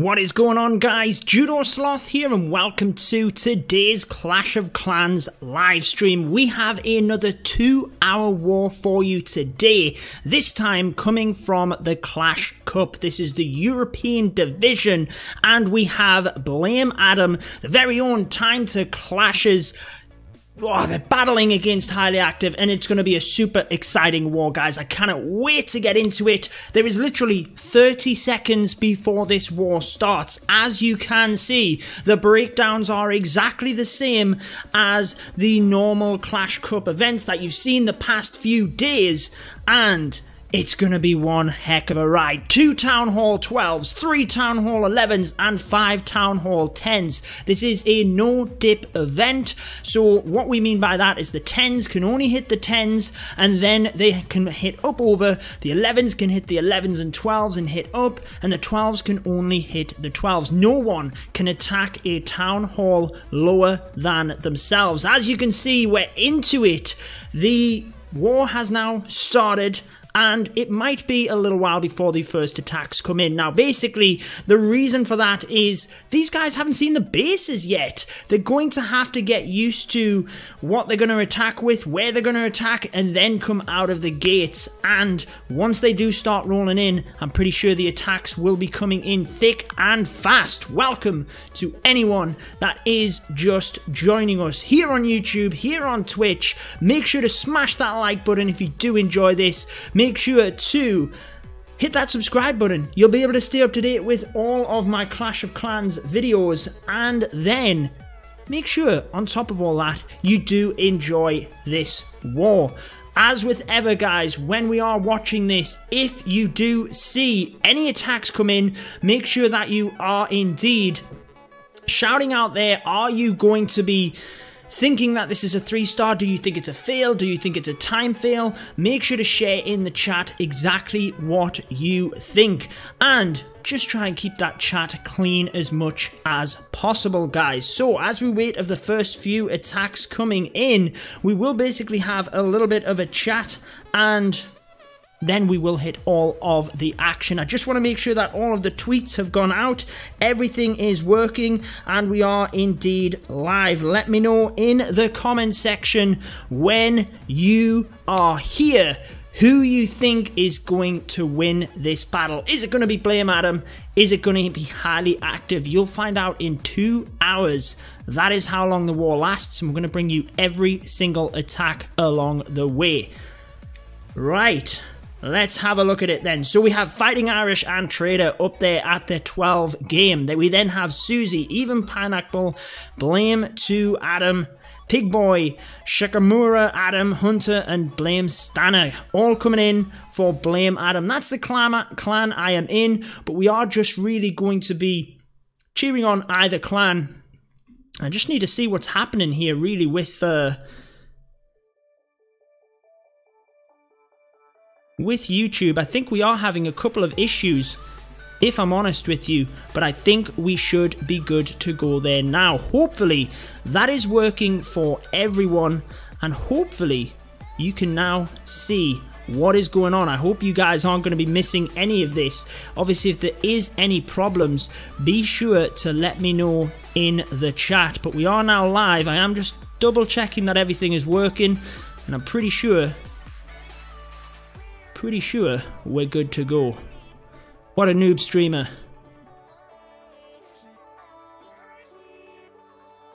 What is going on, guys? Judo Sloth here, and welcome to today's Clash of Clans live stream. We have another 2-hour war for you today, this time coming from the Clash Cup. This is the European division, and we have Blame Adam, the very own Time to Clashes. Oh, they're battling against Highly Active, and it's going to be a super exciting war, guys. I cannot wait to get into it. There is literally 30 seconds before this war starts. As you can see, the breakdowns are exactly the same as the normal Clash Cup events that you've seen the past few days, and it's going to be one heck of a ride. 2 Town Hall 12s, 3 Town Hall 11s, and 5 Town Hall 10s. This is a no-dip event, so what we mean by that is the 10s can only hit the 10s, and then they can hit up over. The 11s can hit the 11s and 12s and hit up, and the 12s can only hit the 12s. No one can attack a Town Hall lower than themselves. As you can see, we're into it. The war has now started, and it might be a little while before the first attacks come in. Now, basically, the reason for that is these guys haven't seen the bases yet. They're going to have to get used to what they're going to attack with, where they're going to attack, and then come out of the gates. And once they do start rolling in, I'm pretty sure the attacks will be coming in thick and fast. Welcome to anyone that is just joining us here on YouTube, here on Twitch. Make sure to smash that like button if you do enjoy this. Make sure to hit that subscribe button. You'll be able to stay up to date with all of my Clash of Clans videos, and then make sure, on top of all that, you do enjoy this war. As with ever, guys, when we are watching this, if you do see any attacks come in, make sure that you are indeed shouting out there. Are you going to be thinking that this is a 3-star? Do you think it's a fail? Do you think it's a time fail? Make sure to share in the chat exactly what you think, and just try and keep that chat clean as much as possible, guys. So as we wait of the first few attacks coming in, we will basically have a little bit of a chat, and then we will hit all of the action. I just want to make sure that all of the tweets have gone out, everything is working, and we are indeed live. Let me know in the comment section when you are here who you think is going to win this battle. Is it going to be Blame Adam? Is it going to be Highly Active? You'll find out in 2 hours. That is how long the war lasts, and we're going to bring you every single attack along the way. Right. Let's have a look at it then. So we have Fighting Irish and Trader up there at the 12 game. We then have Susie, Even Pineapple, Blame to Adam, Pig Boy, Shikamura, Adam, Hunter, and Blame Stanner. All coming in for Blame Adam. That's the clan I am in, but we are just really going to be cheering on either clan. I just need to see what's happening here really with YouTube. I think we are having a couple of issues, if I'm honest with you, but I think we should be good to go there now. Hopefully that is working for everyone, and hopefully you can now see what is going on. I hope you guys aren't going to be missing any of this. Obviously, if there is any problems, be sure to let me know in the chat. But we are now live. I am just double checking that everything is working, and I'm pretty sure we're good to go. What a noob streamer.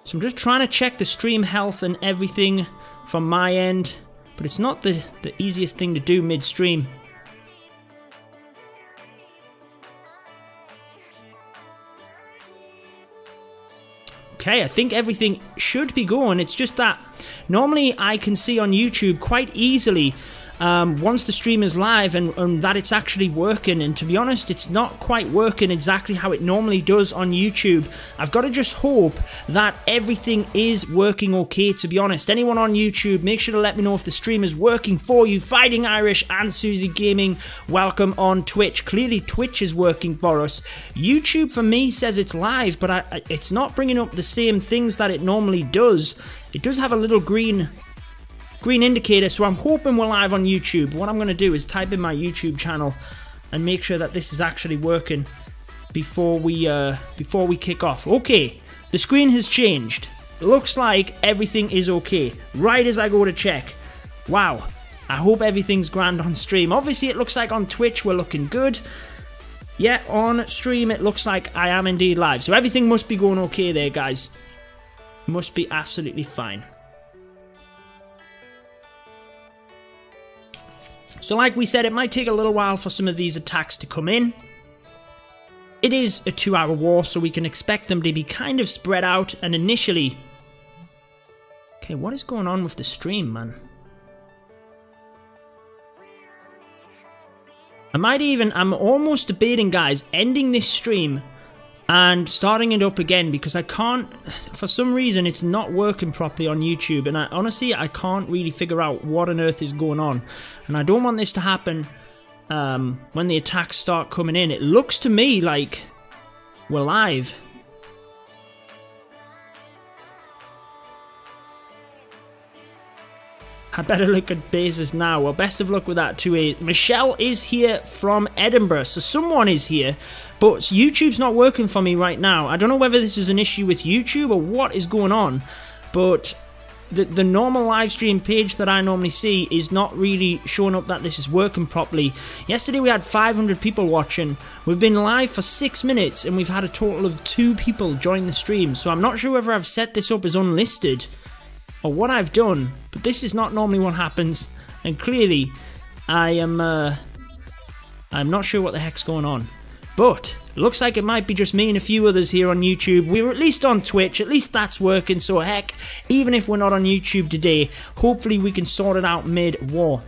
So I'm just trying to check the stream health and everything from my end, but it's not the easiest thing to do mid-stream. Okay, I think everything should be going. It's just that normally I can see on YouTube quite easily once the stream is live and that it's actually working, and to be honest, it's not quite working exactly how it normally does on YouTube. I've got to just hope that everything is working okay, to be honest. Anyone on YouTube, make sure to let me know if the stream is working for you. Fighting Irish and Susie Gaming, welcome on Twitch. Clearly Twitch is working for us. YouTube for me says it's live, but it's not bringing up the same things that it normally does. It does have a little green indicator, so I'm hoping we're live on YouTube. What I'm going to do is type in my YouTube channel and make sure that this is actually working, before we kick off. Okay, the screen has changed. It looks like everything is okay. Right as I go to check. Wow. I hope everything's grand on stream. Obviously, it looks like on Twitch we're looking good. Yeah, on stream it looks like I am indeed live. So everything must be going okay there, guys. Must be absolutely fine. So like we said, it might take a little while for some of these attacks to come in. It is a 2-hour war, so we can expect them to be kind of spread out and initially... Okay, what is going on with the stream, man? I'm almost debating, guys, ending this stream and starting it up again because I can't, for some reason, it's not working properly on YouTube. And honestly, I can't really figure out what on earth is going on. And I don't want this to happen when the attacks start coming in. It looks to me like we're live. I better look at bases now. Well, best of luck with that too. Michelle is here from Edinburgh, so someone is here, but YouTube's not working for me right now. I don't know whether this is an issue with YouTube or what is going on, but the normal live stream page that I normally see is not really showing up that this is working properly. Yesterday we had 500 people watching. We've been live for 6 minutes and we've had a total of 2 people join the stream, so I'm not sure whether I've set this up as unlisted or what I've done, but this is not normally what happens, and clearly I'm not sure what the heck's going on. But it looks like it might be just me and a few others here on YouTube. We're at least on Twitch, at least that's working, so heck, even if we're not on YouTube today, hopefully we can sort it out mid-war.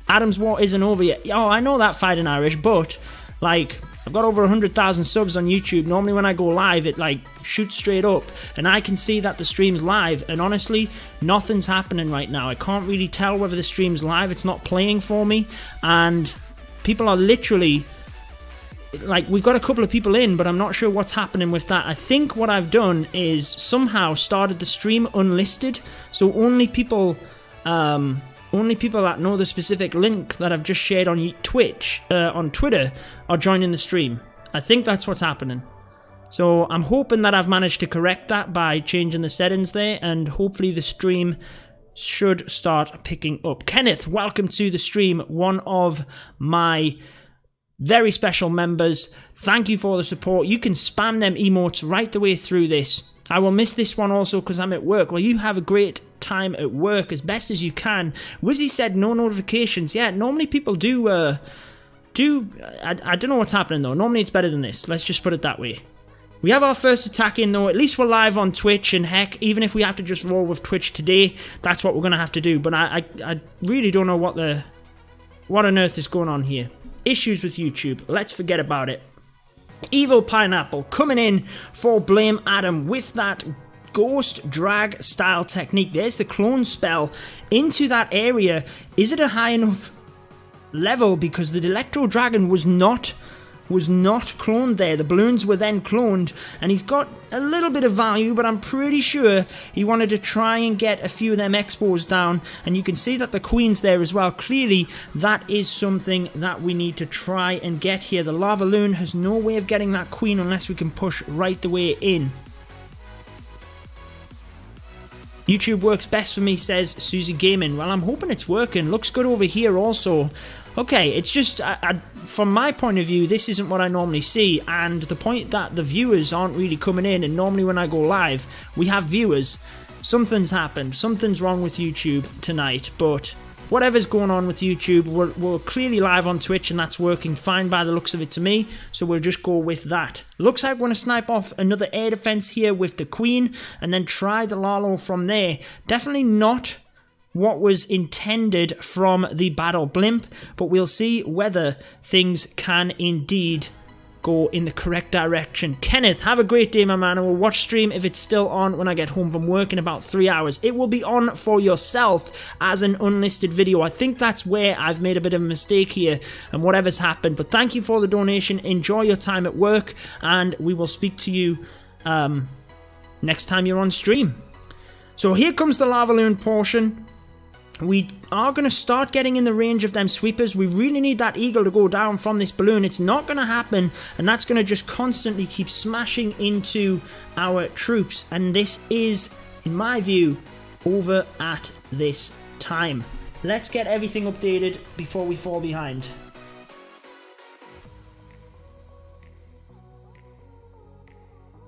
Adam's War isn't over yet. Oh, I know that, Fighting Irish, but, like, I've got over 100,000 subs on YouTube. Normally when I go live, it like shoots straight up and I can see that the stream's live, and honestly, nothing's happening right now. I can't really tell whether the stream's live. It's not playing for me, and people are literally, like, we've got a couple of people in, but I'm not sure what's happening with that. I think what I've done is somehow started the stream unlisted, so only people that know the specific link that I've just shared on Twitch, on Twitter, are joining the stream. I think that's what's happening. So I'm hoping that I've managed to correct that by changing the settings there, and hopefully the stream should start picking up. Kenneth, welcome to the stream, one of my very special members. Thank you for the support. You can spam them emotes right the way through this. I will miss this one also because I'm at work. Well, you have a great time at work as best as you can. Wizzy said no notifications. Yeah, normally people do, I don't know what's happening though. Normally it's better than this. Let's just put it that way. We have our first attack in though. At least we're live on Twitch, and heck, even if we have to just roll with Twitch today, that's what we're going to have to do. But I really don't know what on earth is going on here. Issues with YouTube. Let's forget about it. Evil Pineapple coming in for Blame Adam with that ghost drag style technique. There's the clone spell into that area. Is it a high enough level? Because the Electro Dragon was not cloned there. The balloons were then cloned, and he's got a little bit of value, but I'm pretty sure he wanted to try and get a few of them expos down, and you can see that the queen's there as well. Clearly that is something that we need to try and get here. The lava loon has no way of getting that queen unless we can push right the way in. YouTube works best for me, says Susie Gaming. Well, I'm hoping it's working. Looks good over here also. Okay, it's just, from my point of view, this isn't what I normally see, and the point that the viewers aren't really coming in, and normally when I go live, we have viewers. Something's happened, something's wrong with YouTube tonight, but whatever's going on with YouTube, we're clearly live on Twitch, and that's working fine by the looks of it to me, so we'll just go with that. Looks like we're going to snipe off another air defense here with the queen, and then try the Lalo from there. Definitely not what was intended from the battle blimp, but we'll see whether things can indeed go in the correct direction. Kenneth, have a great day, my man. I will watch stream if it's still on when I get home from work in about 3 hours. It will be on for yourself as an unlisted video. I think that's where I've made a bit of a mistake here and whatever's happened, but thank you for the donation. Enjoy your time at work, and we will speak to you next time you're on stream. So here comes the lava loon portion. we are going to start getting in the range of them sweepers. We really need that eagle to go down from this balloon. It's not going to happen, and that's going to just constantly keep smashing into our troops. And this is, in my view, over at this time. Let's get everything updated before we fall behind.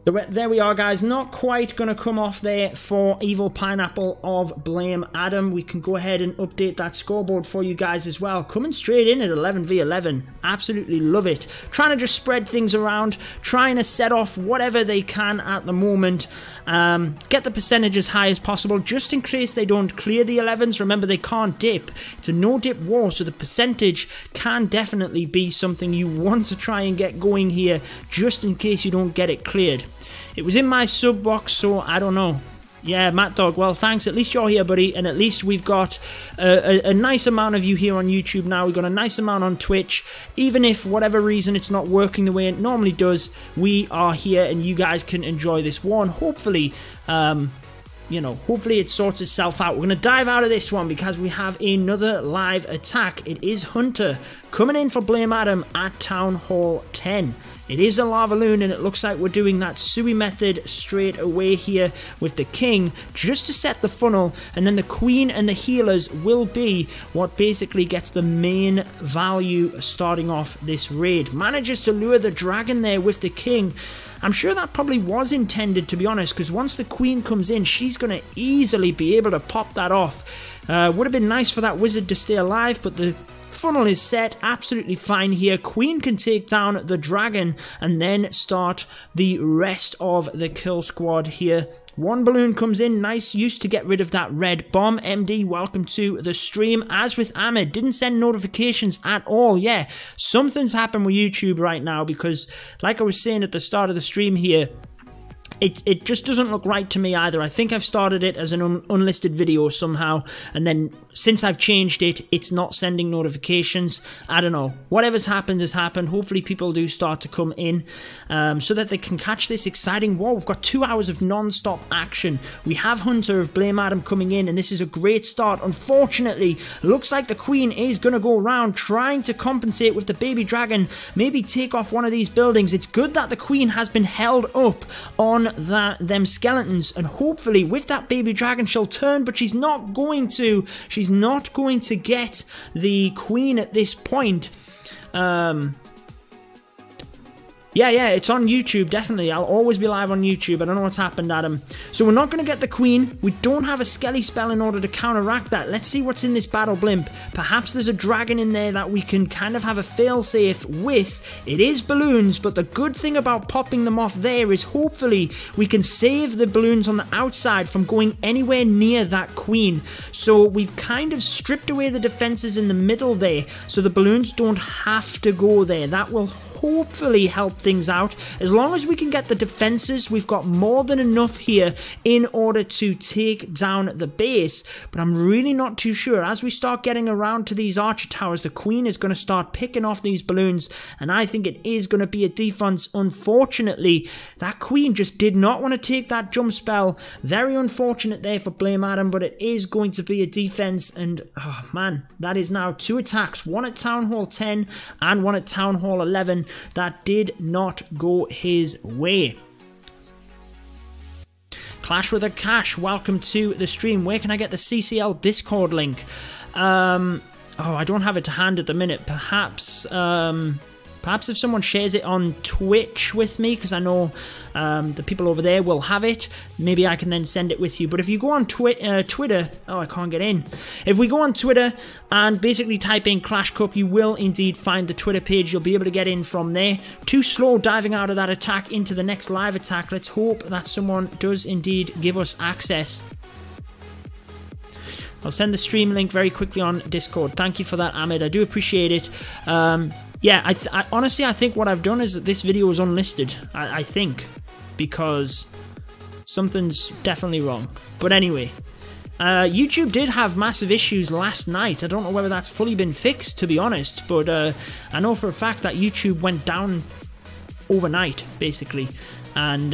There we are, guys. Not quite going to come off there for Evil Pineapple of Blame Adam. We can go ahead and update that scoreboard for you guys as well. Coming straight in at 11v11. Absolutely love it. Trying to just spread things around. Trying to set off whatever they can at the moment. Get the percentage as high as possible, just in case they don't clear the 11s. Remember, they can't dip. It's a no-dip war, so the percentage can definitely be something you want to try and get going here, just in case you don't get it cleared. It was in my sub box, so I don't know. Yeah, Matt Dog, well, thanks. At least you're here, buddy, and at least we've got a nice amount of you here on YouTube now. We've got a nice amount on Twitch. Even if, whatever reason, it's not working the way it normally does, we are here, and you guys can enjoy this war, and hopefully, you know, hopefully it sorts itself out. We're going to dive out of this one because we have another live attack. It is Hunter coming in for Blame Adam at Town Hall 10. It is a lava loon, and it looks like we're doing that Sui method straight away here with the king, just to set the funnel, and then the queen and the healers will be what basically gets the main value starting off this raid. Manages to lure the dragon there with the king. I'm sure that probably was intended, to be honest, because once the queen comes in, she's going to easily be able to pop that off. Would have been nice for that wizard to stay alive, but the funnel is set absolutely fine here. Queen can take down the dragon and then start the rest of the kill squad here. One balloon comes in, nice use to get rid of that red bomb. MD, welcome to the stream. As with Ahmed, didn't send notifications at all. Yeah, something's happened with YouTube right now because, like I was saying at the start of the stream here, it just doesn't look right to me either. I think I've started it as an unlisted video somehow, and then since I've changed it, it's not sending notifications. I don't know. Whatever's happened has happened. Hopefully people do start to come in so that they can catch this exciting war. We've got 2 hours of non-stop action. We have Hunter of Blame Adam coming in, and this is a great start. Unfortunately, looks like the queen is going to go around trying to compensate with the baby dragon, maybe take off one of these buildings. It's good that the queen has been held up on them skeletons, and hopefully with that baby dragon she'll turn, but she's not going to. She's not going to get the queen at this point. Yeah, it's on YouTube, definitely. I'll always be live on YouTube. I don't know what's happened, Adam. So we're not going to get the queen. We don't have a skelly spell in order to counteract that. Let's see what's in this battle blimp. Perhaps there's a dragon in there that we can kind of have a failsafe with. It is balloons, but the good thing about popping them off there is hopefully we can save the balloons on the outside from going anywhere near that queen. So we've kind of stripped away the defenses in the middle there, so the balloons don't have to go there. That will hopefully help things out. As long as we can get the defenses, we've got more than enough here in order to take down the base, but I'm really not too sure. As we start getting around to these archer towers, the queen is going to start picking off these balloons, and I think it is going to be a defense. Unfortunately, that queen just did not want to take that jump spell. Very unfortunate there for Blame Adam, but it is going to be a defense, and oh man, that is now 2 attacks, one at Town Hall 10 and one at Town Hall 11. That did not go his way. Clash with a Cash, welcome to the stream. Where can I get the CCL Discord link? Oh, I don't have it to hand at the minute. Perhaps if someone shares it on Twitch with me, because I know the people over there will have it, maybe I can then send it with you. But if you go on Twitter, oh, I can't get in. If we go on Twitter and basically type in Clash Cup, you will indeed find the Twitter page. You'll be able to get in from there. Too slow diving out of that attack into the next live attack. Let's hope that someone does indeed give us access. I'll send the stream link very quickly on Discord. Thank you for that, Ahmed. I do appreciate it. Yeah, I honestly, I think what I've done is that this video is unlisted. I think, because something's definitely wrong. But anyway, YouTube did have massive issues last night. I don't know whether that's fully been fixed, to be honest. But I know for a fact that YouTube went down overnight, basically. And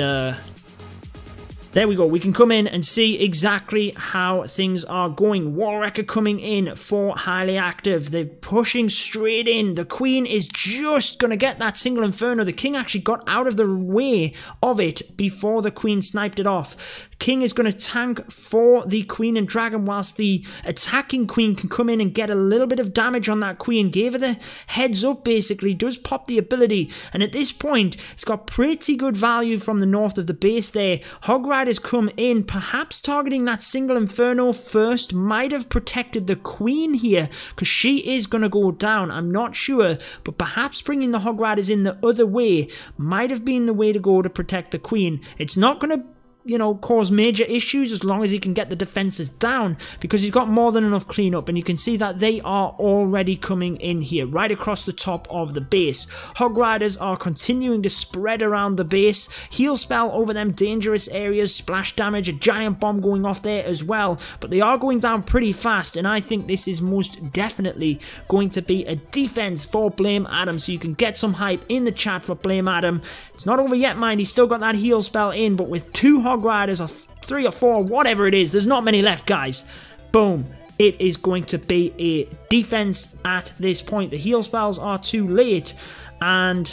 There we go. We can come in and see exactly how things are going. War Wrecker coming in for highly active. They're pushing straight in. The Queen is just going to get that single Inferno. The King actually got out of the way of it before the Queen sniped it off. King is going to tank for the Queen and Dragon whilst the attacking Queen can come in and get a little bit of damage on that Queen. Gave her the heads up basically. Does pop the ability. And at this point, it's got pretty good value from the north of the base there. Hog Riders come in, perhaps targeting that single Inferno first. Might have protected the Queen here because she is going to go down. I'm not sure, but perhaps bringing the Hog Riders in the other way might have been the way to go to protect the Queen. It's not going to, you know, cause major issues as long as he can get the defenses down because he's got more than enough cleanup, and you can see that they are already coming in here right across the top of the base. Hog Riders are continuing to spread around the base. Heal spell over them dangerous areas, splash damage, a giant bomb going off there as well, but they are going down pretty fast, and I think this is most definitely going to be a defense for Blame Adam, so you can get some hype in the chat for Blame Adam. It's not over yet, mind, he's still got that heal spell in, but with 2 Hog Riders or 3 or 4, whatever it is, there's not many left, guys. Boom. It is going to be a defense at this point. The heal spells are too late, and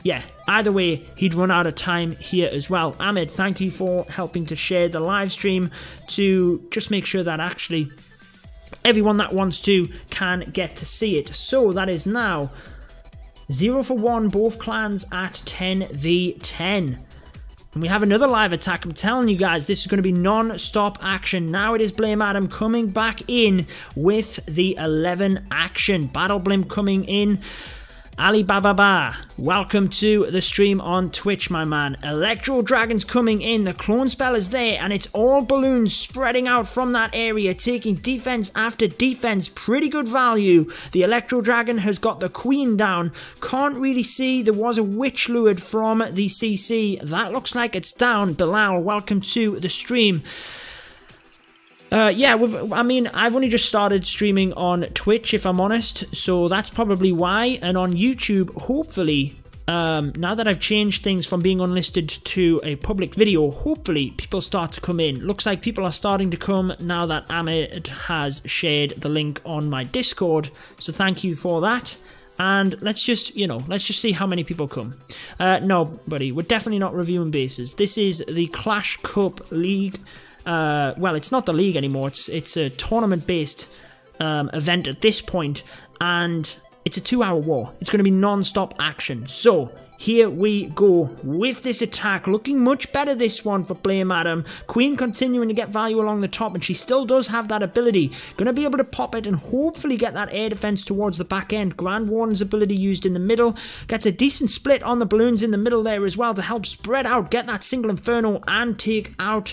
yeah, either way, he'd run out of time here as well. Ahmed, thank you for helping to share the live stream to just make sure that actually everyone that wants to can get to see it. So that is now 0 for 1, both clans at 10v10. And we have another live attack. I'm telling you guys, this is going to be non-stop action. Now it is Blame Adam coming back in with the 11 action. Battle Blimp coming in. Ali Baba, welcome to the stream on Twitch, my man. Electro Dragon's coming in, the clone spell is there, and it's all balloons spreading out from that area, taking defense after defense. Pretty good value. The Electro Dragon has got the Queen down. Can't really see. There was a witch lured from the CC. That looks like it's down. Bilal, welcome to the stream. Yeah, I mean, I've only just started streaming on Twitch, if I'm honest, so that's probably why. And on YouTube, hopefully, now that I've changed things from being unlisted to a public video, hopefully people start to come in. Looks like people are starting to come now that Ahmed has shared the link on my Discord, so thank you for that. And let's just, you know, let's just see how many people come. No, buddy, we're definitely not reviewing bases. This is the Clash Cup League. Well, it's not the league anymore. It's a tournament-based event at this point, and it's a 2-hour war. It's going to be non-stop action. So here we go with this attack. Looking much better, this one, for Blame Adam. Queen continuing to get value along the top, and she still does have that ability. Going to be able to pop it and hopefully get that air defense towards the back end. Grand Warden's ability used in the middle. Gets a decent split on the balloons in the middle there as well to help spread out, get that single Inferno, and take out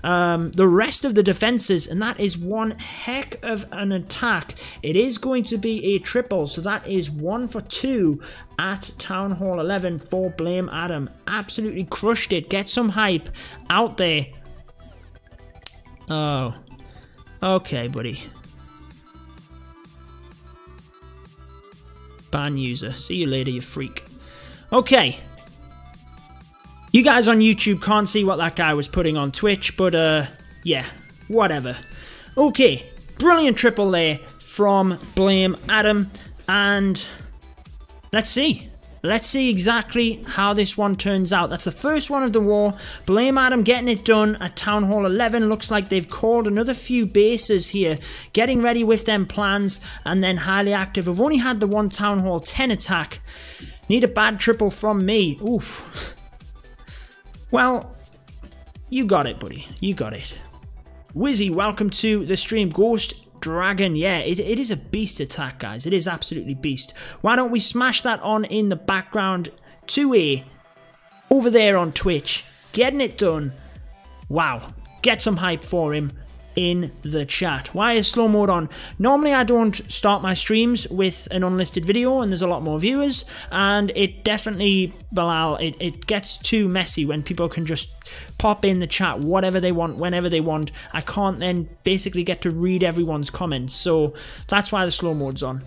the rest of the defenses, and that is one heck of an attack. It is going to be a triple, so that is 1 for 2 at Town Hall 11 for Blame Adam. Absolutely crushed it. Get some hype out there. Oh, okay, buddy. Ban user. See you later, you freak. Okay. You guys on YouTube can't see what that guy was putting on Twitch, but yeah, whatever. Okay, brilliant triple there from Blame Adam, and let's see. Let's see exactly how this one turns out. That's the first one of the war. Blame Adam getting it done at Town Hall 11. Looks like they've called another few bases here, getting ready with them plans, and then highly active. We've only had the one Town Hall 10 attack. Need a bad triple from me. Oof. Well, you got it, buddy. You got it. Wizzy, welcome to the stream. Ghost Dragon. Yeah, it is a beast attack, guys. It is absolutely beast. Why don't we smash that on in the background to A over there on Twitch. Getting it done. Wow. Get some hype for him in the chat. Why is slow mode on? Normally I don't start my streams with an unlisted video and there's a lot more viewers, and it definitely, Bilal, it gets too messy when people can just pop in the chat whatever they want, whenever they want. I can't then basically get to read everyone's comments, so that's why the slow mode's on.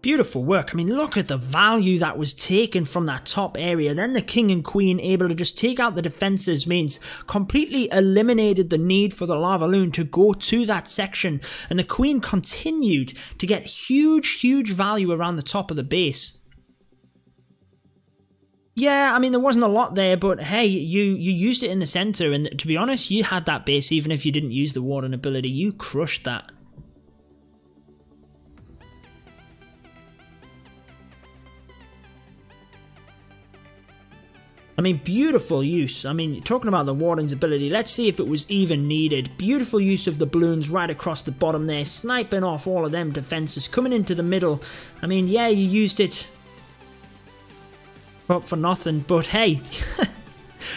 Beautiful work. I mean, look at the value that was taken from that top area. Then the king and queen able to just take out the defenses means completely eliminated the need for the lava loon to go to that section. And the queen continued to get huge value around the top of the base. Yeah, I mean, there wasn't a lot there, but hey, you used it in the center. And to be honest, you had that base even if you didn't use the warden ability. You crushed that. I mean, beautiful use. I mean, talking about the warden's ability, let's see if it was even needed. Beautiful use of the balloons right across the bottom there, sniping off all of them defenses, coming into the middle. I mean, yeah, you used it for nothing, but hey,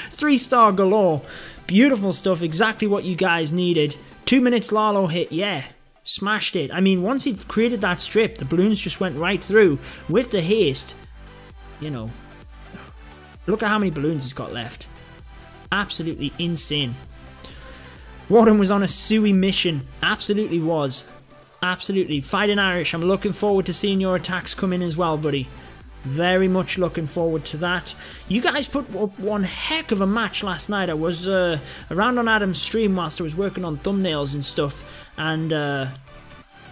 3-star galore. Beautiful stuff, exactly what you guys needed. 2 minutes Lalo hit, yeah, smashed it. I mean, once he'd created that strip, the balloons just went right through with the haste, you know. Look at how many balloons he's got left. Absolutely insane. Warden was on a Suey mission. Absolutely was. Absolutely. Fighting Irish, I'm looking forward to seeing your attacks come in as well, buddy. Very much looking forward to that. You guys put up one heck of a match last night. I was around on Adam's stream whilst I was working on thumbnails and stuff. And,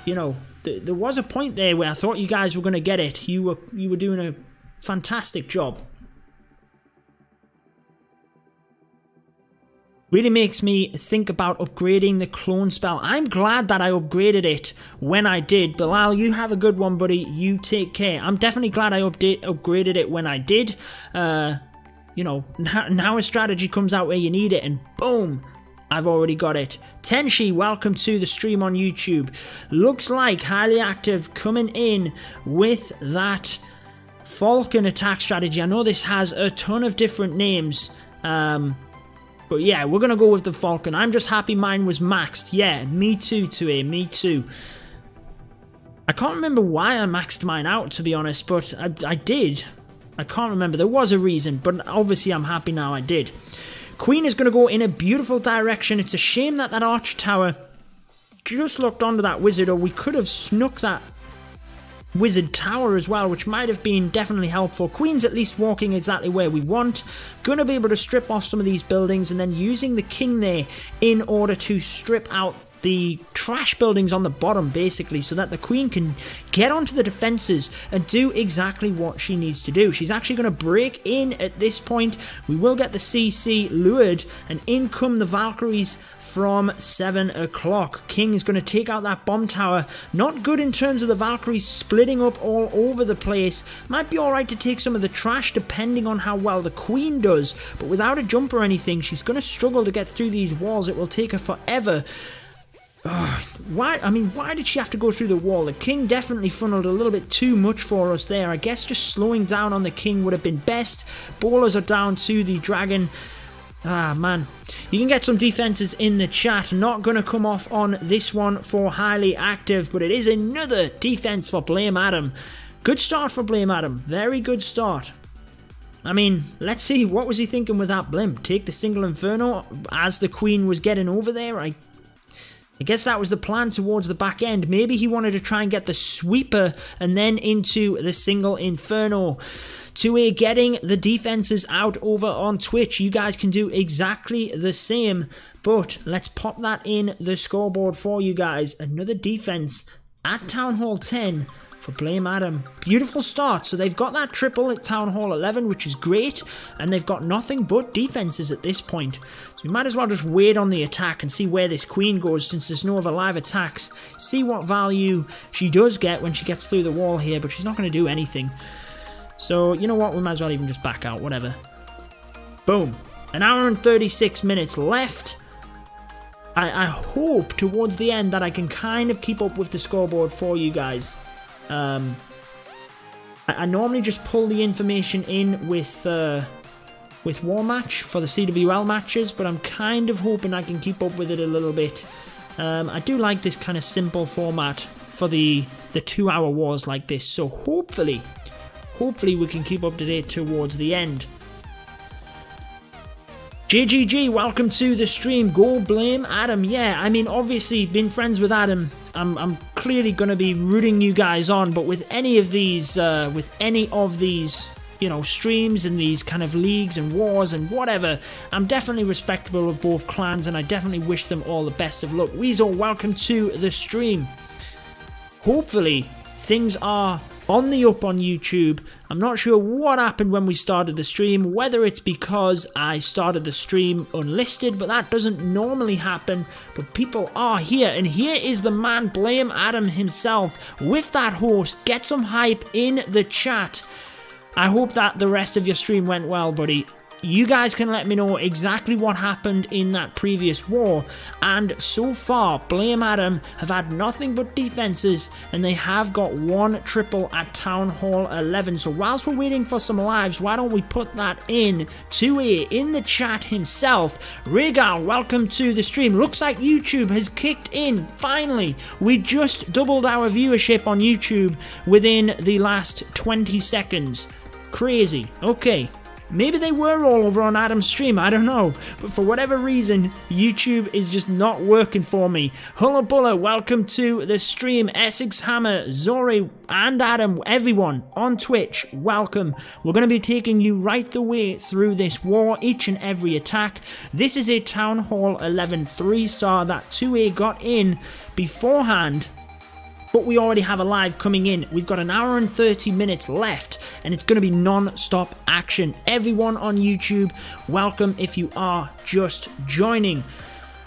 you know, there was a point there where I thought you guys were going to get it. You were doing a fantastic job. Really makes me think about upgrading the clone spell. I'm glad that I upgraded it when I did. Bilal, you have a good one, buddy. You take care. I'm definitely glad I upgraded it when I did. You know, now a strategy comes out where you need it, and boom, I've already got it. Tenshi, welcome to the stream on YouTube. Looks like highly active coming in with that Falcon attack strategy. I know this has a ton of different names. But yeah, we're going to go with the Falcon. I'm just happy mine was maxed. Yeah, me too, Tue, me too. I can't remember why I maxed mine out, to be honest, but I did. I can't remember. There was a reason, but obviously I'm happy now I did. Queen is going to go in a beautiful direction. It's a shame that Archer Tower just locked onto that wizard, or we could have snuck that wizard tower as well, which might have been definitely helpful. Queen's at least walking exactly where we want. Gonna be able to strip off some of these buildings and then using the king there in order to strip out the trash buildings on the bottom, basically, so that the queen can get onto the defenses and do exactly what she needs to do. She's actually going to break in at this point. We will get the CC lured, and in come the Valkyries from 7 o'clock. King is going to take out that bomb tower. Not good in terms of the Valkyries splitting up all over the place. Might be alright to take some of the trash depending on how well the queen does, but without a jump or anything, she's going to struggle to get through these walls. It will take her forever. Why did she have to go through the wall? The king definitely funneled a little bit too much for us there. I guess just slowing down on the king would have been best. Ballers are down to the dragon. Ah, man. You can get some defenses in the chat. Not going to come off on this one for highly active, but it is another defense for Blame Adam. Good start for Blame Adam. Very good start. I mean, let's see. What was he thinking with that blimp? Take the single inferno as the queen was getting over there? I guess that was the plan towards the back end. Maybe he wanted to try and get the sweeper and then into the single inferno. To getting the defenses out over on Twitch. You guys can do exactly the same. But let's pop that in the scoreboard for you guys. Another defense at Town Hall 10 for Blame Adam. Beautiful start. So they've got that triple at Town Hall 11, which is great. And they've got nothing but defenses at this point. So we might as well just wait on the attack and see where this queen goes, since there's no other live attacks. See what value she does get when she gets through the wall here, but she's not going to do anything. So, you know what, we might as well even just back out, whatever. Boom. An hour and 36 minutes left. I hope towards the end that I can kind of keep up with the scoreboard for you guys. I normally just pull the information in with War Match for the CWL matches, but I'm kind of hoping I can keep up with it a little bit. I do like this kind of simple format for the 2-hour wars like this, so hopefully we can keep up to date towards the end. JGG, welcome to the stream. Go Blame Adam. Yeah, I mean, obviously, been friends with Adam I'm clearly going to be rooting you guys on, but with any of these, you know, streams and these kind of leagues and wars and whatever, I'm definitely respectable of both clans, and I definitely wish them all the best of luck. Weasel, welcome to the stream. Hopefully, things are on the up on YouTube. I'm not sure what happened when we started the stream, whether it's because I started the stream unlisted, but that doesn't normally happen, but people are here, and here is the man, Blame Adam himself, with that host. Get some hype in the chat. I hope that the rest of your stream went well, buddy. You guys can let me know exactly what happened in that previous war, and so far Blame Adam have had nothing but defenses, and they have got 1 triple at Town Hall 11. So whilst we're waiting for some lives, why don't we put that in 2A in the chat himself. Regal, welcome to the stream. Looks like YouTube has kicked in finally. We just doubled our viewership on YouTube within the last 20 seconds. Crazy. Okay. Maybe they were all over on Adam's stream, I don't know. But for whatever reason, YouTube is just not working for me. Hullabulla, welcome to the stream. Essex Hammer, Zori, and Adam, everyone on Twitch, welcome. We're going to be taking you right the way through this war, each and every attack. This is a Town Hall 11 3-star that 2A got in beforehand. But we already have a live coming in. We've got an hour and 30 minutes left, and it's going to be non-stop action. Everyone on YouTube, welcome if you are just joining.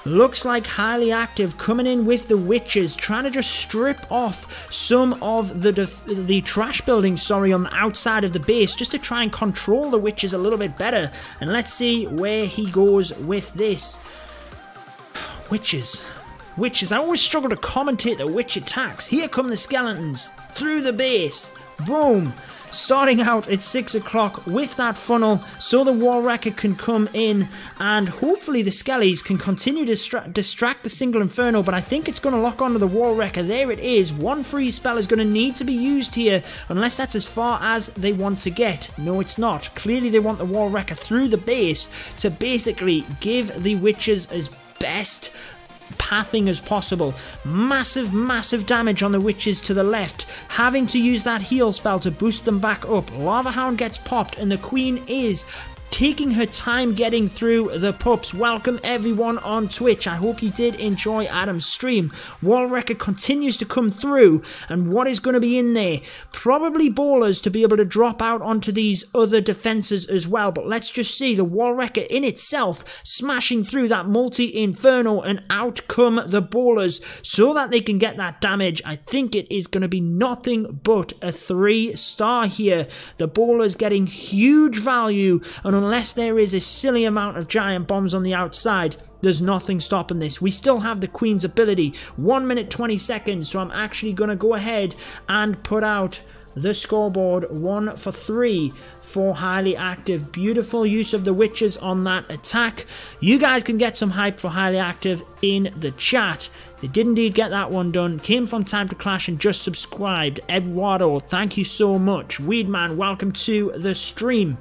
Looks like Highly Active coming in with the witches, trying to just strip off some of the trash buildings, sorry, on the outside of the base, just to try and control the witches a little bit better. And let's see where he goes with this. Witches. Witches. I always struggle to commentate the witch attacks. Here come the skeletons through the base. Boom. Starting out at 6 o'clock with that funnel so the War Wrecker can come in, and hopefully the skellies can continue to distract the single Inferno, but I think it's going to lock onto the War Wrecker. There it is. 1 free spell is going to need to be used here, unless that's as far as they want to get. No, it's not. Clearly they want the War Wrecker through the base to basically give the witches as best pathing as possible. Massive damage on the witches to the left, having to use that heal spell to boost them back up. Lava Hound gets popped, and the queen is taking her time getting through the pups. Welcome everyone on Twitch. I hope you did enjoy Adam's stream. Wall Wrecker continues to come through, and what is going to be in there? Probably ballers to be able to drop out onto these other defenses as well, but let's just see the Wall Wrecker in itself smashing through that multi-inferno, and out come the ballers so that they can get that damage. I think it is going to be nothing but a 3-star here. The ballers getting huge value, and unless there is a silly amount of giant bombs on the outside, there's nothing stopping this. We still have the Queen's ability. 1 minute 20 seconds, so I'm actually going to go ahead and put out the scoreboard. 1 for 3 for Highly Active. Beautiful use of the witches on that attack. You guys can get some hype for Highly Active in the chat. They did indeed get that one done. Came from Time to Clash and just subscribed. Eduardo, thank you so much. Weedman, welcome to the stream.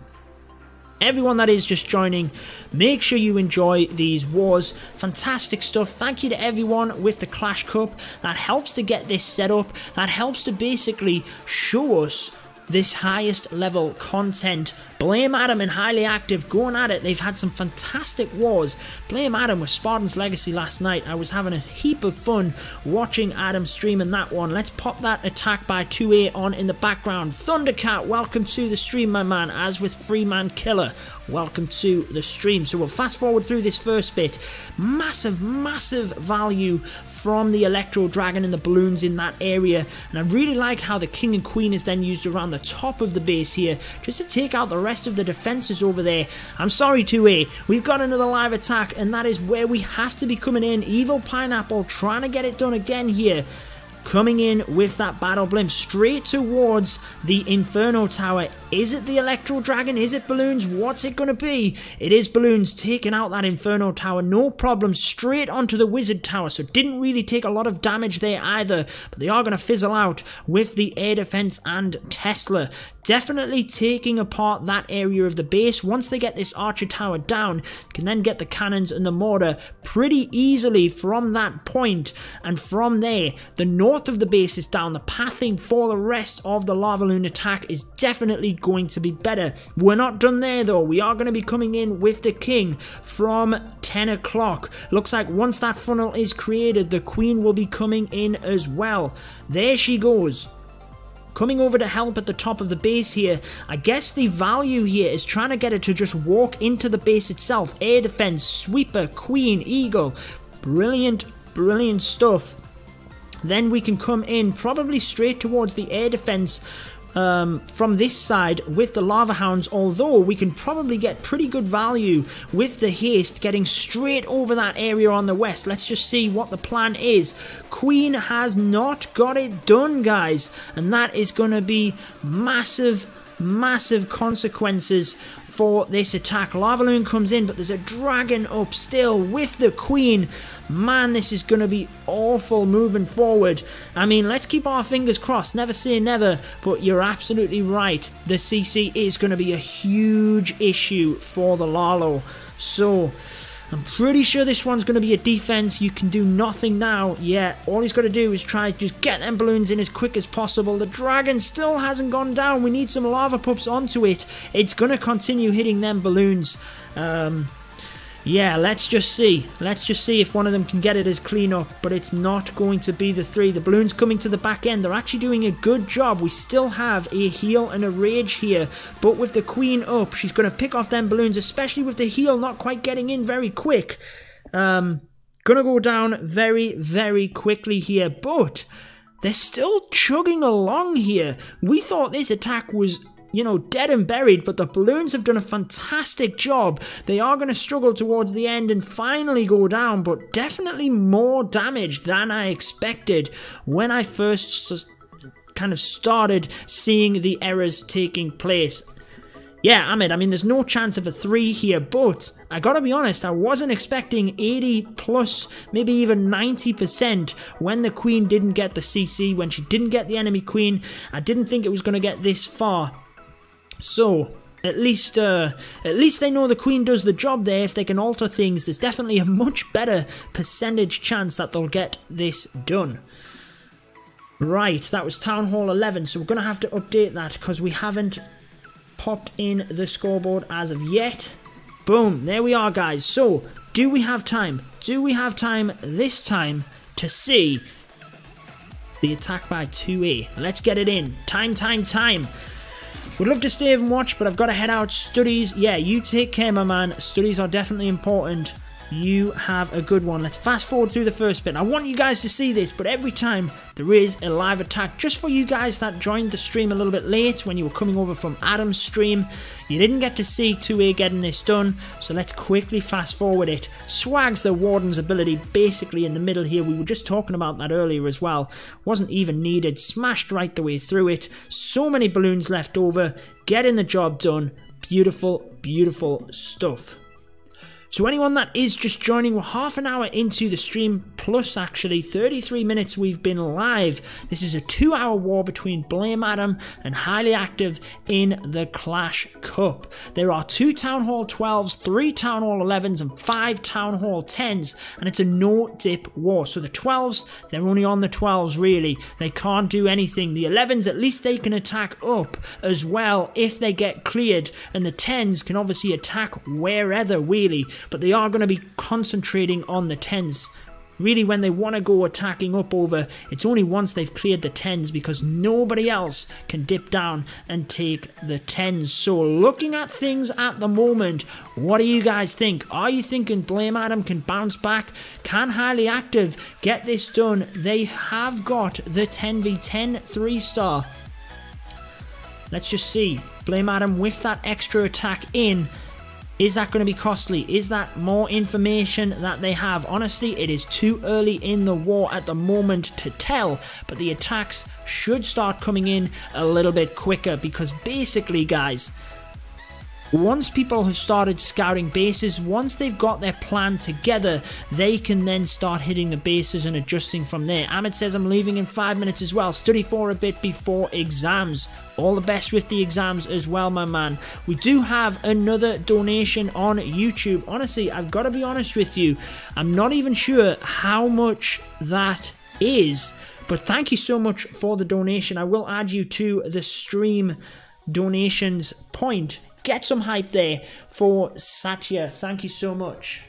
Everyone that is just joining, make sure you enjoy these wars. Fantastic stuff. Thank you to everyone with the Clash Cup. That helps to get this set up. That helps to basically show us this highest level content. Blame Adam and Highly Active going at it. They've had some fantastic wars. Blame Adam with Spartan's Legacy last night. I was having a heap of fun watching Adam stream in that one. Let's pop that attack by 2A on in the background. Thundercat, welcome to the stream, my man. As with Freeman Killer, welcome to the stream. So we'll fast forward through this first bit. Massive value from the Electro Dragon and the balloons in that area, and I really like how the King and Queen is then used around the top of the base here, just to take out the rest of the defenses over there. I'm sorry 2A, we've got another live attack, and that is where we have to be coming in. Evil Pineapple trying to get it done again here. Coming in with that Battle Blimp straight towards the Inferno Tower. Is it the Electro Dragon? Is it balloons? What's it going to be? It is balloons taking out that Inferno Tower. No problem. Straight onto the Wizard Tower. So didn't really take a lot of damage there either. But they are going to fizzle out with the air defense and Tesla. Definitely taking apart that area of the base. Once they get this Archer Tower down, can then get the cannons and the mortar pretty easily from that point. And from there, the north of the base is down. The pathing for the rest of the Lava Loon attack is definitely going to be better. We're not done there though. We are going to be coming in with the King from 10 o'clock. Looks like once that funnel is created, the Queen will be coming in as well. There she goes. Coming over to help at the top of the base here. I guess the value here is trying to get her to just walk into the base itself. Air defense, sweeper, Queen, Eagle. Brilliant, brilliant stuff. Then we can come in probably straight towards the air defense from this side with the Lava Hounds, although we can probably get pretty good value with the haste getting straight over that area on the west. Let's just see what the plan is. Queen has not got it done, guys, and that is going to be massive consequences for this attack. Lava Loon comes in, but there's a dragon up still with the Queen. Man, this is going to be awful moving forward. I mean, let's keep our fingers crossed. Never say never, but you're absolutely right. The CC is going to be a huge issue for the Lalo. So I'm pretty sure this one's going to be a defense. You can do nothing now. Yeah, all he's got to do is try to just get them balloons in as quick as possible. The dragon still hasn't gone down. We need some lava pups onto it. It's going to continue hitting them balloons. Yeah, let's just see. Let's just see if one of them can get it as clean up, but it's not going to be the three. The balloons coming to the back end. They're actually doing a good job. We still have a heal and a rage here, but with the Queen up, she's going to pick off them balloons, especially with the heal not quite getting in very quick. Gonna go down very quickly here, but they're still chugging along here. We thought this attack was, you know, dead and buried, but the balloons have done a fantastic job. They are going to struggle towards the end and finally go down, but definitely more damage than I expected when I first kind of started seeing the errors taking place. Yeah, Ahmed, I mean, there's no chance of a 3 here, but I gotta be honest, I wasn't expecting 80 plus, maybe even 90% when the Queen didn't get the CC, when she didn't get the enemy Queen. I didn't think it was going to get this far. So, at least they know the Queen does the job there. If they can alter things, there's definitely a much better percentage chance that they'll get this done. Right, that was Town Hall 11, so we're going to have to update that because we haven't popped in the scoreboard as of yet. Boom, there we are, guys. So, do we have time? Do we have time this time to see the attack by 2A? Let's get it in. Time. Would love to stay and watch, but I've got to head out. Studies, yeah, you take care, my man. Studies are definitely important. You have a good one. Let's fast forward through the first bit. I want you guys to see this, but every time there is a live attack, just for you guys that joined the stream a little bit late when you were coming over from Adam's stream, you didn't get to see 2A getting this done, so let's quickly fast forward it. Swags the Warden's ability basically in the middle here. We were just talking about that earlier as well. Wasn't even needed. Smashed right the way through it. So many balloons left over. Getting the job done. Beautiful, beautiful stuff. So anyone that is just joining, we're half an hour into the stream, plus actually 33 minutes we've been live. This is a 2-hour war between Blame Adam and Highly Active in the Clash Cup. There are 2 Town Hall 12s, 3 Town Hall 11s and 5 Town Hall 10s, and it's a no-dip war. So the 12s, they're only on the 12s really. They can't do anything. The 11s, at least they can attack up as well if they get cleared, and the 10s can obviously attack wherever really. But they are going to be concentrating on the 10s. Really, when they want to go attacking up over, it's only once they've cleared the 10s because nobody else can dip down and take the 10s. So looking at things at the moment, what do you guys think? Are you thinking Blame Adam can bounce back? Can Highly Active get this done? They have got the 10v10 3-star. Let's just see. Blame Adam with that extra attack in. Is that going to be costly? Is that more information that they have? Honestly, it is too early in the war at the moment to tell, but the attacks should start coming in a little bit quicker because basically, guys, once people have started scouting bases, once they've got their plan together, they can then start hitting the bases and adjusting from there. Ahmed says, I'm leaving in 5 minutes as well. Study for a bit before exams. All the best with the exams as well, my man. We do have another donation on YouTube. Honestly, I've got to be honest with you. I'm not even sure how much that is, but thank you so much for the donation. I will add you to the stream donations point. Get some hype there for Satya. Thank you so much.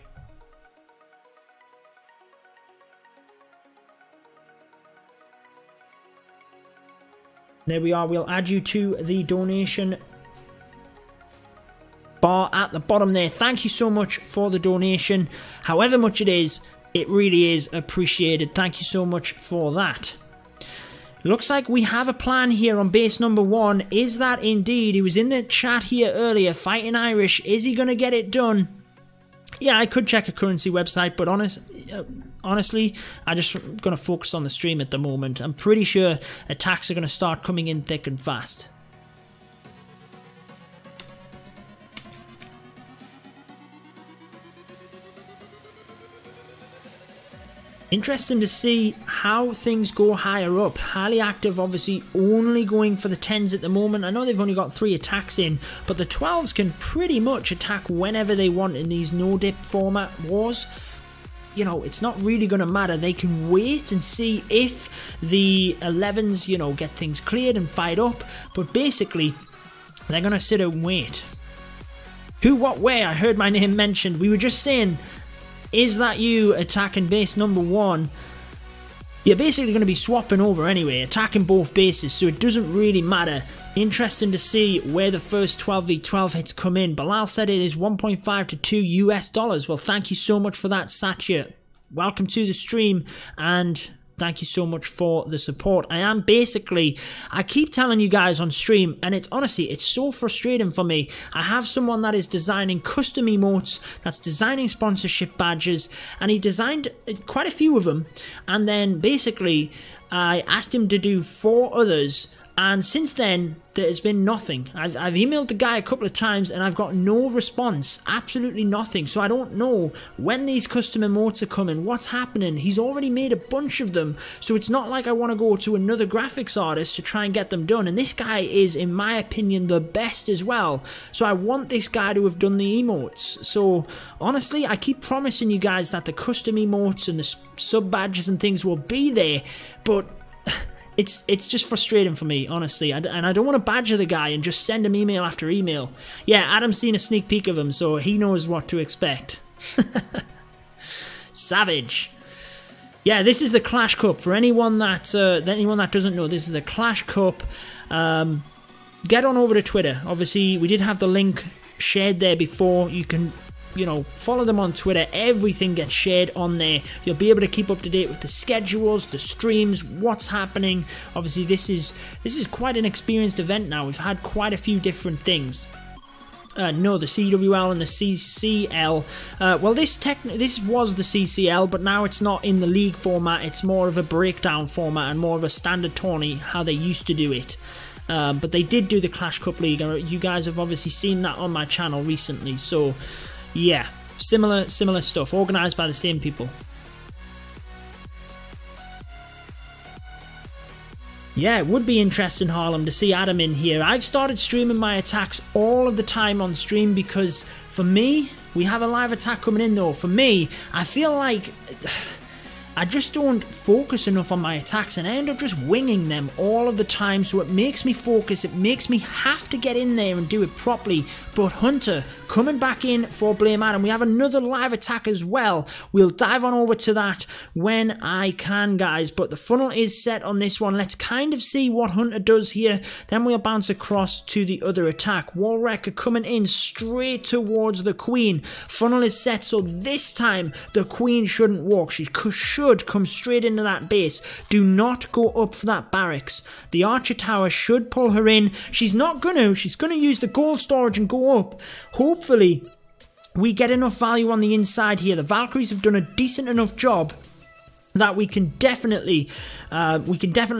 There we are. We'll add you to the donation bar at the bottom there. Thank you so much for the donation. However much it is, it really is appreciated. Thank you so much for that. Looks like we have a plan here on base number 1. Is that indeed? He was in the chat here earlier, Fighting Irish. Is he going to get it done? Yeah, I could check a currency website, but honestly, I'm just going to focus on the stream at the moment. I'm pretty sure attacks are going to start coming in thick and fast. Interesting to see how things go higher up. Highly active, obviously, only going for the 10s at the moment. I know they've only got 3 attacks in, but the 12s can pretty much attack whenever they want in these no-dip format wars. You know, it's not really going to matter. They can wait and see if the 11s, you know, get things cleared and fight up. But basically, they're going to sit and wait. Who, what, where? I heard my name mentioned. We were just saying... Is that you attacking base number 1? You're basically going to be swapping over anyway, attacking both bases, so it doesn't really matter. Interesting to see where the first 12v12 hits come in. Bilal said it is 1.5 to 2 US dollars. Well, thank you so much for that, Satya. Welcome to the stream, and thank you so much for the support. I keep telling you guys on stream, and it's honestly, it's so frustrating for me. I have someone that is designing custom emotes, that's designing sponsorship badges, and he designed quite a few of them, and then basically I asked him to do 4 others, and since then there's been nothing. I've emailed the guy a couple of times and I've got no response, absolutely nothing. So I don't know when these custom emotes are coming, what's happening. He's already made a bunch of them, so it's not like I want to go to another graphics artist to try and get them done. And this guy is, in my opinion, the best as well, so I want this guy to have done the emotes. So honestly, I keep promising you guys that the custom emotes and the sub badges and things will be there, but It's just frustrating for me, honestly, and I don't want to badger the guy and just send him email after email. Yeah, Adam's seen a sneak peek of him, so he knows what to expect. Savage. Yeah, this is the Clash Cup. For anyone that doesn't know, this is the Clash Cup. Get on over to Twitter. Obviously, we did have the link shared there before. You can, you know, follow them on Twitter. Everything gets shared on there. You'll be able to keep up to date with the schedules, the streams, what's happening. Obviously, this is quite an experienced event now. We've had quite a few different things. No, the CWL and the CCL. Well, this was the CCL, but now it's not in the league format. It's more of a breakdown format and more of a standard tourney, how they used to do it. But they did do the Clash Cup League. You guys have obviously seen that on my channel recently. So yeah, similar stuff, organised by the same people. Yeah, it would be interesting, Harlem, to see Adam in here. I've started streaming my attacks all of the time on stream because, for me, we have a live attack coming in though. For me, I feel like I just don't focus enough on my attacks and I end up just winging them all of the time, so it makes me focus, it makes me have to get in there and do it properly. But Hunter coming back in for Blame Adam. We have another live attack as well. We'll dive on over to that when I can, guys, but the funnel is set on this one. Let's kind of see what Hunter does here, then we'll bounce across to the other attack. Wallwrecker coming in straight towards the Queen. Funnel is set, so this time the Queen shouldn't walk. She should come straight into that base. Do not go up for that barracks. The Archer Tower should pull her in. She's not gonna. She's gonna use the gold storage and go up. Hopefully we get enough value on the inside here. The Valkyries have done a decent enough job that we can definitely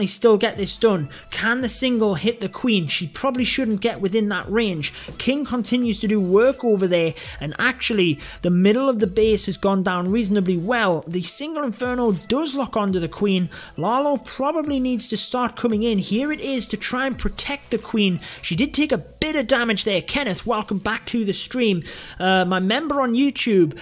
still get this done. Can the single hit the queen? She probably shouldn't get within that range. King continues to do work over there, and actually the middle of the base has gone down reasonably well. The single inferno does lock onto the queen. Lalo probably needs to start coming in. Here it is to try and protect the queen. She did take a bit of damage there. Kenneth, welcome back to the stream. My member on YouTube,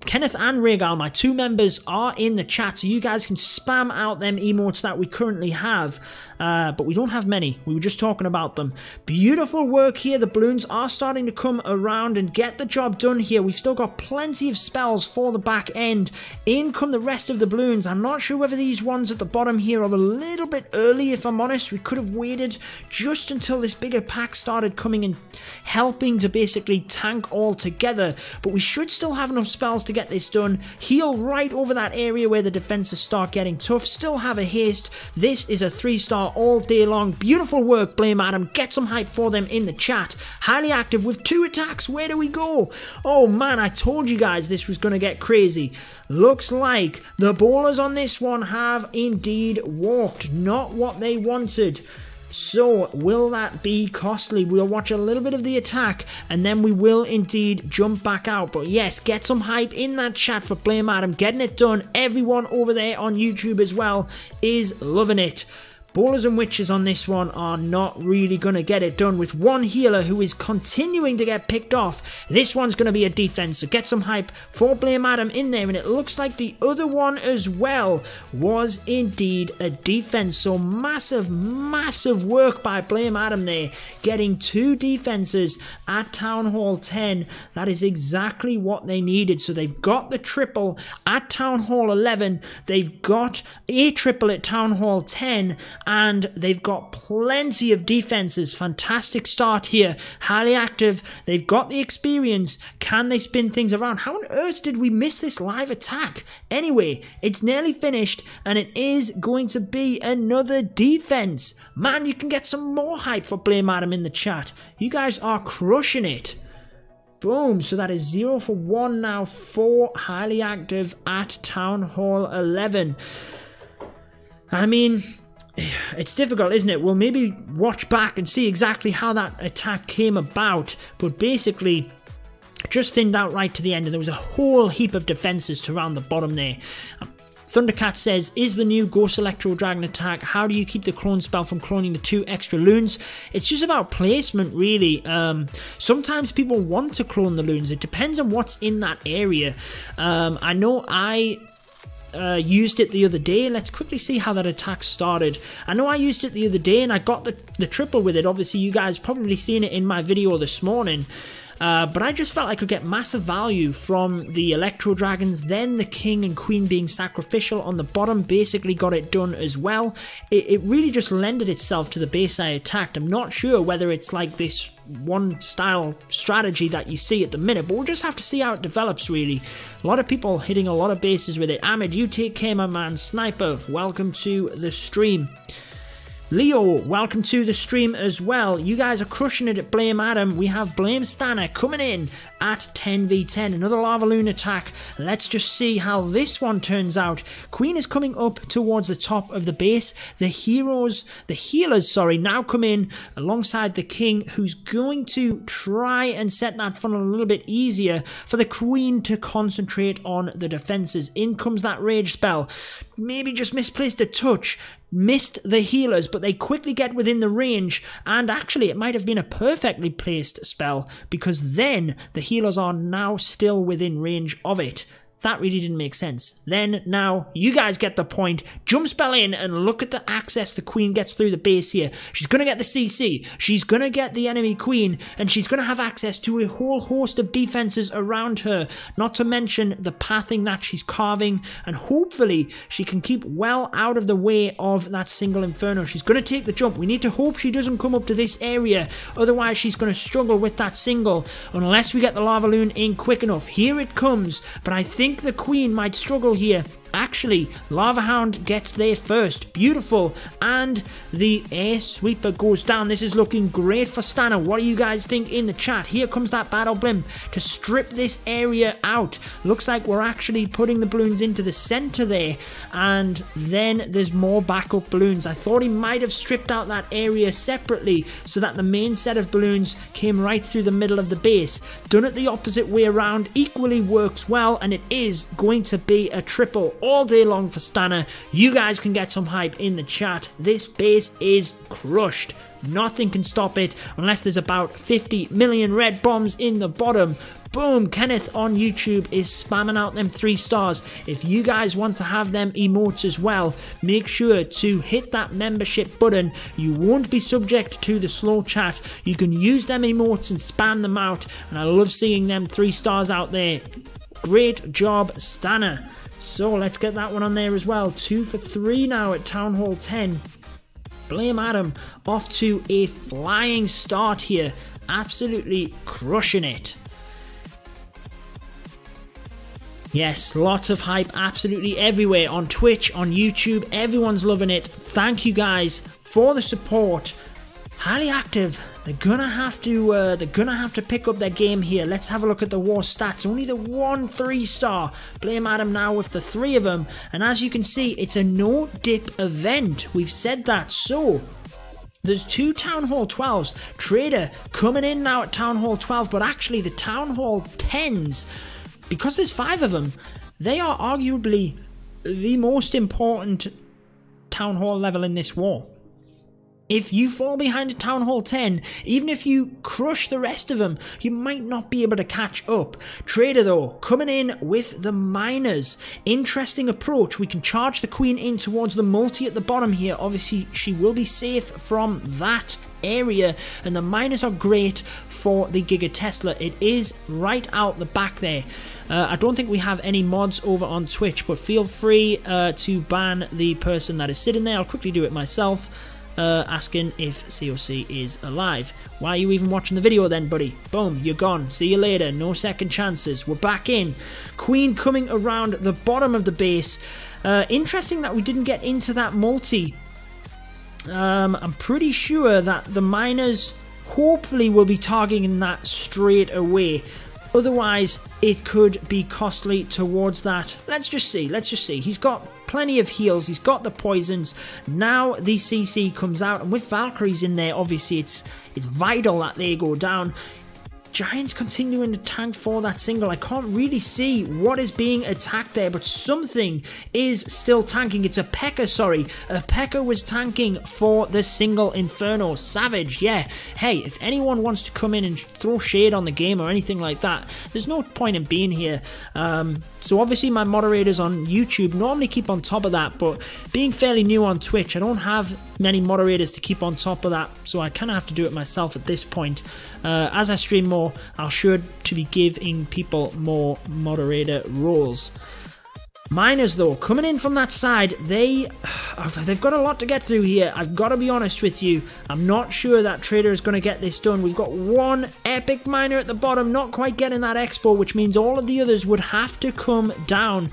Kenneth and Regal, my two members, are in the chat, so you guys can spam out them emotes that we currently have, but we don't have many. We were just talking about them. Beautiful work here. The balloons are starting to come around and get the job done here. We've still got plenty of spells for the back end. In come the rest of the balloons. I'm not sure whether these ones at the bottom here are a little bit early, if I'm honest. We could have waited just until this bigger pack started coming and helping to basically tank all together, but we should still have enough spells to get this done. Heal right over that area where the defenses start getting tough. Still have a haste. This is a 3-star all day long. Beautiful work, Blame Adam. Get some hype for them in the chat. Highly active with 2 attacks. Where do we go? Oh man, I told you guys this was going to get crazy. Looks like the ballers on this one have indeed walked. Not what they wanted. So, will that be costly? We'll watch a little bit of the attack, and then we will indeed jump back out. But yes, get some hype in that chat for Blame Adam. Getting it done. Everyone over there on YouTube as well is loving it. Ballers and Witches on this one are not really going to get it done, with one healer who is continuing to get picked off. This one's going to be a defense, so get some hype for Blame Adam in there, and it looks like the other one as well was indeed a defense. So massive, massive work by Blame Adam there, getting 2 defenses at Town Hall 10. That is exactly what they needed. So they've got the triple at Town Hall 11, they've got a triple at Town Hall 10, and they've got plenty of defenses. Fantastic start here. Highly active. They've got the experience. Can they spin things around? How on earth did we miss this live attack? Anyway, it's nearly finished, and it is going to be another defense. Man, you can get some more hype for Blame Adam in the chat. You guys are crushing it. Boom, so that is 0 for 1 now for highly active at Town Hall 11. I mean, it's difficult, isn't it? We'll maybe watch back and see exactly how that attack came about, but basically just thinned out right to the end, and there was a whole heap of defenses to round the bottom there. Thundercat says, is the new Ghost Electro Dragon attack, how do you keep the clone spell from cloning the 2 extra loons? It's just about placement, really. Sometimes people want to clone the loons. It depends on what's in that area. I know I used it the other day. Let's quickly see how that attack started. I know I used it the other day and I got the triple with it. Obviously you guys probably seen it in my video this morning. But I just felt I could get massive value from the Electro Dragons, then the King and Queen being sacrificial on the bottom basically got it done as well. It really just lended itself to the base I attacked. I'm not sure whether it's like this one style strategy that you see at the minute, but we'll just have to see how it develops really. A lot of people hitting a lot of bases with it. Ahmed, you take care, my man. Sniper, welcome to the stream. Leo, welcome to the stream as well. You guys are crushing it at Blame Adam. We have Blame Stanner coming in at 10v10. Another Lava Loon attack. Let's just see how this one turns out. Queen is coming up towards the top of the base. The healers, now come in alongside the King, who's going to try and set that funnel a little bit easier for the Queen to concentrate on the defenses. In comes that rage spell. Maybe just misplaced a touch. Missed the healers, but they quickly get within the range, and actually it might have been a perfectly placed spell, because then the healers are now still within range of it. That really didn't make sense. Then, now, you guys get the point. Jump spell in and look at the access the Queen gets through the base here. She's going to get the CC. She's going to get the enemy Queen. And she's going to have access to a whole host of defenses around her. Not to mention the pathing that she's carving. And hopefully, she can keep well out of the way of that single Inferno. She's going to take the jump. We need to hope she doesn't come up to this area. Otherwise, she's going to struggle with that single. Unless we get the Lava Loon in quick enough. Here it comes. But I think the Queen might struggle here. actually, Lava Hound gets there first. Beautiful. And the air sweeper goes down. This is looking great for Stanner. What do you guys think in the chat? Here comes that battle blimp to strip this area out. Looks like we're actually putting the balloons into the center there. And then there's more backup balloons. I thought he might have stripped out that area separately so that the main set of balloons came right through the middle of the base. Done it the opposite way around equally works well, and it is going to be a triple all day long for Stanner. You guys can get some hype in the chat. This base is crushed. Nothing can stop it unless there's about 50 million red bombs in the bottom. Boom, Kenneth on YouTube is spamming out them 3 stars. If you guys want to have them emotes as well, make sure to hit that membership button. You won't be subject to the slow chat. You can use them emotes and spam them out, and I love seeing them 3 stars out there. Great job, Stanner. So let's get that one on there as well. 2 for 3 now at Town Hall 10. Blame Adam off to a flying start here. Absolutely crushing it. Yes, lots of hype absolutely everywhere. On Twitch, on YouTube, everyone's loving it. Thank you guys for the support. Highly active. They're gonna have to pick up their game here. Let's have a look at the war stats. Only the 1 3-star. Blame Adam now with the 3 of them. And as you can see, it's a no dip event. We've said that. So there's 2 Town Hall 12s. Trader coming in now at Town Hall 12, but actually the Town Hall 10s, because there's 5 of them, they are arguably the most important Town Hall level in this war. If you fall behind a Town Hall 10, even if you crush the rest of them, you might not be able to catch up. Trader though, coming in with the miners. Interesting approach. We can charge the queen in towards the multi at the bottom here. Obviously, she will be safe from that area, and the miners are great for the Giga Tesla. It is right out the back there. I don't think we have any mods over on Twitch, but feel free to ban the person that is sitting there. I'll quickly do it myself. Asking if COC is alive. Why are you even watching the video then, buddy? Boom, you're gone. See you later. No second chances. We're back in. Queen coming around the bottom of the base. Interesting that we didn't get into that multi. I'm pretty sure that the miners hopefully will be targeting that straight away. Otherwise, it could be costly towards that. Let's just see. Let's just see. He's got plenty of heals. He's got the poisons. Now the CC comes out, and with Valkyries in there, obviously it's vital that they go down. Giants continuing to tank for that single. I can't really see what is being attacked there, but something is still tanking. It's a P.E.K.K.A, sorry. A P.E.K.K.A was tanking for the single Inferno. Savage, yeah. Hey, if anyone wants to come in and throw shade on the game or anything like that, there's no point in being here. So obviously my moderators on YouTube normally keep on top of that, but being fairly new on Twitch, I don't have many moderators to keep on top of that, so I kind of have to do it myself at this point. As I stream more, I'll sure to be giving people more moderator roles. Miners though, coming in from that side, they've got a lot to get through here. I've got to be honest with you. I'm not sure that Trader is going to get this done. We've got one epic miner at the bottom, not quite getting that expo, which means all of the others would have to come down.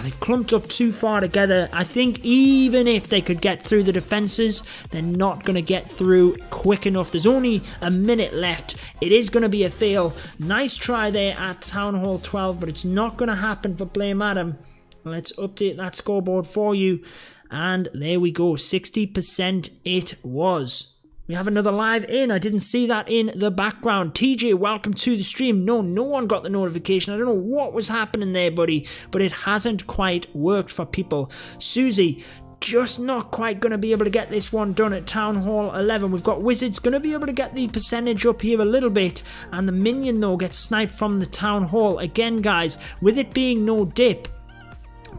They've clumped up too far together. I think even if they could get through the defenses, they're not going to get through quick enough. There's only a minute left. It is going to be a fail. Nice try there at Town Hall 12, but it's not going to happen for Blame Adam. Let's update that scoreboard for you. And there we go. 60% it was. We have another live in. I didn't see that in the background. TJ, welcome to the stream. No one got the notification. I don't know what was happening there, buddy, but it hasn't quite worked for people. Susie, just not quite going to be able to get this one done at Town Hall 11. We've got Wizards going to be able to get the percentage up here a little bit, and the minion, though, gets sniped from the Town Hall. Again, guys, with it being no dip,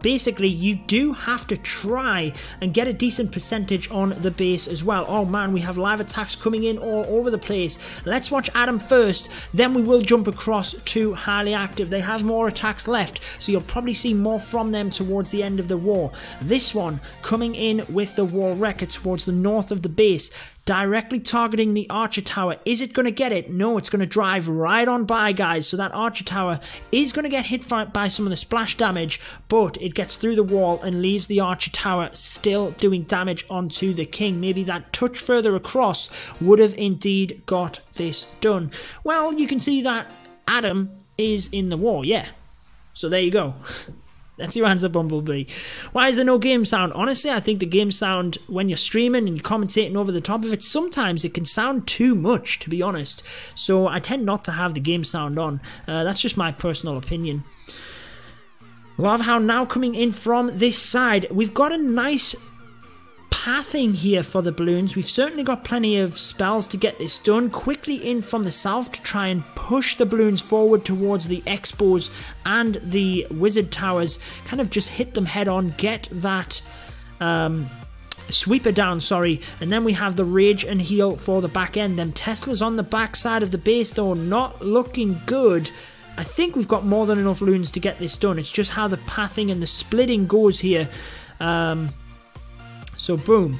basically, you do have to try and get a decent percentage on the base as well. Oh man, we have live attacks coming in all over the place. Let's watch Adam first, then we will jump across to Highly Active. They have more attacks left, so you'll probably see more from them towards the end of the war. This one coming in with the War Wrecker towards the north of the base. directly targeting the Archer Tower. Is it going to get it? No, it's going to drive right on by, guys. So that Archer Tower is going to get hit by some of the splash damage, but it gets through the wall and leaves the Archer Tower still doing damage onto the king. Maybe that touch further across would have indeed got this done. Well, you can see that Adam is in the wall, yeah. So there you go. That's your answer, Bumblebee. Why is there no game sound? Honestly, I think the game sound, when you're streaming and you're commentating over the top of it, sometimes it can sound too much, to be honest. So I tend not to have the game sound on. That's just my personal opinion. Lava Hound now coming in from this side. We've got a nice pathing here for the balloons. We've certainly got plenty of spells to get this done. Quickly in from the south to try and push the balloons forward towards the expos and the wizard towers. Kind of just hit them head on, get that sweeper down, sorry, and then we have the rage and heal for the back end. Them Teslas on the back side of the base though, not looking good. I think we've got more than enough loons to get this done. It's just how the pathing and the splitting goes here. So boom.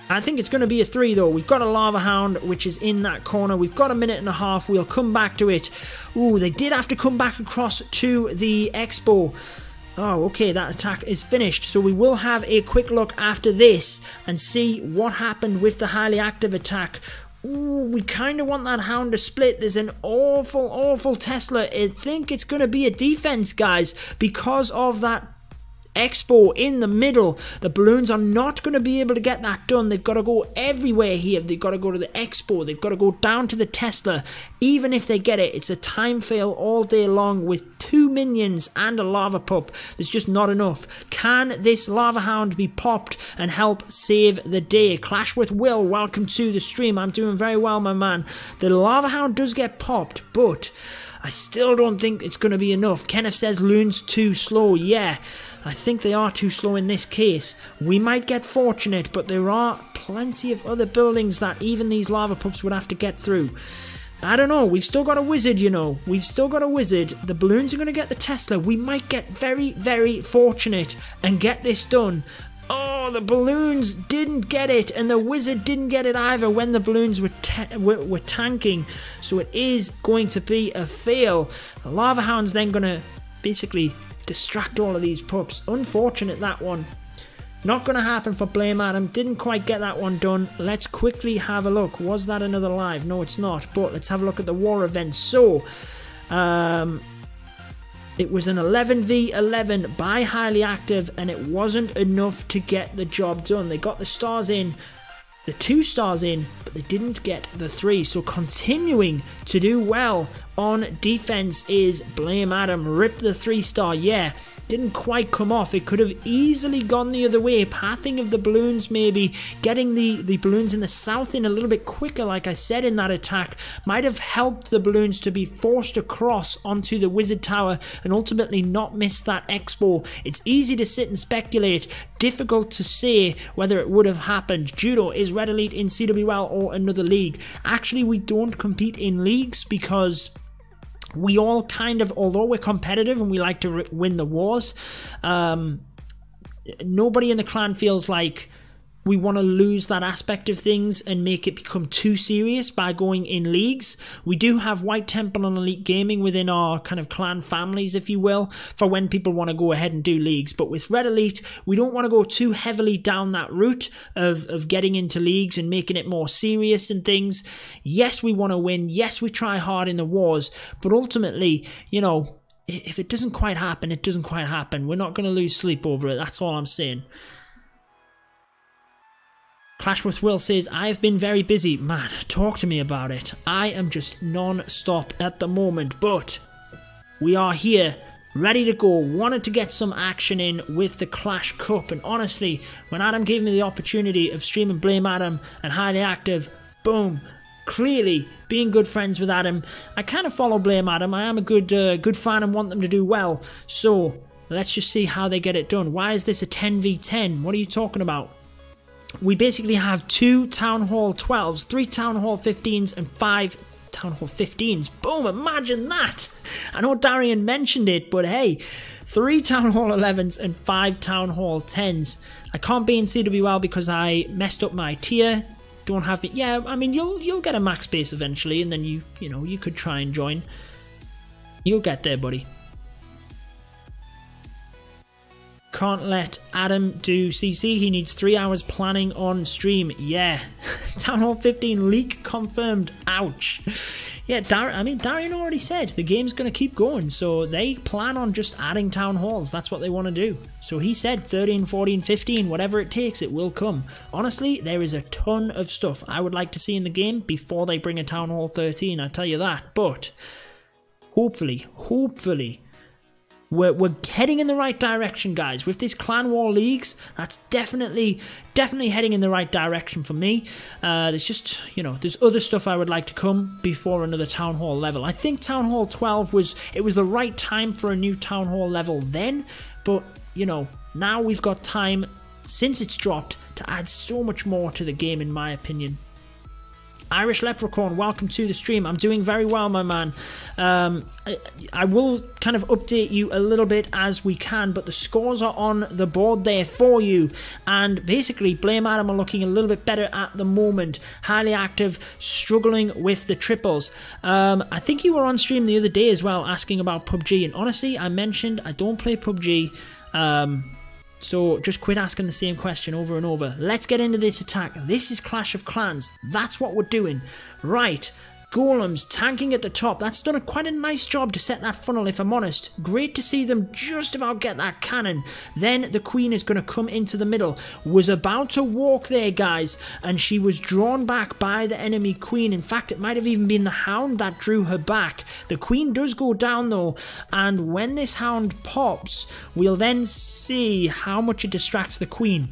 I think it's going to be a 3 though. We've got a Lava Hound which is in that corner. We've got a minute and a half. We'll come back to it. Ooh, they did have to come back across to the Expo. Oh, okay, that attack is finished. So we will have a quick look after this and see what happened with the highly active attack. Ooh, we kind of want that Hound to split. There's an awful Tesla. I think it's going to be a defense, guys, because of that Expo in the middle. The balloons are not going to be able to get that done. They've got to go everywhere here. They've got to go to the Expo. They've got to go down to the Tesla. Even if they get it, it's a time fail all day long with 2 minions and a lava pup. There's just not enough. Can this Lava Hound be popped and help save the day? Clash with Will, welcome to the stream. I'm doing very well, my man. The Lava Hound does get popped, but I still don't think it's going to be enough. Kenneth says loons too slow. Yeah, I think they are too slow in this case. We might get fortunate, but there are plenty of other buildings that even these lava pups would have to get through. I don't know. We've still got a wizard, you know. We've still got a wizard. The balloons are going to get the Tesla. We might get very fortunate and get this done. Oh, the balloons didn't get it, and the wizard didn't get it either when the balloons were tanking. So it is going to be a fail. The Lava Hound's then going to basically distract all of these pups. Unfortunate, that one. Not going to happen for Blame Adam. Didn't quite get that one done. Let's quickly have a look. Was that another live? No, it's not. But let's have a look at the war event. So, it was an 11v11 by highly active, and it wasn't enough to get the job done. They got the stars in, the 2 stars in, but they didn't get the 3. So continuing to do well on defense is Blame Adam. Rip the 3-star, yeah. Didn't quite come off. It could have easily gone the other way. Pathing of the balloons, maybe getting the balloons in the south in a little bit quicker, like I said in that attack, might have helped the balloons to be forced across onto the wizard tower and ultimately not miss that expo. It's easy to sit and speculate, difficult to say whether it would have happened. Judo, is Red Elite in CWL or another league? Actually, we don't compete in leagues because we all kind of, although we're competitive and we like to win the wars, nobody in the clan feels like we want to lose that aspect of things and make it become too serious by going in leagues. We do have White Temple and Elite Gaming within our kind of clan families, if you will, for when people want to go ahead and do leagues. But with Red Elite, we don't want to go too heavily down that route of getting into leagues and making it more serious and things. Yes, we want to win. Yes, we try hard in the wars. But ultimately, you know, if it doesn't quite happen, it doesn't quite happen. We're not going to lose sleep over it. That's all I'm saying. Clash with Will says, I've been very busy. Man, talk to me about it. I am just non-stop at the moment, but we are here, ready to go. Wanted to get some action in with the Clash Cup, and honestly, when Adam gave me the opportunity of streaming Blame Adam and Highly Active, boom, clearly being good friends with Adam. I kind of follow Blame Adam. I am a good fan and want them to do well, so let's just see how they get it done. Why is this a 10v10? What are you talking about? We basically have 2 Town Hall 12s, 3 Town Hall 15s, and 5 Town Hall 15s. Boom, imagine that! I know Darian mentioned it, but hey, 3 Town Hall 11s and 5 Town Hall 10s. I can't be in CWL because I messed up my tier. Don't have it. Yeah, I mean, you'll get a max base eventually, and then you know, you could try and join. You'll get there, buddy. Can't let Adam do CC. He needs 3 hours planning on stream. Yeah. Town Hall 15 leak confirmed. Ouch. Yeah, Darian already said the game's going to keep going, so they plan on just adding Town Halls. That's what they want to do. So he said 13, 14, 15, whatever it takes, it will come. Honestly, there is a ton of stuff I would like to see in the game before they bring a Town Hall 13, I tell you that. But hopefully, we're heading in the right direction, guys. With this Clan War Leagues, that's definitely heading in the right direction for me. There's just, you know, there's other stuff I would like to come before another Town Hall level. I think Town Hall 12 was the right time for a new Town Hall level then, but, you know, now we've got time, since it's dropped, to add so much more to the game, in my opinion. Irish Leprechaun, welcome to the stream. I'm doing very well, my man. I will kind of update you a little bit as we can, but the scores are on the board there for you. And basically, Blame Adam are looking a little bit better at the moment. Highly active, struggling with the triples. I think you were on stream the other day as well, asking about PUBG. And honestly, I mentioned I don't play PUBG. So just quit asking the same question over and over. Let's get into this attack. This is Clash of Clans. That's what we're doing. Right. Golems tanking at the top. That's done quite a nice job to set that funnel, if I'm honest. Great to see them just about get that cannon. Then the queen is going to come into the middle. Was about to walk there, guys, and she was drawn back by the enemy queen. In fact, it might have even been the hound that drew her back. The queen does go down, though, and when this hound pops, we'll then see how much it distracts the queen.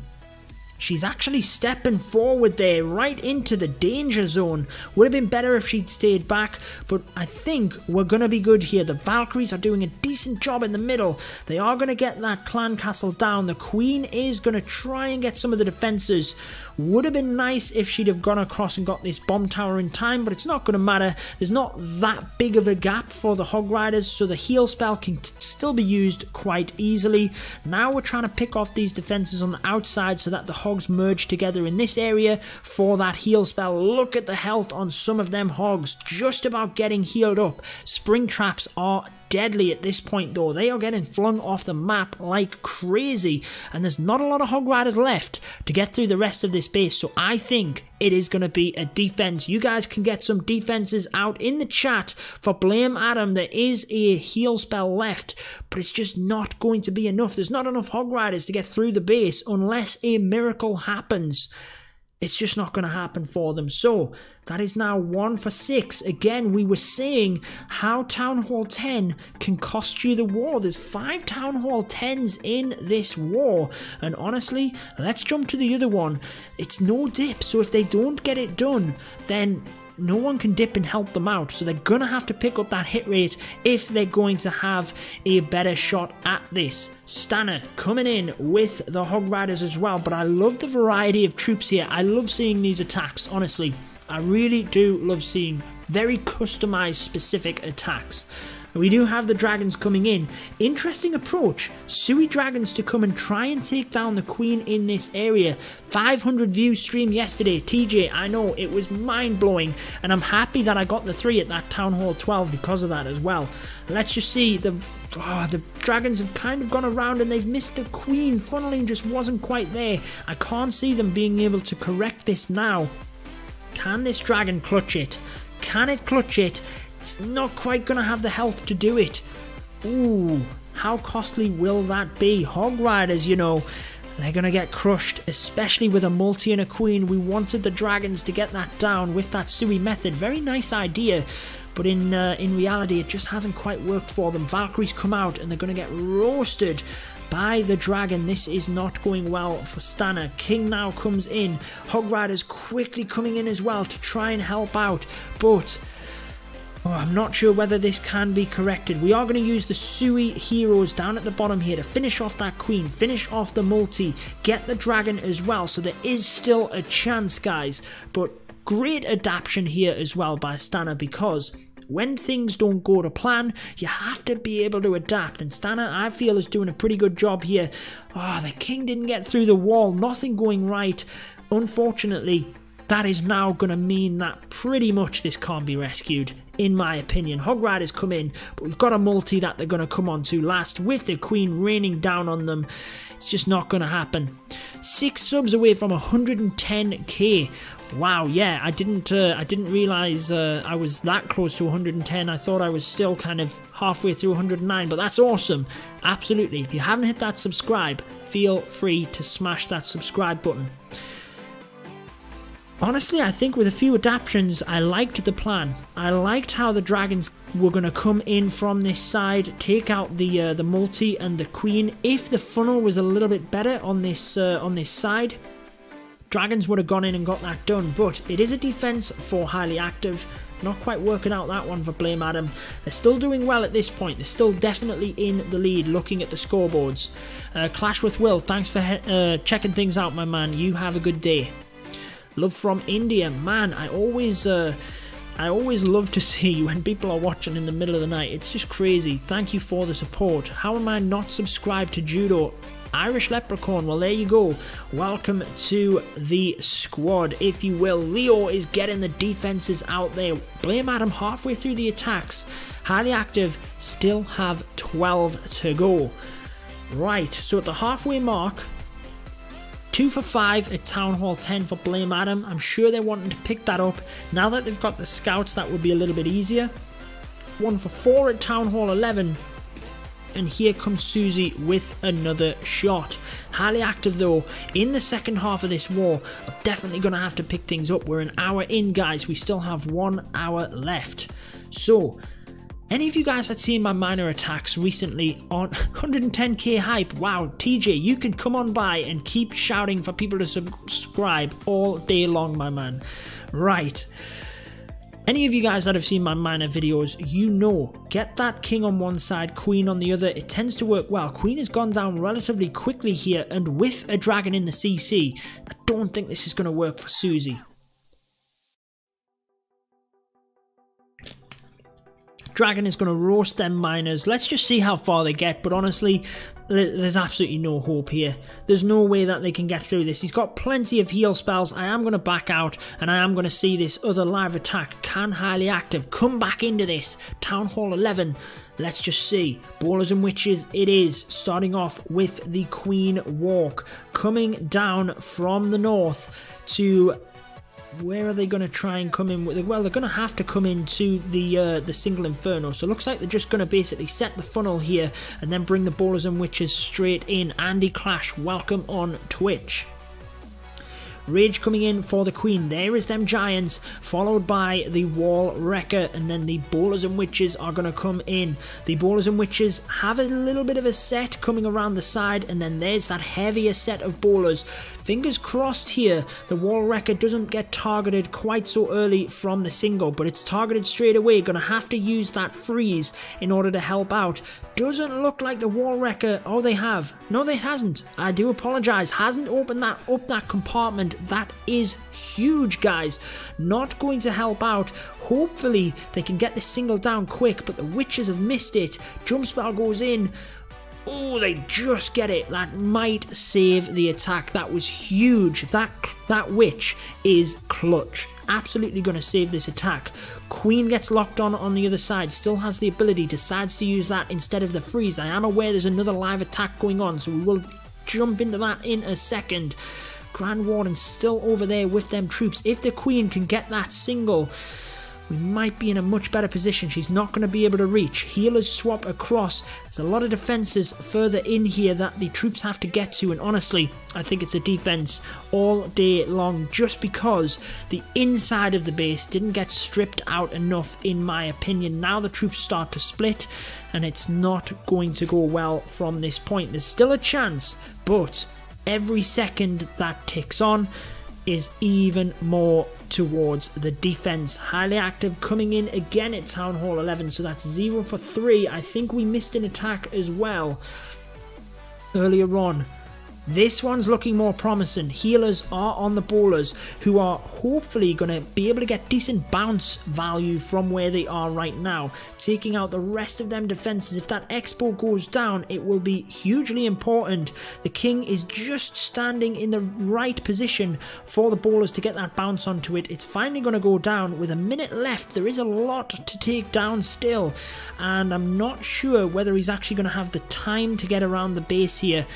She's actually stepping forward there, right into the danger zone. Would have been better if she'd stayed back, but I think we're going to be good here. The Valkyries are doing a decent job in the middle. They are going to get that clan castle down. The queen is going to try and get some of the defences. Would have been nice if she'd have gone across and got this bomb tower in time, but it's not going to matter. There's not that big of a gap for the Hog Riders, so the heal spell can still be used quite easily. Now we're trying to pick off these defences on the outside so that the Hogs merge together in this area for that heal spell. Look at the health on some of them Hogs, just about getting healed up. Spring traps are deadly at this point, though. They are getting flung off the map like crazy, and there's not a lot of Hog Riders left to get through the rest of this base, so I think it is going to be a defense. You guys can get some defenses out in the chat for Blame Adam. There is a heal spell left, but it's just not going to be enough. There's not enough Hog Riders to get through the base unless a miracle happens. It's just not going to happen for them. So that is now 1 for 6. Again, we were saying how Town Hall 10 can cost you the war. There's 5 Town Hall 10s in this war. And honestly, let's jump to the other one. It's no dip. So if they don't get it done, then no one can dip and help them out. So they're going to have to pick up that hit rate if they're going to have a better shot at this. Stanner coming in with the Hog Riders as well. But I love the variety of troops here. I love seeing these attacks, honestly. I really do love seeing very customized specific attacks. We do have the dragons coming in. Interesting approach. Sui dragons to come and try and take down the queen in this area. 500 view stream yesterday. TJ, I know, it was mind-blowing. And I'm happy that I got the 3 at that Town Hall 12 because of that as well. Let's just see. The dragons have kind of gone around and they've missed the queen. Funneling just wasn't quite there. I can't see them being able to correct this now. Can this dragon clutch it? Can it clutch it? It's not quite going to have the health to do it. Ooh, how costly will that be? Hog Riders, you know, they're going to get crushed, especially with a multi and a queen. We wanted the dragons to get that down with that Sui method. Very nice idea, but in reality, it just hasn't quite worked for them. Valkyries come out and they're going to get roasted by the dragon. This is not going well for Stanner. King now comes in. Hog Riders quickly coming in as well to try and help out, but I'm not sure whether this can be corrected. We are going to use the Sui heroes down at the bottom here to finish off that queen, finish off the multi, get the dragon as well. So there is still a chance, guys. But great adaptation here as well by Stanner, because when things don't go to plan, you have to be able to adapt, and Stanner, I feel, is doing a pretty good job here. Oh, the king didn't get through the wall, nothing going right. Unfortunately, that is now going to mean that pretty much this can't be rescued, in my opinion. Hog Riders come in, but we've got a multi that they're going to come on to last with the queen raining down on them. It's just not going to happen. 6 subs away from 110k. Wow, yeah, I didn't realize I was that close to 110. I thought I was still kind of halfway through 109, but that's awesome. Absolutely. If you haven't hit that subscribe, feel free to smash that subscribe button. Honestly, I think with a few adaptations, I liked the plan. I liked how the dragons were going to come in from this side, take out the multi and the queen. If the funnel was a little bit better on this side, dragons would have gone in and got that done. But it is a defense for highly active. Not quite working out that one for Blame Adam. They're still doing well at this point. They're still definitely in the lead looking at the scoreboards. Clash with Will, thanks for checking things out, my man. You have a good day. Love from India, man. I always love to see when people are watching in the middle of the night. It's just crazy. Thank you for the support. How am I not subscribed to Judo? Irish Leprechaun, well there you go. Welcome to the squad, if you will. Leo is getting the defenses out there. Blame Adam halfway through the attacks. Highly active still have 12 to go. Right, so at the halfway mark, 2 for 5 at Town Hall 10 for Blame Adam. I'm sure they're wanting to pick that up. Now that they've got the scouts, that would be a little bit easier. 1 for 4 at Town Hall 11. And here comes Susie with another shot. Highly active though, in the second half of this war, are definitely going to have to pick things up. We're an hour in, guys. We still have 1 hour left. So, any of you guys had seen my minor attacks recently on 110k hype? Wow, TJ, you can come on by and keep shouting for people to subscribe all day long, my man. Right. Any of you guys that have seen my minor videos, you know, get that king on one side, queen on the other. It tends to work well. Queen has gone down relatively quickly here, and with a dragon in the CC, I don't think this is going to work for Susie. Dragon is going to roast them miners. Let's just see how far they get, but honestly, there's absolutely no hope here. There's no way that they can get through this. He's got plenty of heal spells. I am going to back out, and I am going to see this other live attack. Can highly active come back into this? Town Hall 11. Let's just see. Ballers and Witches it is. Starting off with the Queen Walk. Coming down from the north to... where are they going to try and come in with? Well, they're going to have to come into the single inferno. So it looks like they're just going to basically set the funnel here and then bring the Ballers and Witches straight in. Andy Clash, welcome on Twitch. Rage coming in for the Queen. There is them Giants, followed by the Wall Wrecker, and then the Ballers and Witches are going to come in. The Ballers and Witches have a little bit of a set coming around the side, and then there's that heavier set of Ballers. Fingers crossed here, the Wall Wrecker doesn't get targeted quite so early from the single, but it's targeted straight away. Going to have to use that freeze in order to help out. Doesn't look like the Wall Wrecker, oh they have, no they hasn't, I do apologise, hasn't opened that up that compartment. That is huge, guys. Not going to help out. Hopefully they can get this single down quick, but the Witches have missed it. Jump spell goes in. Oh, they just get it. That might save the attack. That was huge. That witch is clutch. Absolutely going to save this attack. Queen gets locked on the other side. Still has the ability. Decides to use that instead of the freeze. I am aware there's another live attack going on, so we will jump into that in a second. Grand Warden still over there with them troops. If the Queen can get that single, we might be in a much better position. She's not going to be able to reach. Healers swap across. There's a lot of defenses further in here that the troops have to get to, and honestly, I think it's a defense all day long just because the inside of the base didn't get stripped out enough, in my opinion. Now the troops start to split, and it's not going to go well from this point. There's still a chance, but every second that ticks on is even more towards the defense. Highly active coming in again at Town Hall 11, so that's 0 for 3. I think we missed an attack as well earlier on. This one's looking more promising. Healers are on the bowlers, who are hopefully going to be able to get decent bounce value from where they are right now, taking out the rest of them defences. If that expo goes down, it will be hugely important. The king is just standing in the right position for the bowlers to get that bounce onto it. It's finally going to go down with a minute left. There is a lot to take down still, and I'm not sure whether he's actually going to have the time to get around the base here.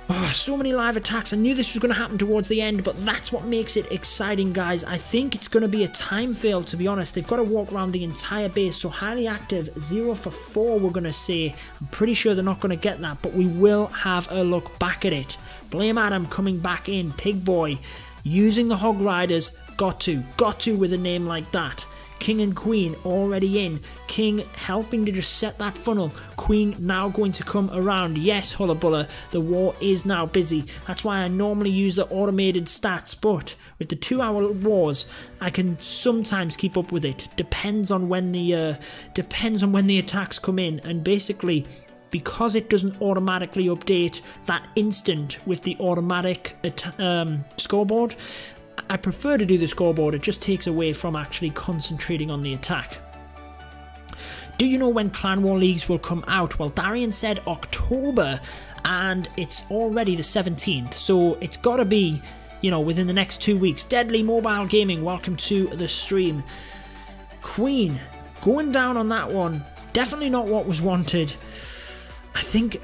Oh, so many live attacks. I knew this was going to happen towards the end, but that's what makes it exciting, guys. I think it's going to be a time fail, to be honest. They've got to walk around the entire base, so highly active, 0 for 4, we're going to say. I'm pretty sure they're not going to get that, but we will have a look back at it. Blame Adam coming back in. Pig Boy using the Hog Riders. Got to with a name like that. King and Queen already in. King helping to just set that funnel. Queen now going to come around. Yes, Hullabulla, the war is now busy. That's why I normally use the automated stats, but with the 2-hour wars, I can sometimes keep up with it. Depends on when the attacks come in, and basically, because it doesn't automatically update that instant with the automatic scoreboard, I prefer to do the scoreboard. It just takes away from actually concentrating on the attack. Do you know when Clan War Leagues will come out? Well, Darian said October, and it's already the 17th, so it's got to be, you know, within the next 2 weeks. Deadly Mobile Gaming, welcome to the stream. Queen, going down on that one. Definitely not what was wanted. I think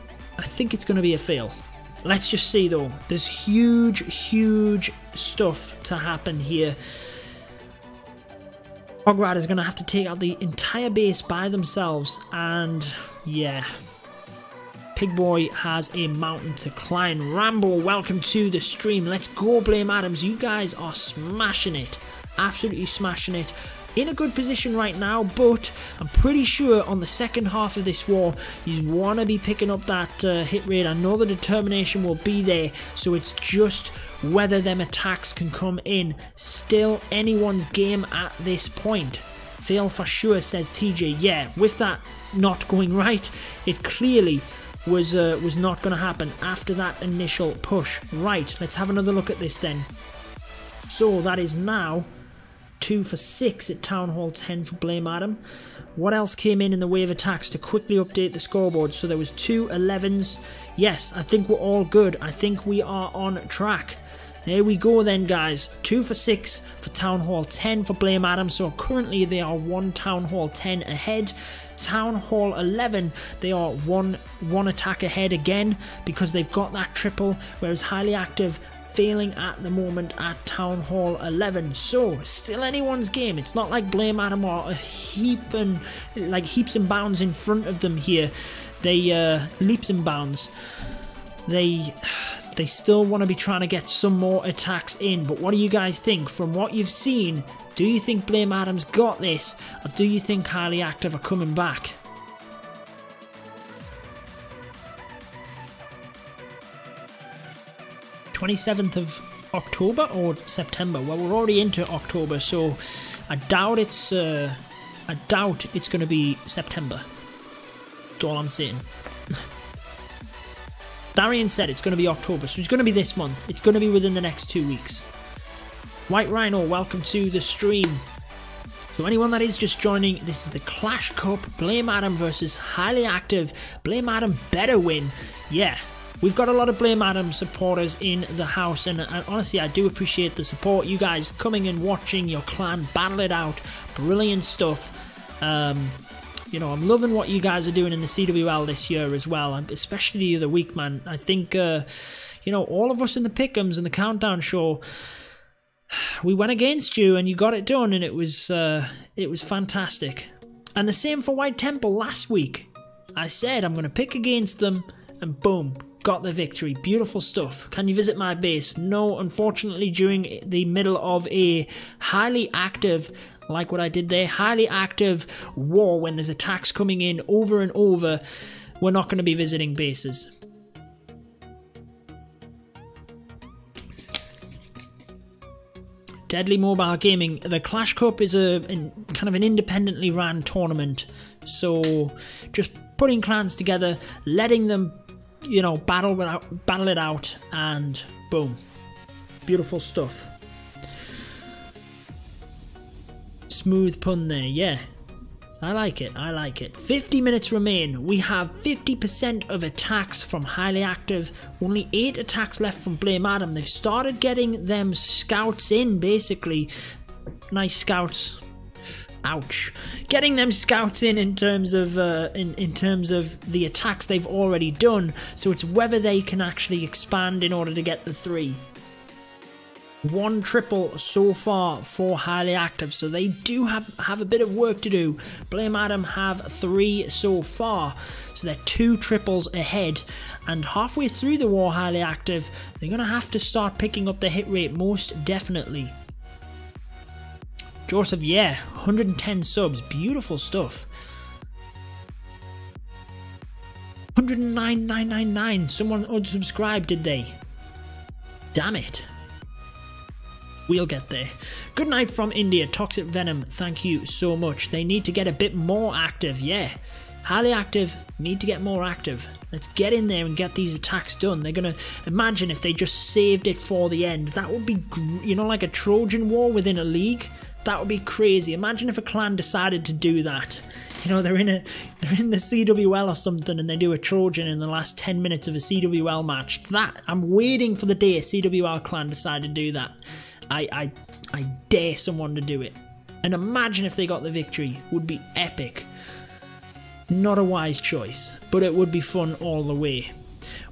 it's going to be a fail. Let's just see though. There's huge stuff to happen here. Hog Riders going to have to take out the entire base by themselves, and yeah. Pig Boy has a mountain to climb. Rambo, welcome to the stream. Let's go, Blame Adams. You guys are smashing it. Absolutely smashing it. In a good position right now, but I'm pretty sure on the second half of this war, you want to be picking up that hit rate. I know the determination will be there, so it's just whether them attacks can come in. Still anyone's game at this point. Fail for sure, says TJ. Yeah, with that not going right, it clearly was not going to happen after that initial push. Right, let's have another look at this then. So that is now 2 for 6 at Town Hall 10 for Blame Adam. What else came in the way of attacks to quickly update the scoreboard? So there was 2 11s. Yes, I think we're all good. I think we are on track. There we go then, guys. 2 for 6 for Town Hall 10 for Blame Adam. So currently they are 1 Town Hall 10 ahead. Town Hall 11, they are one attack ahead again because they've got that triple, whereas Highly Active failing at the moment at Town Hall 11. So still anyone's game. It's not like Blame Adam are heaps and bounds in front of them here. They leaps and bounds. They still want to be trying to get some more attacks in. But what do you guys think? From what you've seen, do you think Blame Adam's got this, or do you think Highly Active are coming back? "27th of October or September?" Well, we're already into October, so I doubt it's going to be September. That's all I'm saying. Darian said it's going to be October, so it's going to be this month. It's going to be within the next 2 weeks. White Rhino, welcome to the stream. So anyone that is just joining, this is the Clash Cup. Blame Adam versus Highly Active. Blame Adam better win. Yeah. We've got a lot of Blame Adam supporters in the house, and honestly, I do appreciate the support. You guys coming and watching your clan battle it out. Brilliant stuff. You know, I'm loving what you guys are doing in the CWL this year as well, especially the other week, man. I think, you know, all of us in the Pick'ems and the Countdown show, we went against you and you got it done, and it was fantastic. And the same for White Temple last week. I said I'm going to pick against them, and boom, got the victory. Beautiful stuff. Can you visit my base? No, unfortunately, during the middle of a highly active, like what I did there, highly active war, when there's attacks coming in over and over, we're not going to be visiting bases. Deadly Mobile Gaming. The Clash Cup is kind of an independently ran tournament, so just putting clans together, letting them you know, battle it out, and boom. Beautiful stuff. Smooth pun there, yeah. I like it, I like it. 50 minutes remain. We have 50% of attacks from highly active. Only 8 attacks left from Blame Adam. They've started getting them scouts in, basically. Nice scouts. Ouch. Getting them scouts in terms of in terms of the attacks they've already done. So it's whether they can actually expand in order to get the 3. 1 triple so far for highly active, so they do have a bit of work to do. Blame Adam have 3 so far, so they're 2 triples ahead, and halfway through the war highly active, they're going to have to start picking up the hit rate, most definitely. Joseph, yeah, 110 subs, beautiful stuff. 109,999, someone unsubscribed, did they? Damn it. We'll get there. Good night from India. Toxic Venom, thank you so much. They need to get a bit more active, yeah. Highly active, need to get more active. Let's get in there and get these attacks done. They're going to... Imagine if they just saved it for the end. That would be, you know, like a Trojan war within a league. That would be crazy. Imagine if a clan decided to do that. You know, they're in the CWL or something, and they do a Trojan in the last 10 minutes of a CWL match. That, I'm waiting for the day a CWL clan decide to do that. I dare someone to do it. And imagine if they got the victory. Would be epic. Not a wise choice, but it would be fun all the way.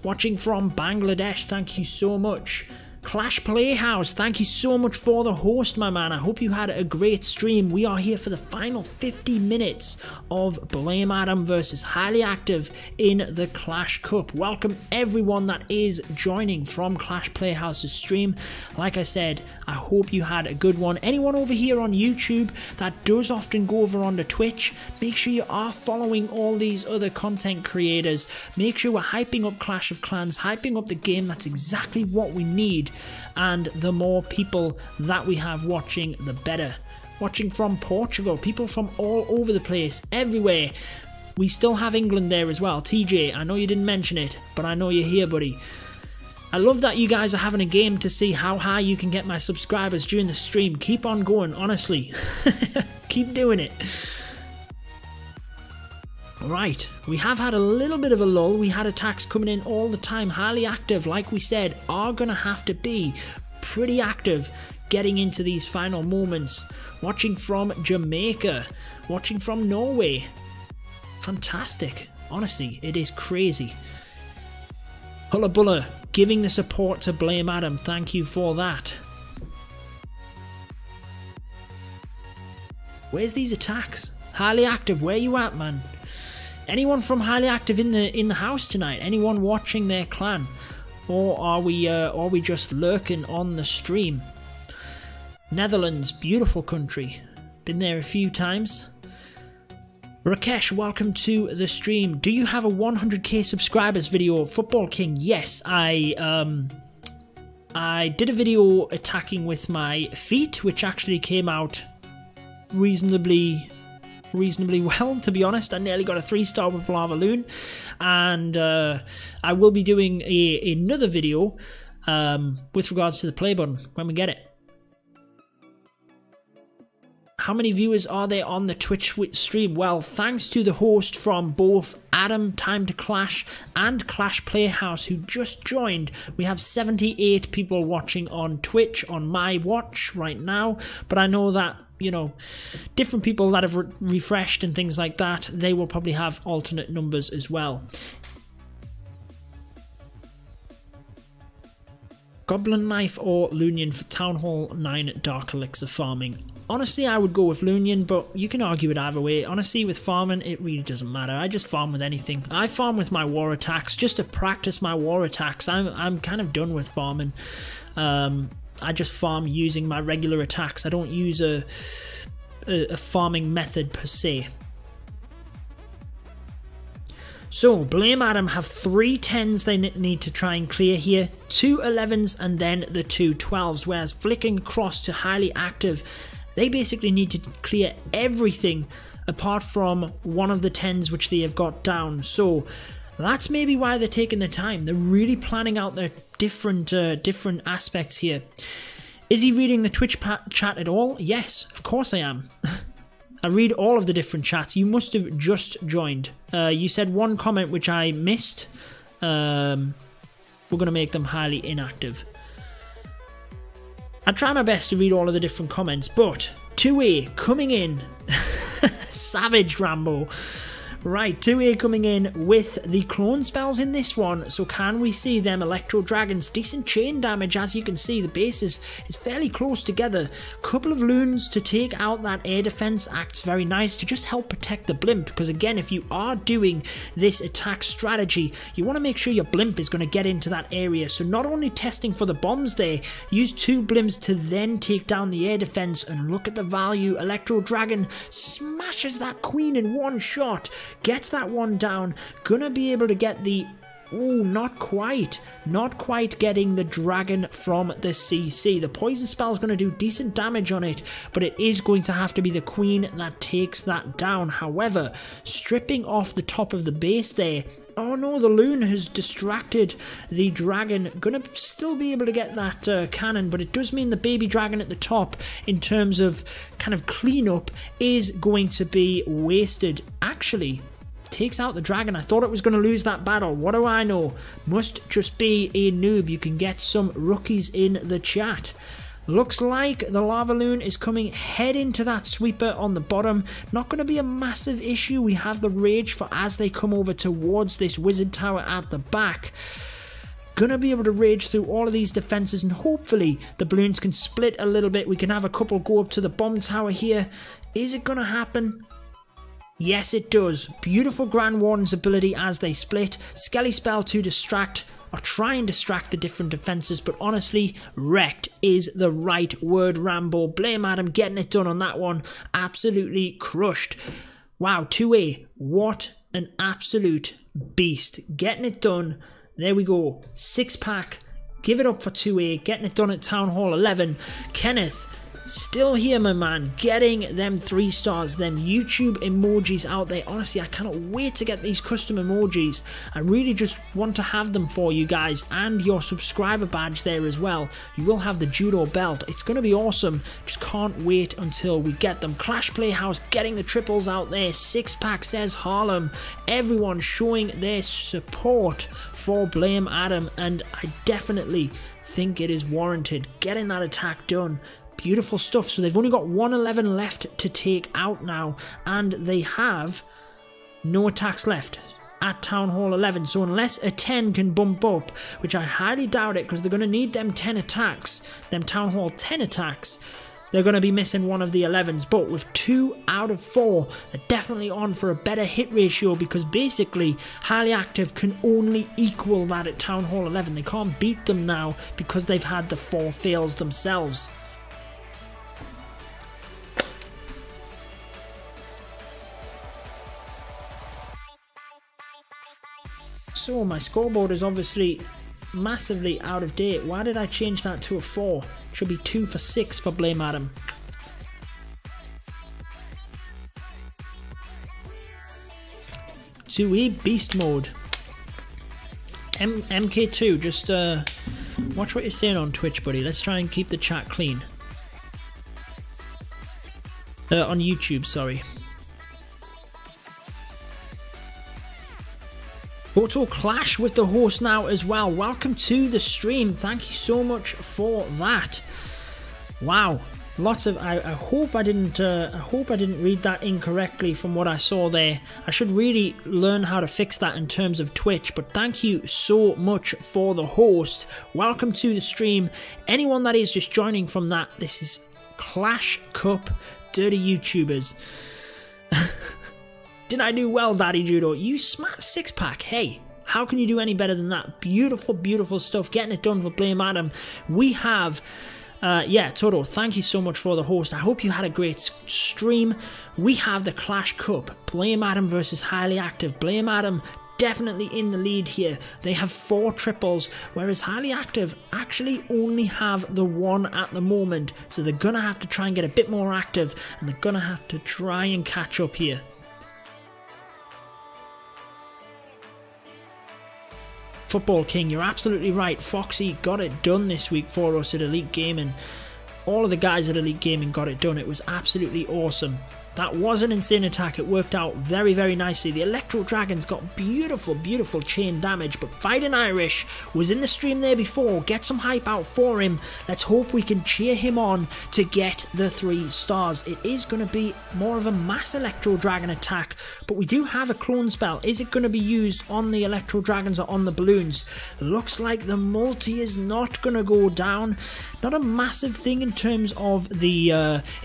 Watching from Bangladesh, thank you so much. Clash Playhouse, thank you so much for the host, my man. I hope you had a great stream. We are here for the final 50 minutes of Blame Adam versus Highly Active in the Clash Cup. Welcome everyone that is joining from Clash Playhouse's stream. Like I said, I hope you had a good one. Anyone over here on YouTube that does often go over onto Twitch, make sure you are following all these other content creators. Make sure we're hyping up Clash of Clans, hyping up the game. That's exactly what we need. And the more people that we have watching, the better. Watching from Portugal, people from all over the place, everywhere. We still have England there as well. TJ, I know you didn't mention it, but I know you're here, buddy. I love that you guys are having a game to see how high you can get my subscribers during the stream. Keep on going, honestly. Keep doing it. Right, we have had a little bit of a lull. We had attacks coming in all the time. Highly active, like we said, are going to have to be pretty active getting into these final moments. Watching from Jamaica, watching from Norway. Fantastic. Honestly, it is crazy. Hullabulla, giving the support to Blame Adam. Thank you for that. Where's these attacks? Highly active, where you at, man? Anyone from Highly Active in the house tonight? Anyone watching their clan? Or are we just lurking on the stream? Netherlands, beautiful country. Been there a few times. Rakesh, welcome to the stream. Do you have a 100k subscribers video, Football King? Yes, I did a video attacking with my feet, which actually came out reasonably well, to be honest. I nearly got a 3-star with Lava Loon, and I will be doing another video with regards to the play button when we get it. How many viewers are there on the Twitch stream? Well, thanks to the host from both Adam Time to Clash and Clash Playhouse who just joined, we have 78 people watching on Twitch on my watch right now, but I know that, you know, different people that have refreshed and things like that, they will probably have alternate numbers as well. Goblin Knife or Lunion for Town Hall 9 Dark Elixir farming? Honestly, I would go with Lunion, but you can argue it either way. Honestly, with farming, it really doesn't matter. I just farm with anything. I farm with my war attacks just to practice my war attacks. I'm kind of done with farming. I just farm using my regular attacks. I don't use a farming method per se. So, Blame Adam have 3 10s they need to try and clear here, 2 11s and then the 2 12s, whereas flicking across to Highly Active, they basically need to clear everything apart from one of the 10s which they have got down. So, That's maybe why they're taking their time. They're really planning out their different aspects here. Is he reading the Twitch chat at all? Yes, of course I am. I read all of the different chats. You must have just joined. You said one comment which I missed. We're going to make them highly inactive. I try my best to read all of the different comments, but 2A coming in. Savage Rambo. Right, 2A coming in with the clone spells in this one. So can we see them Electro Dragons? Decent chain damage, as you can see. The base is fairly close together. Couple of loons to take out that air defense acts very nice to just help protect the blimp. Because again, if you are doing this attack strategy, you want to make sure your blimp is going to get into that area. So not only testing for the bombs there, use 2 blimps to then take down the air defense. And look at the value. Electro Dragon smashes that queen in one shot. Gets that one down. Gonna be able to get the... Ooh, not quite. Not quite getting the dragon from the CC. The poison spell is going to do decent damage on it, but it is going to have to be the queen that takes that down. However, stripping off the top of the base there... Oh no, the loon has distracted the dragon. Gonna still be able to get that cannon, but it does mean the baby dragon at the top, in terms of kind of cleanup, is going to be wasted. Actually, takes out the dragon. I thought it was going to lose that battle. What do I know? Must just be a noob. You can get some rookies in the chat. Looks like the lava loon is coming head into that sweeper on the bottom. Not going to be a massive issue. We have the rage for as they come over towards this wizard tower at the back. Gonna be able to rage through all of these defenses, and hopefully the balloons can split a little bit. We can have a couple go up to the bomb tower here. Is it gonna happen? Yes, it does. Beautiful Grand Warden's ability as they split. Skelly spell to distract, or try and distract the different defenses, but honestly, wrecked is the right word, Rambo. Blame Adam getting it done on that one. Absolutely crushed. Wow, 2A, what an absolute beast. Getting it done. There we go. 6-pack. Give it up for 2A. Getting it done at Town Hall 11. Kenneth, still here, my man, getting them 3 stars, them YouTube emojis out there. Honestly, I cannot wait to get these custom emojis. I really just want to have them for you guys, and your subscriber badge there as well. You will have the Judo belt. It's going to be awesome. Just can't wait until we get them. Clash Playhouse getting the triples out there. 6-pack says Harlem. Everyone showing their support for Blame Adam, and I definitely think it is warranted. Getting that attack done. Beautiful stuff. So they've only got 111 left to take out now, and they have no attacks left at Town Hall 11. So unless a 10 can bump up, which I highly doubt it, because they're going to need them 10 attacks, them Town Hall 10 attacks, they're going to be missing one of the 11s. But with 2 out of 4, they're definitely on for a better hit ratio, because basically highly active can only equal that at Town Hall 11. They can't beat them now because they've had the 4 fails themselves. So my scoreboard is obviously massively out of date. Why did I change that to a 4? It should be 2 for 6 for Blame Adam. (2E) beast mode. MK2, just watch what you're saying on Twitch, buddy. Let's try and keep the chat clean. On YouTube, sorry. Auto Clash with the host now as well. Welcome to the stream. Thank you so much for that. Wow, lots of. I hope I didn't read that incorrectly from what I saw there. I should really learn how to fix that in terms of Twitch. But thank you so much for the host. Welcome to the stream. Anyone that is just joining from that, this is Clash Cup Dirty YouTubers. Did I do well, Daddy Judo? You smacked 6-pack. Hey, how can you do any better than that? Beautiful, beautiful stuff. Getting it done for Blame Adam. We have, yeah, Toto, thank you so much for the host. I hope you had a great stream. We have the Clash Cup. Blame Adam versus Highly Active. Blame Adam definitely in the lead here. They have 4 triples, whereas Highly Active actually only have the 1 at the moment. So they're going to have to try and get a bit more active, and they're going to have to try and catch up here. Football King, you're absolutely right. Foxy got it done this week for us at Elite Gaming. All of the guys at Elite Gaming got it done. It was absolutely awesome. That was an insane attack. It worked out very, very nicely. The Electro Dragons got beautiful, beautiful chain damage, but Fighting Irish was in the stream there before. Get some hype out for him. Let's hope we can cheer him on to get the 3 stars. It is going to be more of a mass Electro Dragon attack, but we do have a clone spell. Is it going to be used on the Electro Dragons or on the balloons? Looks like the multi is not going to go down. Not a massive thing in terms of the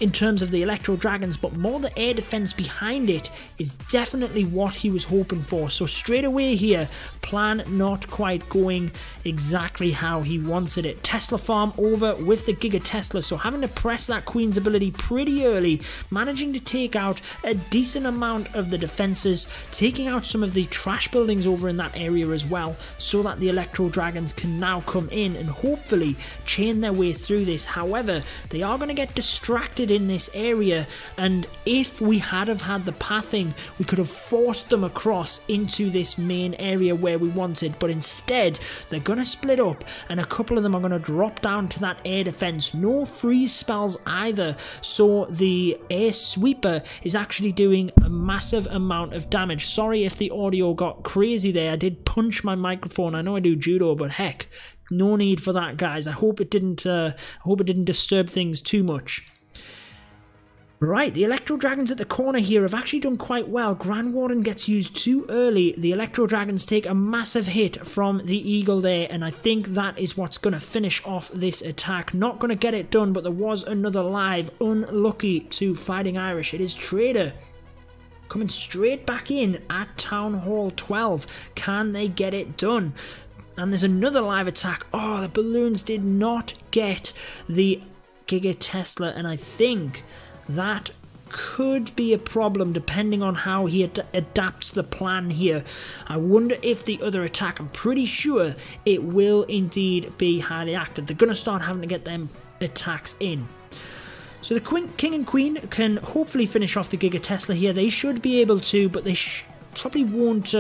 Electro Dragons, but more the air defense behind it is definitely what he was hoping for. So straight away here, plan not quite going exactly how he wanted it. Tesla farm over with the Giga Tesla, so having to press that Queen's ability pretty early, managing to take out a decent amount of the defenses, taking out some of the trash buildings over in that area as well, so that the Electro Dragons can now come in and hopefully chain their way through this. However, they are going to get distracted in this area, and if we had have had the pathing, we could have forced them across into this main area where we wanted, but instead they're going to split up and a couple of them are going to drop down to that air defense. No freeze spells either, so the air sweeper is actually doing a massive amount of damage. Sorry if the audio got crazy there. I did punch my microphone. I know I do judo, but heck, no need for that, guys. I hope it didn't disturb things too much. Right, the Electro Dragons at the corner here have actually done quite well. Grand Warden gets used too early. The Electro Dragons take a massive hit from the Eagle there, and I think that is what's going to finish off this attack. Not going to get it done, but there was another live. Unlucky to Fighting Irish. It is Trader coming straight back in at Town Hall 12. Can they get it done? And there's another live attack. Oh, the balloons did not get the Giga Tesla, and I think that could be a problem depending on how he adapts the plan here. I wonder if the other attack, I'm pretty sure it will indeed be highly active. They're going to start having to get them attacks in. So the King and Queen can hopefully finish off the Giga Tesla here. They should be able to, but they probably won't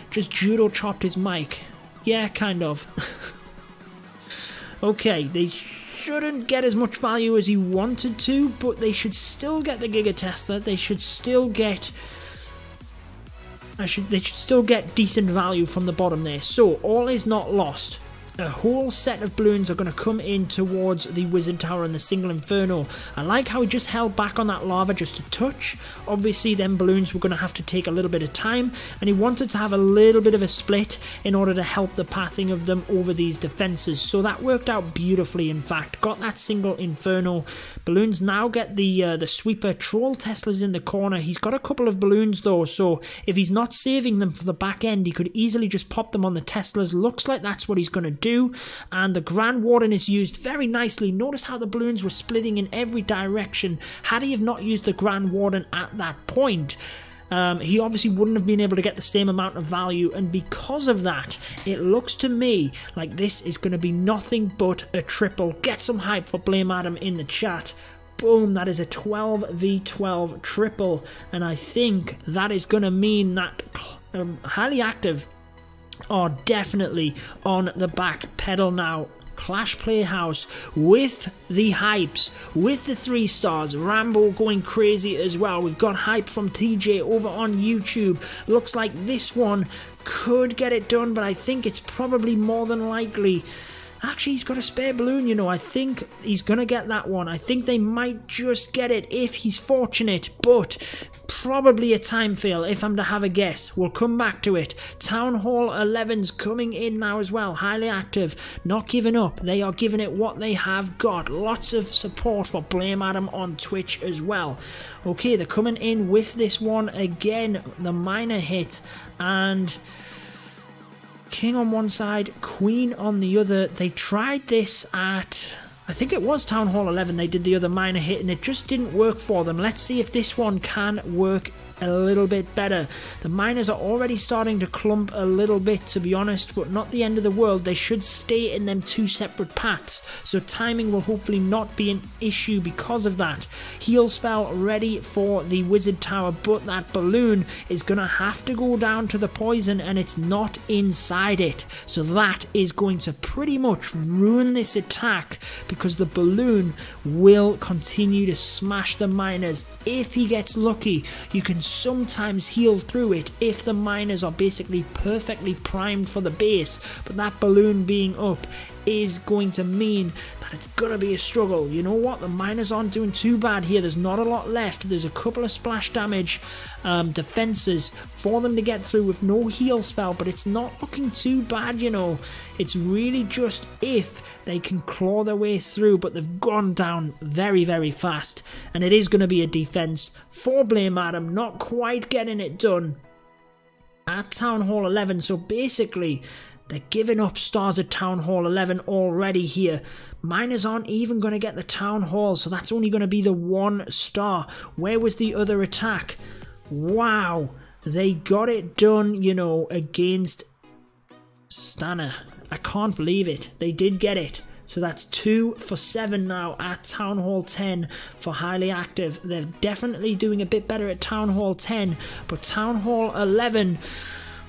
just judo chopped his mic. Yeah, kind of. Okay, they shouldn't get as much value as he wanted to, but they should still get the Giga Tesla. They should still get they should still get decent value from the bottom there. So all is not lost. A whole set of balloons are going to come in towards the Wizard Tower and the Single Inferno. I like how he just held back on that lava just a touch. Obviously, them balloons were going to have to take a little bit of time, and he wanted to have a little bit of a split in order to help the pathing of them over these defenses. So that worked out beautifully, in fact. Got that Single Inferno. Balloons now get the Sweeper. Troll Tesla's in the corner. He's got a couple of balloons, though, so if he's not saving them for the back end, he could easily just pop them on the Teslas. Looks like that's what he's going to do. And the Grand Warden is used very nicely. Notice how the balloons were splitting in every direction. Had he have not used the Grand Warden at that point, he obviously wouldn't have been able to get the same amount of value, and because of that, it looks to me like this is going to be nothing but a triple. Get some hype for Blame Adam in the chat. Boom, that is a 12v12 triple, and I think that is going to mean that highly active are definitely on the back pedal now. Clash Playhouse with the hypes, with the 3 stars. Rambo going crazy as well. We've got hype from TJ over on YouTube. Looks like this one could get it done, but I think it's probably more than likely. Actually, he's got a spare balloon, you know. I think he's going to get that one. I think they might just get it if he's fortunate, but probably a time fail if I'm to have a guess. We'll come back to it. Town Hall 11's coming in now as well. Highly active, not giving up. They are giving it what they have got. Lots of support for Blame Adam on Twitch as well. Okay, they're coming in with this one again. The minor hit, and King on one side, Queen on the other. They tried this at, I think it was Town Hall 11, they did the other minor hit and it just didn't work for them. Let's see if this one can work a little bit better. The miners are already starting to clump a little bit, to be honest, but not the end of the world. They should stay in them two separate paths, so timing will hopefully not be an issue because of that. Heal spell ready for the wizard tower, but that balloon is going to have to go down to the poison, and it's not inside it, so that is going to pretty much ruin this attack, because the balloon will continue to smash the miners. If he gets lucky, you can sometimes heal through it if the miners are basically perfectly primed for the base, but that balloon being up is going to mean that it's gonna be a struggle. You know what, the miners aren't doing too bad here. There's not a lot left. There's a couple of splash damage defenses for them to get through with no heal spell, but it's not looking too bad, you know. It's really just if they can claw their way through, but they've gone down very, very fast, and it is going to be a defense for Blame Adam, not quite getting it done at Town Hall 11. So basically they're giving up stars at Town Hall 11 already here. Miners aren't even going to get the Town Hall, so that's only going to be the 1 star. Where was the other attack? Wow, they got it done, you know, against Stanner. I can't believe it. They did get it. So that's 2 for 7 now at Town Hall 10 for highly active. They're definitely doing a bit better at Town Hall 10, but Town Hall 11,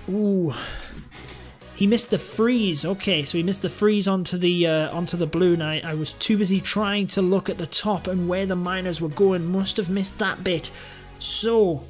ooh. He missed the freeze. Okay, so he missed the freeze onto the balloon. I was too busy trying to look at the top and where the miners were going. Must have missed that bit. So,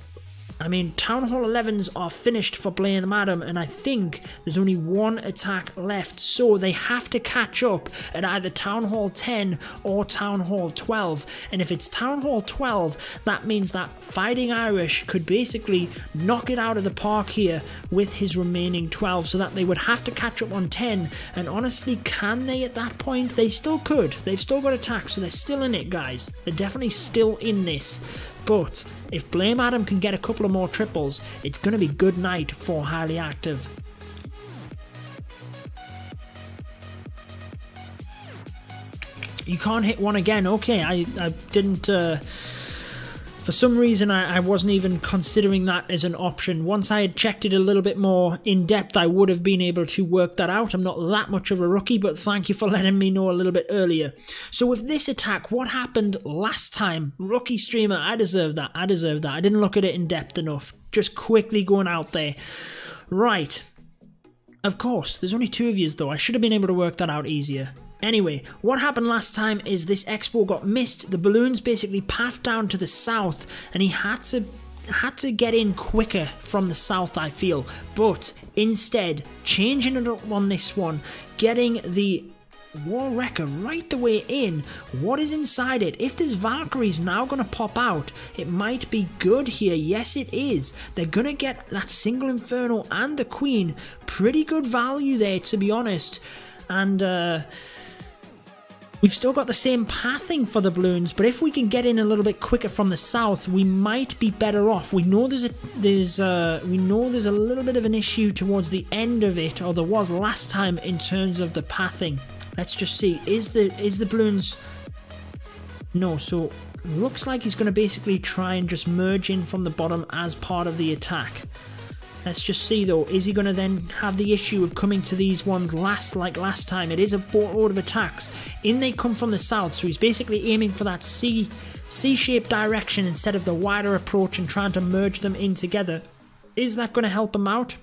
I mean, Town Hall 11s are finished for Blame Adam, and I think there's only 1 attack left, so they have to catch up at either Town Hall 10 or Town Hall 12, and if it's Town Hall 12, that means that Fighting Irish could basically knock it out of the park here with his remaining 12, so that they would have to catch up on 10, and honestly, can they at that point? They still could. They've still got attacks, so they're still in it, guys. They're definitely still in this. But if Blame Adam can get a couple of more triples, it's going to be good night for highly active. You can't hit 1 again. Okay, I didn't... for some reason, I wasn't even considering that as an option. Once I had checked it a little bit more in depth, I would have been able to work that out. I'm not that much of a rookie, but thank you for letting me know a little bit earlier. So with this attack, what happened last time? Rookie streamer, I deserve that. I deserve that. I didn't look at it in depth enough. Just quickly going out there. Right. Of course, there's only 2 of yous though. I should have been able to work that out easier. Anyway, what happened last time is this expo got missed. The balloons basically pathed down to the south, and he had to get in quicker from the south, I feel. But instead, changing it up on this one, getting the War Wrecker right the way in. What is inside it? If this Valkyrie's now going to pop out, it might be good here. Yes, it is. They're going to get that single Inferno and the Queen. Pretty good value there, to be honest. And, we've still got the same pathing for the balloons, but if we can get in a little bit quicker from the south, we might be better off. We know there's a little bit of an issue towards the end of it, or there was last time in terms of the pathing. Let's just see. Is the balloons? No. So looks like he's going to basically try and just merge in from the bottom as part of the attack. Let's just see though, is he going to then have the issue of coming to these ones last like last time? It is a boatload of attacks. In they come from the south, so he's basically aiming for that C-shaped direction instead of the wider approach and trying to merge them in together. Is that going to help him out?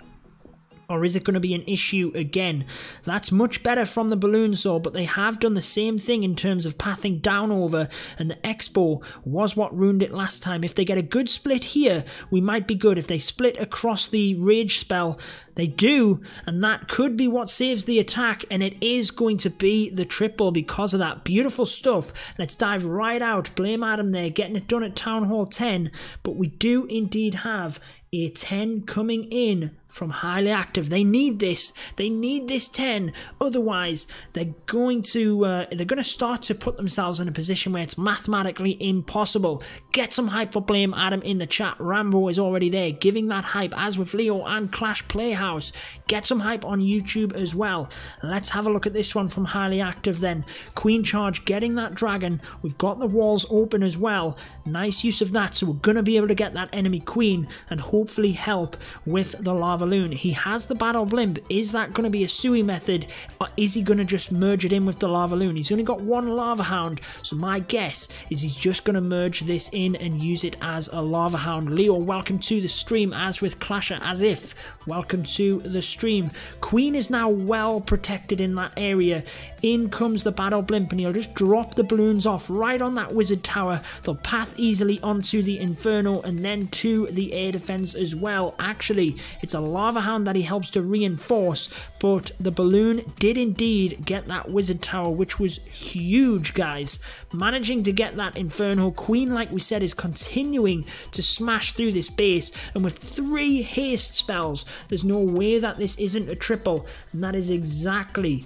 Or is it going to be an issue again? That's much better from the balloons though, but they have done the same thing in terms of pathing down over, and the Expo was what ruined it last time. If they get a good split here, we might be good. If they split across the rage spell, they do, and that could be what saves the attack, and it is going to be the triple because of that. Beautiful stuff. Let's dive right out. Blame Adam there, getting it done at Town Hall 10, but we do indeed have a 10 coming in from Highly Active. They need this. They need this 10. Otherwise, they're going to start to put themselves in a position where it's mathematically impossible. Get some hype for Blame Adam in the chat. Rambo is already there, giving that hype, as with Leo and Clash Playhouse. Get some hype on YouTube as well. Let's have a look at this one from Highly Active then. Queen Charge, getting that dragon. We've got the walls open as well. Nice use of that, so we're going to be able to get that enemy queen and hopefully help with the lava loon. He has the battle blimp. Is that going to be a Sui method, or is he going to just merge it in with the lava loon? He's only got one lava hound, so my guess is he's just going to merge this in and use it as a lava hound. Leo, welcome to the stream, as with Clasher, as if. Welcome to the stream. Queen is now well protected in that area. In comes the battle blimp, and he'll just drop the balloons off right on that wizard tower. They'll path easily onto the inferno and then to the air defense as well. Actually, it's a lava hound that he helps to reinforce, but the balloon did indeed get that wizard tower, which was huge, guys. Managing to get that inferno. Queen, like we said, is continuing to smash through this base, and with 3 haste spells, there's no way that this isn't a triple, and that is exactly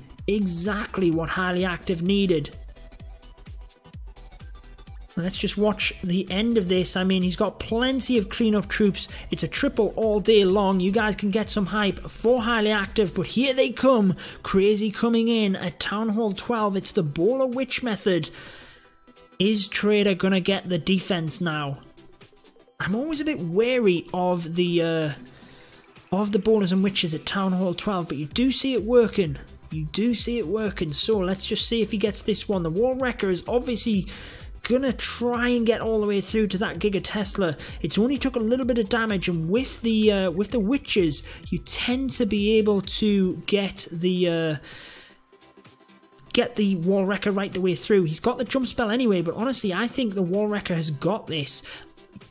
what Highly Active needed. Let's just watch the end of this. I mean, he's got plenty of cleanup troops. It's a triple all day long. You guys can get some hype for Highly Active, but here they come. Crazy coming in at Town Hall 12. It's the Bowler Witch method. Is Trader gonna get the defense now? I'm always a bit wary of the Bowlers and Witches at Town Hall 12, but you do see it working. You do see it working. So let's just see if he gets this one. The Wall Wrecker is obviously gonna try and get all the way through to that Giga Tesla. It's only took a little bit of damage, and with the Witches, you tend to be able to get the Wall Wrecker right the way through. He's got the jump spell anyway, but honestly, I think the Wall Wrecker has got this.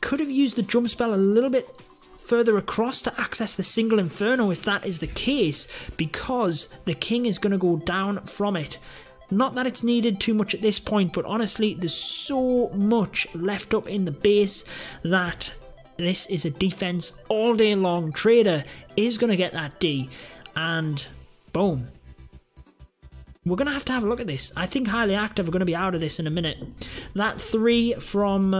Could have used the jump spell a little bit further across to access the single inferno if that is the case, because the king is going to go down from it. Not that it's needed too much at this point, but honestly, there's so much left up in the base that this is a defense all day long. Trader is going to get that D, and boom. We're going to have a look at this. I think Highly Active are going to be out of this in a minute. That 3 from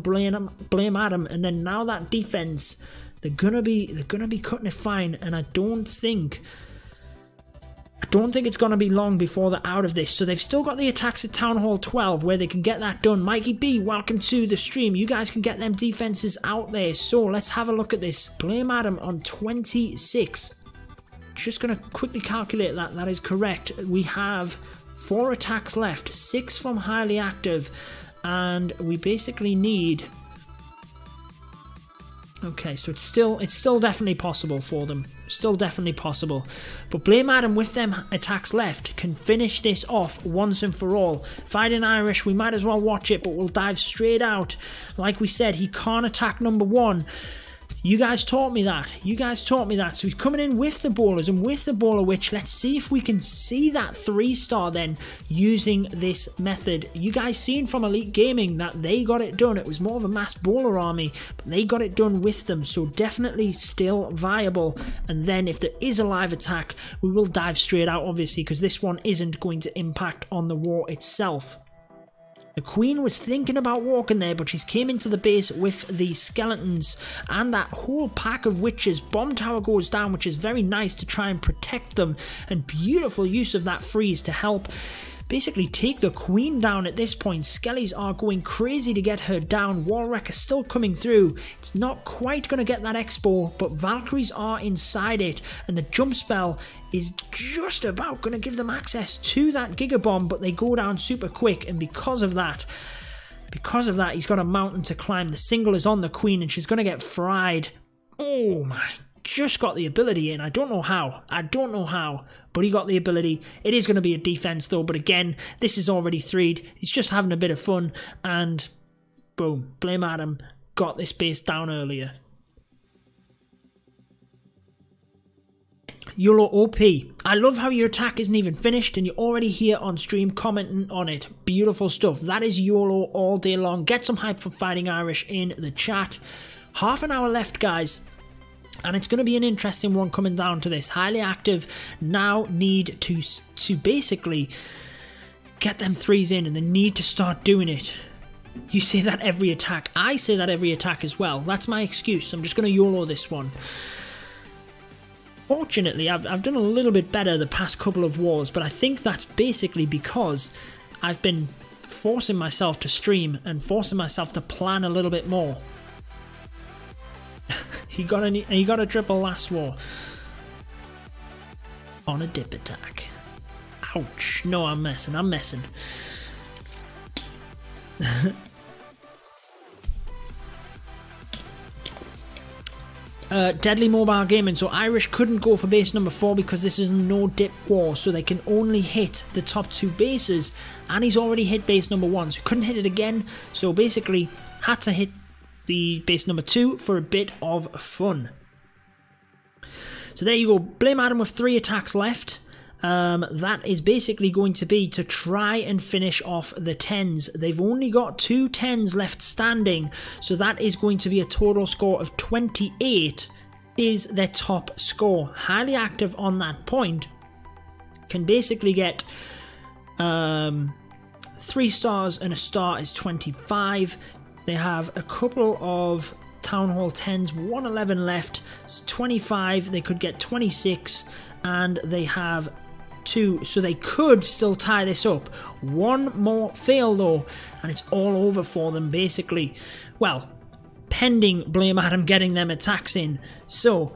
Blame Adam, and then now that defense, they're gonna be cutting it fine, and I don't think it's gonna be long before they're out of this. So they've still got the attacks at Town Hall 12 where they can get that done. Mikey B, welcome to the stream. You guys can get them defenses out there. So let's have a look at this. Blame Adam on 26. Just gonna quickly calculate that. That is correct. We have 4 attacks left, 6 from Highly Active, and we basically need. Okay, so it's still definitely possible for them. Still definitely possible. But Blame Adam, with them attacks left, can finish this off once and for all. Fighting Irish, we might as well watch it, but we'll dive straight out. Like we said, he can't attack number 1. You guys taught me that. You guys taught me that. So he's coming in with the Bowlers and with the Bowler Witch. Let's see if we can see that 3-star then using this method. You guys seen from Elite Gaming that they got it done. It was more of a mass Bowler army, but they got it done with them. So definitely still viable. And then if there is a live attack, we will dive straight out, obviously, because this one isn't going to impact on the war itself. The Queen was thinking about walking there, but she's came into the base with the skeletons and that whole pack of witches. Bomb tower goes down, which is very nice to try and protect them, and beautiful use of that freeze to help basically take the Queen down at this point. Skellies are going crazy to get her down. Wallwrecker is still coming through. It's not quite going to get that expo, but Valkyries are inside it, and the jump spell is just about going to give them access to that Giga Bomb, but they go down super quick, and because of that, he's got a mountain to climb. The single is on the Queen, and she's going to get fried. Oh my, just got the ability in. I don't know how, but he got the ability. It is going to be a defense though, but again, this is already 3'd. He's just having a bit of fun, and boom, Blame Adam got this base down earlier. YOLO OP. I love how your attack isn't even finished and you're already here on stream commenting on it. Beautiful stuff. That is YOLO all day long. Get some hype for Fighting Irish in the chat. Half an hour left, guys. And it's going to be an interesting one coming down to this. Highly active now need to basically get them threes in, and they need to start doing it. You say that every attack. I say that every attack as well. That's my excuse. I'm just going to YOLO this one. Fortunately, I've done a little bit better the past couple of wars, but I think that's basically because I've been forcing myself to stream and forcing myself to plan a little bit more. He got a triple last war on a dip attack. Ouch! No, I'm messing. Deadly Mobile Gaming. So Irish couldn't go for base number 4 because this is a no dip war, so they can only hit the top 2 bases, and he's already hit base number 1, so he couldn't hit it again, so basically had to hit the base number 2 for a bit of fun. So there you go, Blame Adam with 3 attacks left. That is basically going to be to try and finish off the 10s. They've only got 2 10s left standing, so that is going to be a total score of 28 is their top score. Highly active on that point can basically get 3 stars, and a star is 25. They have a couple of Town Hall 10s, 111 left, so 25, they could get 26, and they have 2, so they could still tie this up. One more fail though, and it's all over for them basically. Well, pending Blame Adam getting them attacks in. So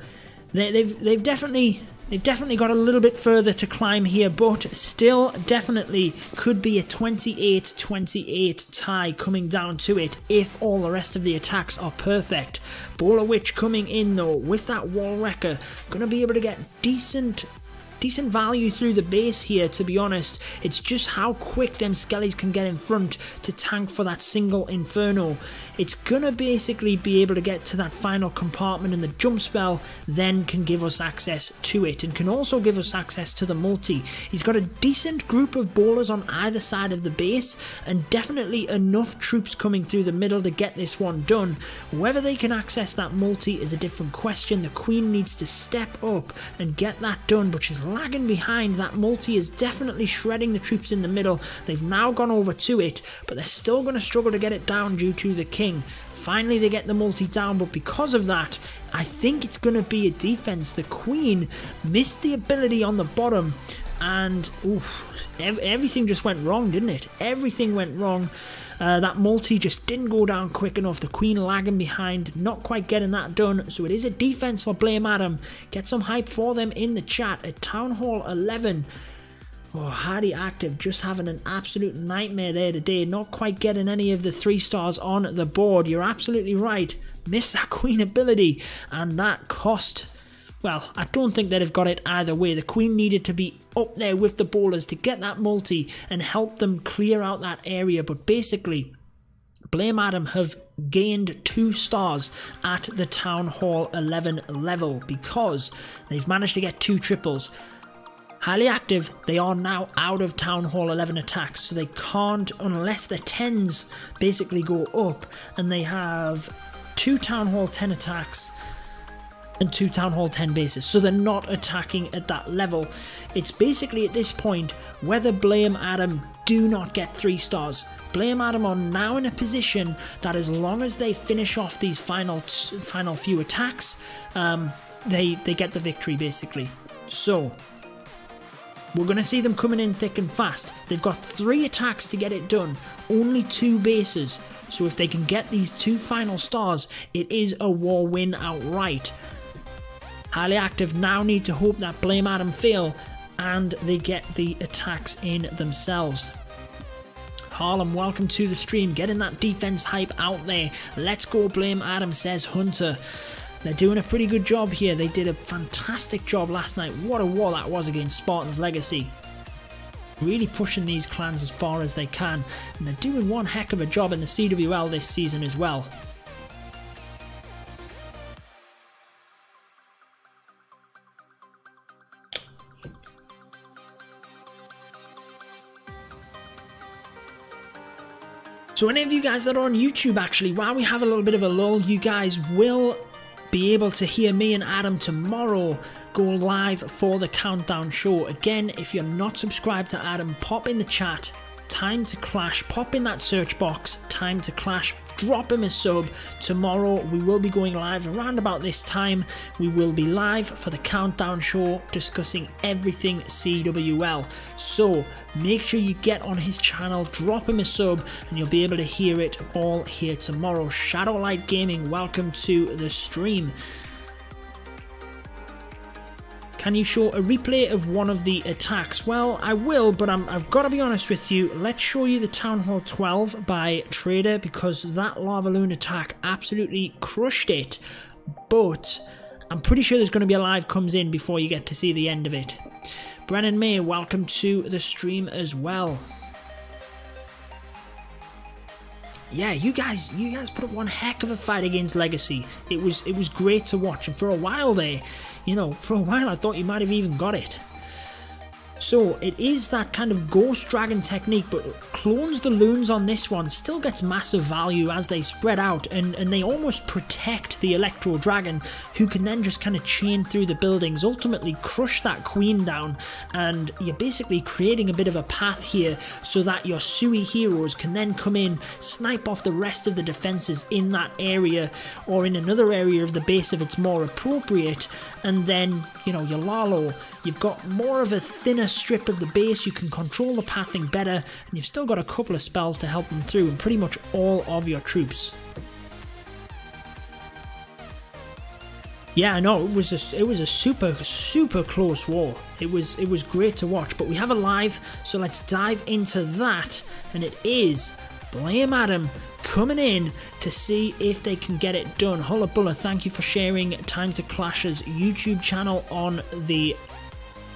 they've definitely got a little bit further to climb here, but still definitely could be a 28-28 tie coming down to it if all the rest of the attacks are perfect. Bowler Witch coming in though with that Wall Wrecker, going to be able to get decent value through the base here, to be honest. It's just how quick them skellies can get in front to tank for that single Inferno. It's gonna basically be able to get to that final compartment, and the jump spell then can give us access to it, and can also give us access to the multi. He's got a decent group of bowlers on either side of the base, and definitely enough troops coming through the middle to get this one done. Whether they can access that multi is a different question. The Queen needs to step up and get that done, but she's lagging behind. That multi is definitely shredding the troops in the middle. They've now gone over to it, but they're still going to struggle to get it down due to the King. Finally they get the multi down, but because of that I think it's going to be a defense. The Queen missed the ability on the bottom, and everything just went wrong, didn't it? Everything went wrong. That multi just didn't go down quick enough. The Queen lagging behind, not quite getting that done. So it is a defense for Blame Adam. Get some hype for them in the chat at Town Hall 11. Oh, Hardy active, just having an absolute nightmare there today. Not quite getting any of the 3 stars on the board. You're absolutely right. Missed that Queen ability, and that cost. Well, I don't think they'd have got it either way. The Queen needed to be up there with the bowlers to get that multi and help them clear out that area. But basically, Blame Adam have gained 2 stars at the Town Hall 11 level because they've managed to get 2 triples. Highly active, they are now out of Town Hall 11 attacks, so they can't, unless their 10s basically go up, and they have 2 Town Hall 10 attacks and 2 Town Hall 10 bases, so they're not attacking at that level. It's basically at this point whether Blame Adam do not get 3 stars. Blame Adam are now in a position that as long as they finish off these final few attacks, they get the victory basically. So we're going to see them coming in thick and fast. They've got 3 attacks to get it done, only 2 bases. So if they can get these 2 final stars, it is a war win outright. Highly active now need to hope that Blame Adam fail and they get the attacks in themselves. Harlem, welcome to the stream. Getting that defense hype out there. Let's go Blame Adam, says Hunter. They're doing a pretty good job here. They did a fantastic job last night. What a war that was against Spartan's Legacy. Really pushing these clans as far as they can. And they're doing one heck of a job in the CWL this season as well. So any of you guys that are on YouTube, actually, while we have a little bit of a lull, you guys will be able to hear me and Adam tomorrow go live for the countdown show. Again, if you're not subscribed to Adam, pop in the chat, Time to Clash, pop in that search box, Time to Clash, drop him a sub. Tomorrow we will be going live around about this time. We will be live for the countdown show discussing everything CWL. So make sure you get on his channel, drop him a sub, and you'll be able to hear it all here tomorrow. Shadowlight Gaming, welcome to the stream. Can you show a replay of one of the attacks? Well, I will, but I've got to be honest with you. Let's show you the Town Hall 12 by Trader, because that Lava Loon attack absolutely crushed it. But I'm pretty sure there's going to be a live comes in before you get to see the end of it. Brennan May, welcome to the stream as well. Yeah, you guys put up one heck of a fight against Legacy. It was great to watch, and for a while there, you know, for a while I thought you might have even got it. So it is that kind of ghost dragon technique, but clones the loons on this one still gets massive value as they spread out, and they almost protect the electro dragon, who can then just kind of chain through the buildings, ultimately crush that queen down, and you're basically creating a bit of a path here so that your Sui heroes can then come in, snipe off the rest of the defenses in that area or in another area of the base if it's more appropriate, and then, you know, your Lalo, you've got more of a thinner strip of the base, you can control the pathing better, and you've still got a couple of spells to help them through, and pretty much all of your troops. Yeah, I know, it was a super close war. It was great to watch, but we have a live, so let's dive into that, and it is Blame Adam coming in to see if they can get it done. Hullabulla, thank you for sharing Time to Clash's YouTube channel on the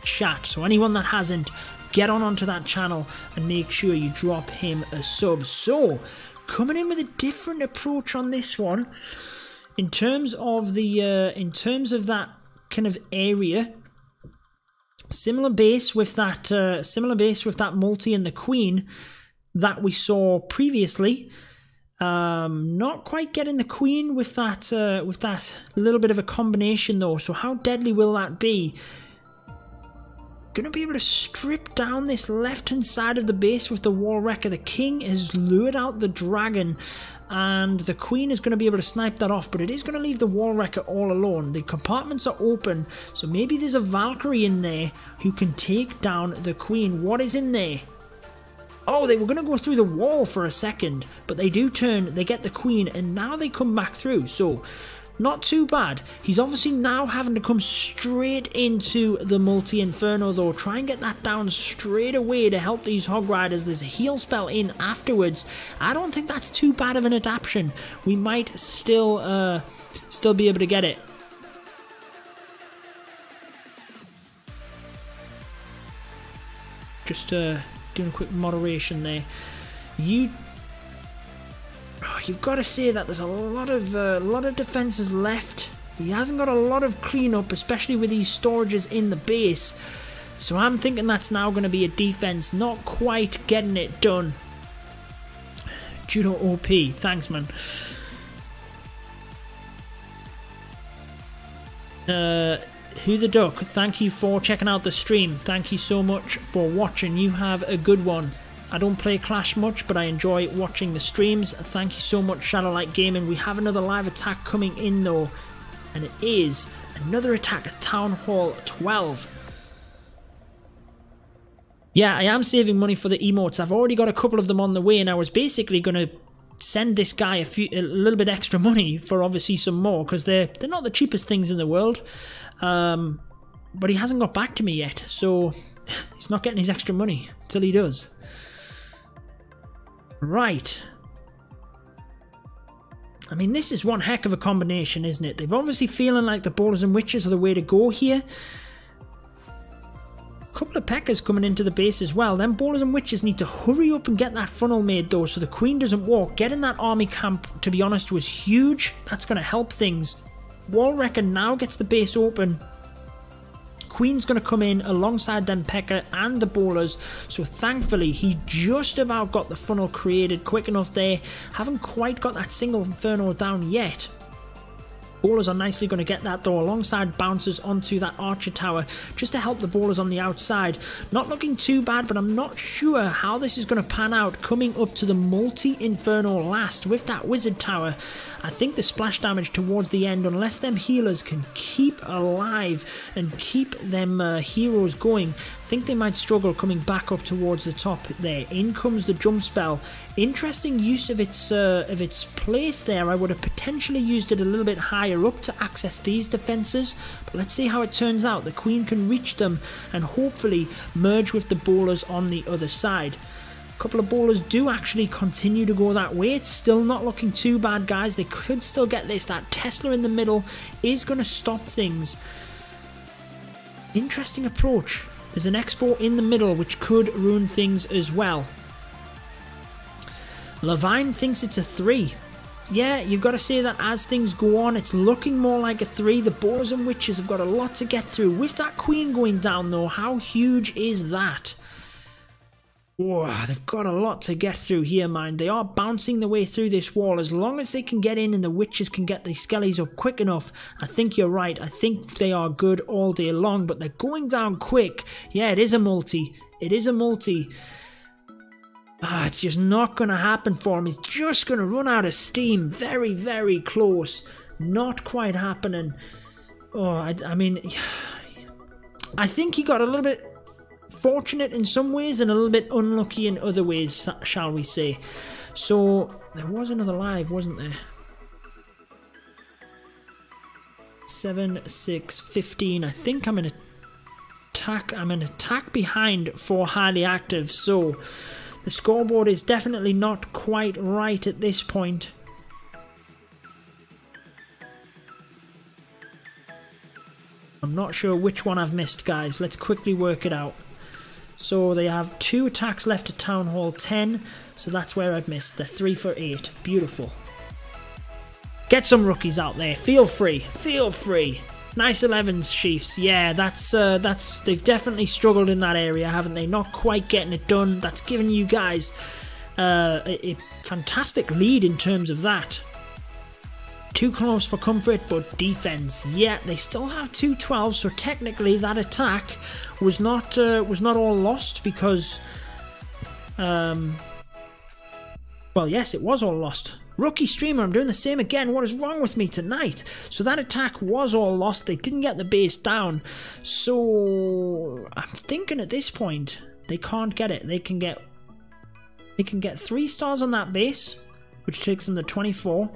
chat. So anyone that hasn't, get onto that channel and make sure you drop him a sub. So coming in with a different approach on this one in terms of that kind of area. Similar base with that multi and the queen that we saw previously. Not quite getting the queen with that little bit of a combination though. So how deadly will that be? Gonna be able to strip down this left hand side of the base with the wall wrecker. The king has lured out the dragon, and the queen is going to be able to snipe that off, but it is going to leave the wall wrecker all alone. The compartments are open, so maybe there's a Valkyrie in there who can take down the queen. What is in there? Oh, they were going to go through the wall for a second, but they do turn, they get the queen, and now they come back through, so not too bad. He's obviously now having to come straight into the multi-inferno though. Try and get that down straight away to help these hog riders. There's a heal spell in afterwards. I don't think that's too bad of an adaptation. We might still be able to get it. Just doing a quick moderation there. You've got to say that there's a lot of defenses left. He hasn't got a lot of cleanup, especially with these storages in the base. So I'm thinking that's now going to be a defense, not quite getting it done. Judo OP, thanks man. Who the Duck, thank you for checking out the stream. Thank you so much for watching. You have a good one. I don't play Clash much, but I enjoy watching the streams. Thank you so much, Shadowlight Gaming. We have another live attack coming in though, and it is another attack at Town Hall 12. Yeah, I am saving money for the emotes. I've already got a couple of them on the way, and I was basically going to send this guy a little bit extra money for obviously some more, because they're not the cheapest things in the world. But he hasn't got back to me yet, so he's not getting his extra money till he does. Right. I mean, this is one heck of a combination, isn't it? They've obviously feeling like the Bowlers and Witches are the way to go here. A couple of Peckers coming into the base as well. Then Bowlers and Witches need to hurry up and get that funnel made though, so the Queen doesn't walk. Getting that army camp, to be honest, was huge. That's going to help things. Wall Wrecker now gets the base open. Queen's going to come in alongside them Pecker and the Bowlers, so thankfully he just about got the funnel created quick enough there. Haven't quite got that single Inferno down yet, Bowlers are nicely going to get that though, alongside bouncers onto that archer tower, just to help the bowlers on the outside. Not looking too bad, but I'm not sure how this is going to pan out coming up to the multi-inferno last with that wizard tower. I think the splash damage towards the end, unless them healers can keep alive and keep them heroes going, I think they might struggle coming back up towards the top there. In comes the jump spell. Interesting use of its place there. I would have potentially used it a little bit higher up to access these defences, but let's see how it turns out. The queen can reach them and hopefully merge with the bowlers on the other side. A couple of bowlers do actually continue to go that way. It's still not looking too bad, guys. They could still get this. That Tesla in the middle is going to stop things. Interesting approach. There's an Expo in the middle which could ruin things as well. Levine thinks it's a 3. Yeah, you've got to say that as things go on, it's looking more like a 3. The bowlers and witches have got a lot to get through. With that queen going down though, how huge is that? Whoa, they've got a lot to get through here, man. They are bouncing their way through this wall. As long as they can get in and the witches can get the skellies up quick enough, I think you're right. I think they are good all day long, but they're going down quick. Yeah, it is a multi. It is a multi. It's just not going to happen for him. He's just going to run out of steam. Very, very close. Not quite happening. Oh, I mean, I think he got a little bit fortunate in some ways and a little bit unlucky in other ways, shall we say. So there was another live, wasn't there? 7, 6, 15. I think I'm in attack behind for highly active, so the scoreboard is definitely not quite right at this point. I'm not sure which one I've missed, guys. Let's quickly work it out. So they have 2 attacks left at Town Hall 10, so that's where I've missed. They're 3 for 8. Beautiful. Get some rookies out there. Feel free. Feel free. Nice 11s, Chiefs. Yeah, that's they've definitely struggled in that area, haven't they? Not quite getting it done. That's given you guys a fantastic lead in terms of that. 2 close for comfort, but defense. Yeah, they still have 2 12s, so technically that attack was not all lost because, well, yes, it was all lost. Rookie streamer, I'm doing the same again. What is wrong with me tonight? So that attack was all lost. They didn't get the base down. So I'm thinking at this point they can't get it. They can get 3 stars on that base, which takes them to 24.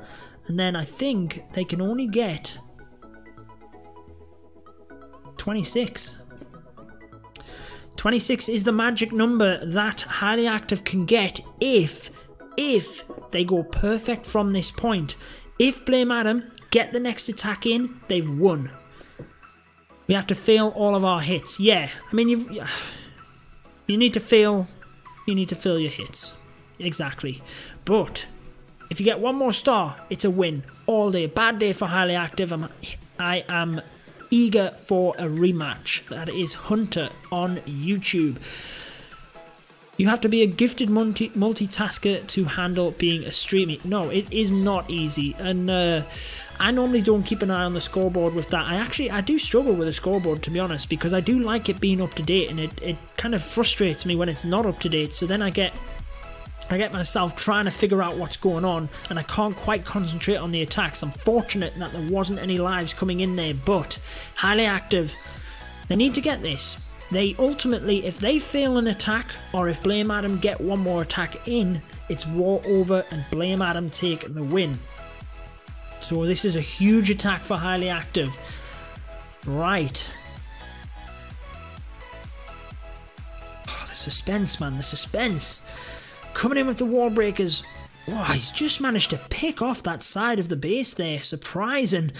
And then I think they can only get 26. 26 is the magic number that highly active can get if they go perfect from this point. If Blame Adam get the next attack in, they've won. We have to fail all of our hits. Yeah, I mean you need to fail your hits. Exactly. But if you get 1 more star, it's a win all day. Bad day for highly active. I am eager for a rematch. That is Hunter on YouTube. You have to be a gifted multitasker to handle being a streamer. No, it is not easy. And I normally don't keep an eye on the scoreboard with that. I do struggle with the scoreboard, to be honest, because I do like it being up to date, and it kind of frustrates me when it's not up to date. So then I get myself trying to figure out what's going on, and I can't quite concentrate on the attacks. I'm fortunate that there wasn't any lives coming in there, but highly active, they need to get this. They ultimately, if they fail an attack, or if Blame Adam get 1 more attack in, it's war over and Blame Adam take the win. So this is a huge attack for highly active. Right. Oh, the suspense, man, the suspense. Coming in with the wall breakers. Oh, he's just managed to pick off that side of the base there. Surprising.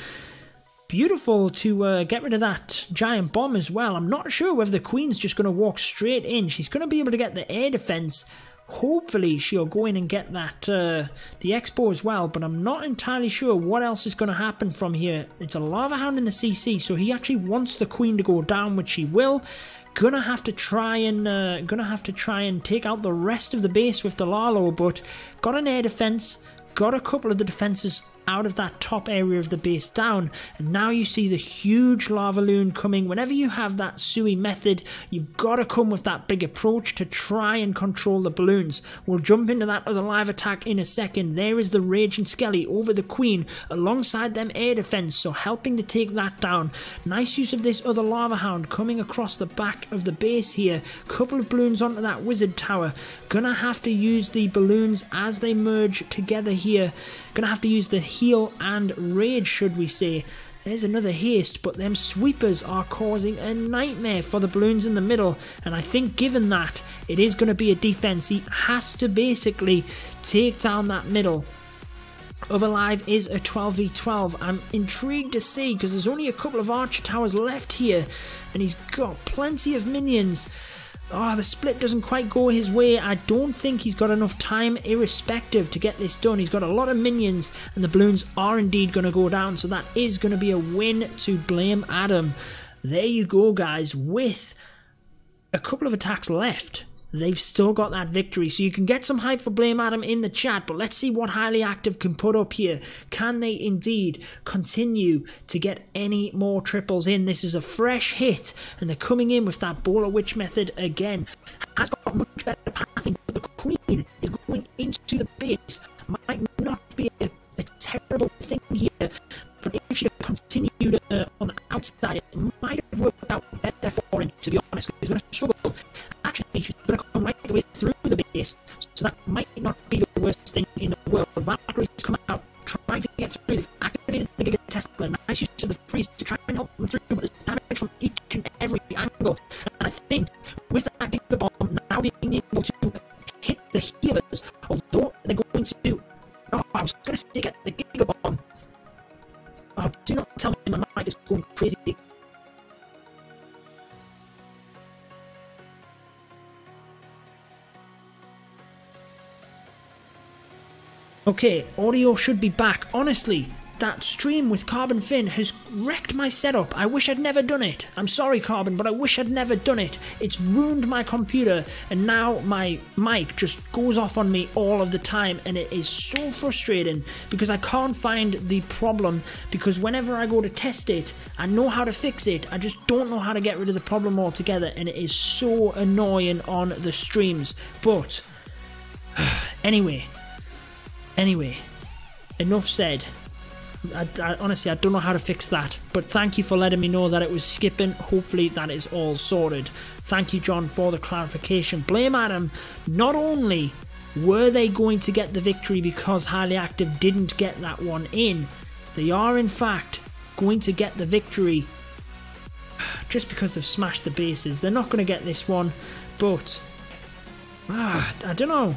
Beautiful to get rid of that giant bomb as well. I'm not sure whether the queen's just going to walk straight in. She's going to be able to get the air defense. Hopefully she'll go in and get that the expo as well, but I'm not entirely sure what else is going to happen from here. It's a lava hound in the CC, so he actually wants the queen to go down, which he will. Gonna have to try and take out the rest of the base with the Lalo, but got an air defense, got a couple of the defenses out of that top area of the base down, and now you see the huge lava loon coming. Whenever you have that Sui method, you've got to come with that big approach to try and control the balloons. We'll jump into that other live attack in a second. There is the Raging Skelly over the Queen alongside them air defense, so helping to take that down. Nice use of this other lava hound coming across the back of the base here. Couple of balloons onto that wizard tower. Gonna have to use the balloons as they merge together here. Gonna have to use the heal and rage, should we say. There's another haste, but them sweepers are causing a nightmare for the balloons in the middle, and I think given that it is going to be a defense, he has to basically take down that middle. Otherlive is a 12v12. I'm intrigued to see, because there's only a couple of archer towers left here, and he's got plenty of minions. Oh, the split doesn't quite go his way. I don't think he's got enough time, irrespective, to get this done. He's got a lot of minions, and the balloons are indeed going to go down, so that is going to be a win to Blame Adam. There you go, guys. With a couple of attacks left, they've still got that victory, so you can get some hype for Blame Adam in the chat, but let's see what Highly Active can put up here. Can they indeed continue to get any more triples in? This is a fresh hit, and they're coming in with that Bowler Witch method again. Has got much better pathing, but the Queen is going into the base. Might not be a terrible thing here, but if she continued on the outside, it might have worked out better for him, to be honest, because he's going to struggle. Actually, she's going to come right the way through the base, so that might not be the worst thing in the world. Valkyrie's come out, trying to get through. They've activated the Giga Tesla. Nice use of the freeze to try and help them through, but there's damage from each and every angle. And I think with that Giga Bomb now being able to hit the healers, although they're going to do... Oh, I was going to say get the Giga Bomb. Oh, do not tell me my mic is going crazy. Okay, audio should be back. Honestly, that stream with Carbon Finn has wrecked my setup. I wish I'd never done it. I'm sorry, Carbon, but I wish I'd never done it. It's ruined my computer, and now my mic just goes off on me all of the time, and it is so frustrating because I can't find the problem, because whenever I go to test it, I know how to fix it. I just don't know how to get rid of the problem altogether, and it is so annoying on the streams. But anyway, enough said. I honestly, I don't know how to fix that, but thank you for letting me know that it was skipping. Hopefully that is all sorted. Thank you, John, for the clarification. Blame Adam. Not only were they going to get the victory because Highly Active didn't get that one in, they are in fact going to get the victory just because they've smashed the bases. They're not going to get this one, but I don't know.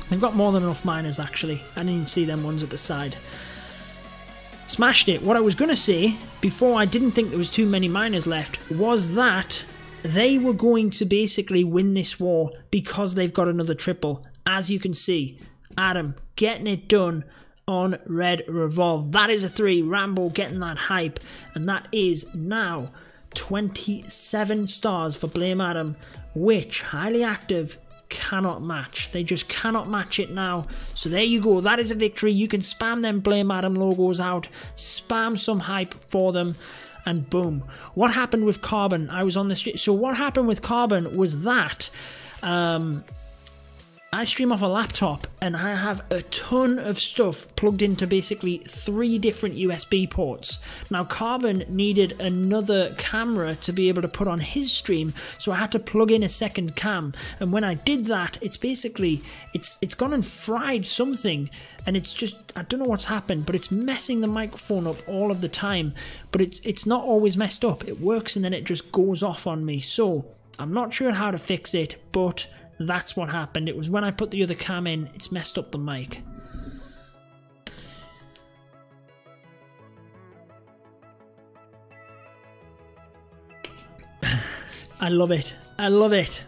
They've got more than enough miners, actually. I didn't even see them ones at the side. Smashed it. What I was going to say, before I didn't think there was too many miners left, was that they were going to basically win this war because they've got another triple. As you can see, Adam getting it done on Red Revolve. That is a 3. Rambo getting that hype. And that is now 27 stars for Blame Adam, which Highly Active cannot match. They just cannot match it now. So there you go. That is a victory. You can spam them Blame Adam logos out, spam some hype for them, and boom. What happened with Carbon? I was on the street. So what happened with Carbon was that I stream off a laptop and I have a ton of stuff plugged into basically 3 different USB ports. Now Carbon needed another camera to be able to put on his stream, so I had to plug in a second cam, and when I did that, it's basically, it's gone and fried something, and it's just, I don't know what's happened, but it's messing the microphone up all of the time, but it's not always messed up. It works and then it just goes off on me, so I'm not sure how to fix it, but that's what happened. It was when I put the other cam in, it's messed up the mic. I love it. I love it.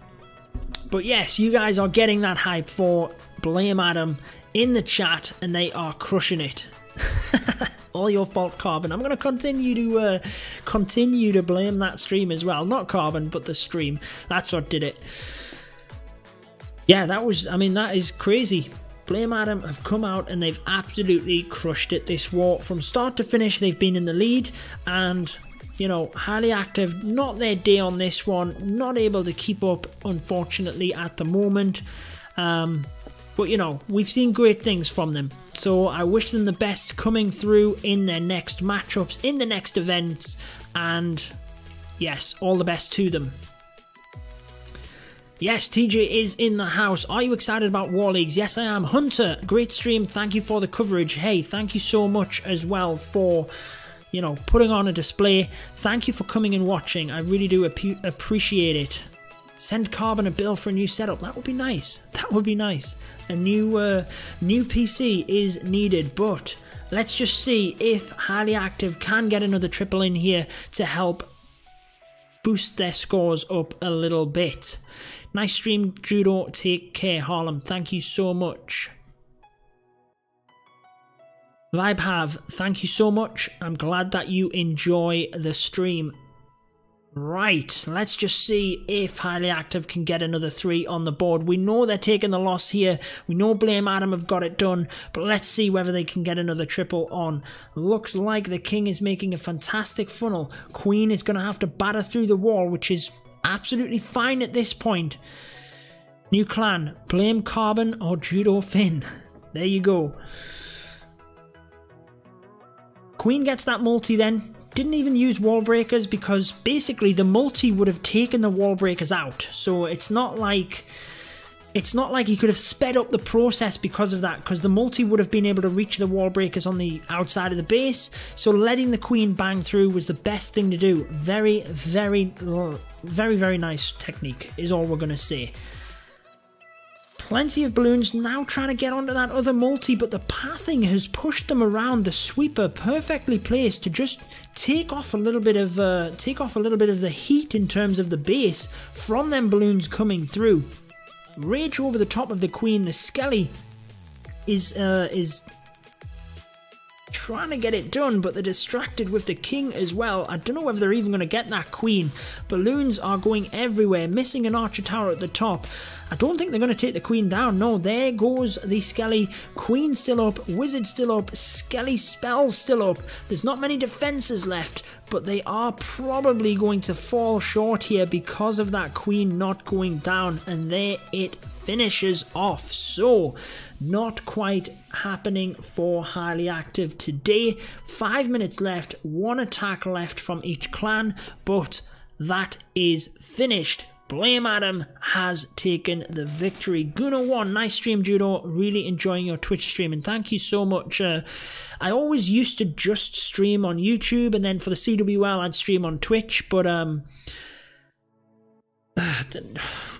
But yes, you guys are getting that hype for Blame Adam in the chat, and they are crushing it. All your fault, Carbon. I'm going to continue to blame that stream as well. Not Carbon, but the stream. That's what did it. Yeah, that was, I mean, that is crazy. Blame Adam have come out and they've absolutely crushed it this war. From start to finish, they've been in the lead, and you know, highly active, not their day on this one, not able to keep up, unfortunately, at the moment. But, you know, we've seen great things from them. So I wish them the best coming through in their next matchups, in the next events. And, yes, all the best to them. Yes, TJ is in the house. Are you excited about War Leagues? Yes, I am. Hunter, great stream. Thank you for the coverage. Hey, thank you so much as well for, you know, putting on a display. Thank you for coming and watching. I really do appreciate it. Send Carbon a bill for a new setup. That would be nice. That would be nice. A new PC is needed, but let's just see if Highly Active can get another triple in here to help boost their scores up a little bit. Nice stream, Judo. Take care, Harlem. Thank you so much. Vibe Have, thank you so much. I'm glad that you enjoy the stream. Right, let's just see if Highly Active can get another 3 on the board. We know they're taking the loss here. We know Blame Adam have got it done, but let's see whether they can get another triple on. Looks like the King is making a fantastic funnel. Queen is going to have to batter through the wall, which is absolutely fine at this point. New clan, Blame Carbon or Judo Finn. There you go. Queen gets that multi then. Didn't even use wall breakers because basically the multi would have taken the wall breakers out. So it's not like he could have sped up the process because of that, because the multi would have been able to reach the wall breakers on the outside of the base. So letting the Queen bang through was the best thing to do. Very, very, very, very nice technique is all we're going to say. Plenty of balloons now trying to get onto that other multi, but the pathing has pushed them around the sweeper, perfectly placed to just take off a little bit of the heat in terms of the base from them balloons coming through. Rage over the top of the Queen. The Skelly is trying to get it done, but they're distracted with the King as well. I don't know whether they're even going to get that Queen. Balloons are going everywhere, missing an archer tower at the top. I don't think they're going to take the Queen down. No, there goes the Skelly. Queen still up, Wizard still up, Skelly spells still up. There's not many defenses left, but they are probably going to fall short here because of that Queen not going down, and there it finishes off. So, not quite happening for Highly Active today. 5 minutes left, 1 attack left from each clan, but that is finished. Blame Adam has taken the victory. Guna1, nice stream, Judo. Really enjoying your Twitch stream, and thank you so much. I always used to just stream on YouTube, and then for the CWL I'd stream on Twitch, but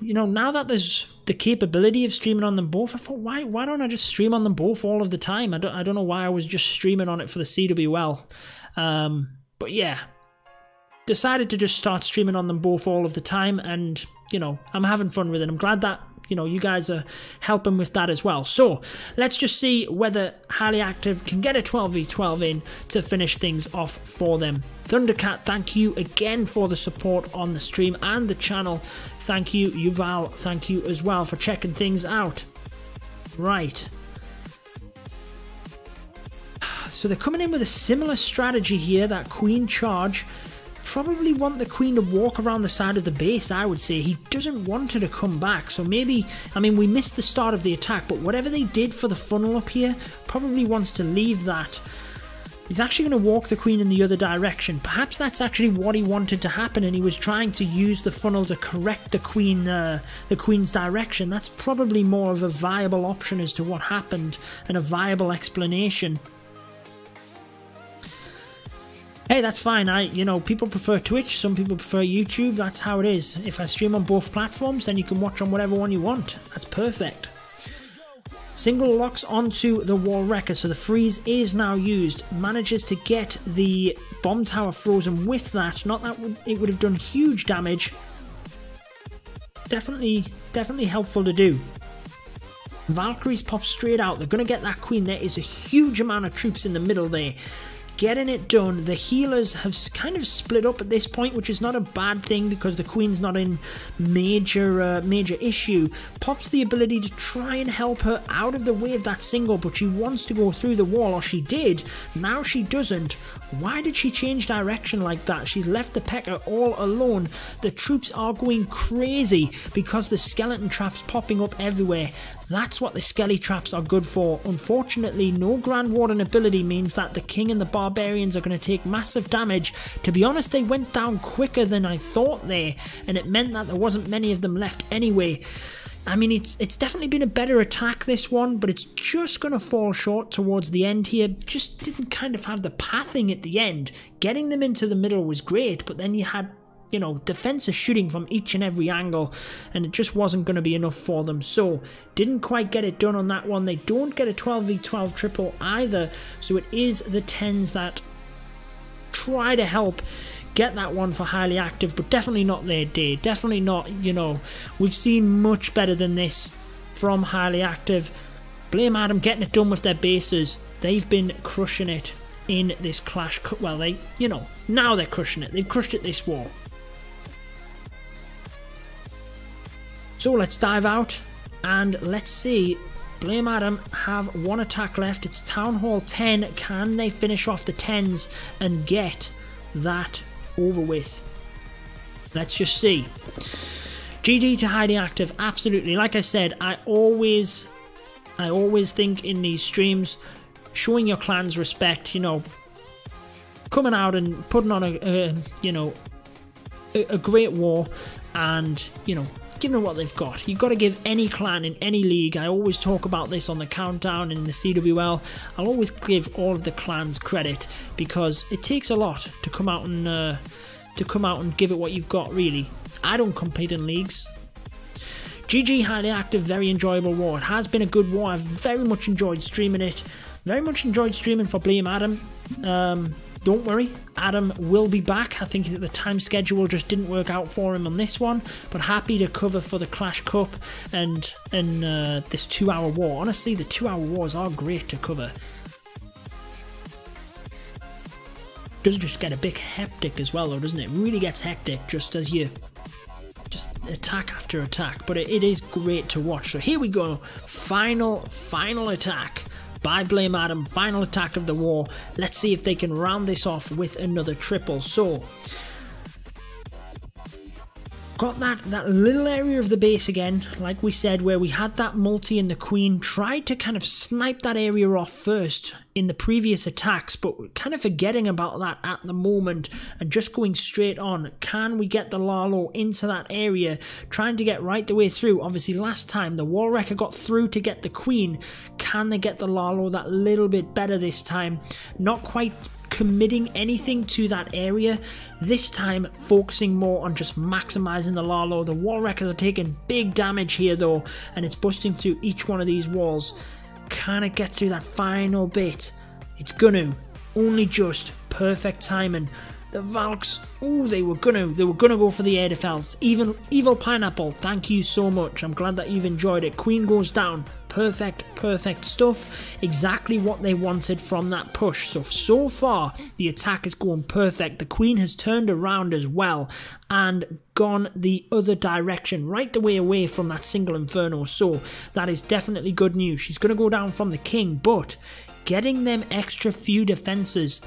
you know, now that there's the capability of streaming on them both, I thought, why don't I just stream on them both all of the time? I don't know why I was just streaming on it for the CWL. But yeah, decided to just start streaming on them both all of the time, and you know, I'm having fun with it. I'm glad that, you know, you guys are helping with that as well. So let's just see whether Highly Active can get a 12v12 in to finish things off for them. Thundercat, thank you again for the support on the stream and the channel. Thank you. Yuval, thank you as well for checking things out. Right. So they're coming in with a similar strategy here, that Queen charge. Probably want the Queen to walk around the side of the base, I would say. He doesn't want her to come back, so maybe, I mean, we missed the start of the attack, but whatever they did for the funnel up here, probably wants to leave that. He's actually going to walk the Queen in the other direction. Perhaps that's actually what he wanted to happen, and he was trying to use the funnel to correct the Queen's direction. That's probably more of a viable option as to what happened, and a viable explanation. Hey, that's fine. You know, people prefer Twitch, some people prefer YouTube. That's how it is. If I stream on both platforms, then you can watch on whatever one you want. That's perfect. Single locks onto the wall wrecker, so the freeze is now used. Manages to get the bomb tower frozen with that. Not that it would have done huge damage. Definitely helpful to do. Valkyries pop straight out. They're going to get that Queen. There is a huge amount of troops in the middle there. getting it done. The healers have kind of split up at this point, which is not a bad thing because the queen's not in major issue. Pops the ability to try and help her out of the way of that single, but she wants to go through the wall, or she did. Now she doesn't. Why did she change direction like that? She's left the P.E.K.K.A all alone. The troops are going crazy because the skeleton traps popping up everywhere. That's what the skelly traps are good for. Unfortunately, no Grand Warden ability means that the king and the barbarians are going to take massive damage. To be honest, they went down quicker than I thought there, and it meant that there wasn't many of them left anyway. I mean, it's definitely been a better attack, this one, but it's just going to fall short towards the end here. Just didn't kind of have the pathing at the end. Getting them into the middle was great, but then you had, you know, defensive shooting from each and every angle, and it just wasn't going to be enough for them. So, didn't quite get it done on that one. They don't get a 12v12 triple either, so it is the 10s that try to help get that one for highly active, but definitely not their day. Definitely not, you know, we've seen much better than this from highly active. Blame Adam getting it done with their bases. They've been crushing it in this Clash. Well, they, you know, now they're crushing it. They've crushed it this war. So let's dive out and let's see. Blame Adam have one attack left. It's Town Hall 10. Can they finish off the 10s and get that over with? Let's just see. GG to highly active, absolutely. Like I said, I always think in these streams, showing your clans respect, you know, coming out and putting on a great war, and, you know, giving them what they've got. You've got to give any clan in any league. I always talk about this on the countdown in the CWL. I'll always give all of the clans credit because it takes a lot to come out and give it what you've got. Really, I don't compete in leagues. GG highly active, very enjoyable war. It has been a good war. I've very much enjoyed streaming it. Very much enjoyed streaming for Blame Adam. Don't worry, Adam will be back. I think the time schedule just didn't work out for him on this one, but happy to cover for the Clash Cup and this 2-hour war. Honestly, the 2-hour wars are great to cover. Does just get a bit hectic as well, though, doesn't it? Really gets hectic just as you just attack after attack, but it is great to watch. So here we go, final attack by Blame Adam, final attack of the war. Let's see if they can round this off with another triple. So, got that little area of the base again, like we said, where we had that multi and the queen. Tried to kind of snipe that area off first in the previous attacks, but we're kind of forgetting about that at the moment and just going straight on. Can we get the Lalo into that area, trying to get right the way through? Obviously last time the Wall Wrecker got through to get the queen. Can they get the Lalo that little bit better this time? Not quite committing anything to that area. This time focusing more on just maximizing the Lalo. The Wall Wreckers are taking big damage here though, and it's busting through each one of these walls. Can it get through that final bit? It's gonna. Only just. Perfect timing. The Valks, oh, they were gonna go for the air defense. Evil Pineapple, thank you so much. I'm glad that you've enjoyed it. Queen goes down. Perfect stuff. Exactly what they wanted from that push. So far, the attack is going perfect. The Queen has turned around as well and gone the other direction, right the way away from that single Inferno. So that is definitely good news. She's going to go down from the King, but getting them extra few defenses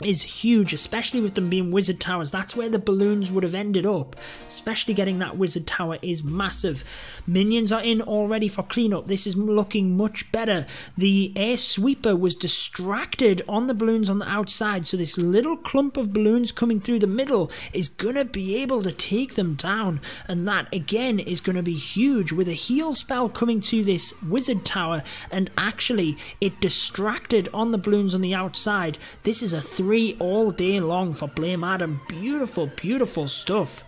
is huge, especially with them being wizard towers. That's where the balloons would have ended up. Especially getting that wizard tower is massive. Minions are in already for cleanup. This is looking much better. The air sweeper was distracted on the balloons on the outside, so this little clump of balloons coming through the middle is gonna be able to take them down, and that again is gonna be huge with a heal spell coming to this wizard tower, and actually it distracted on the balloons on the outside. This is a 3 all day long for Blame Adam. Beautiful stuff.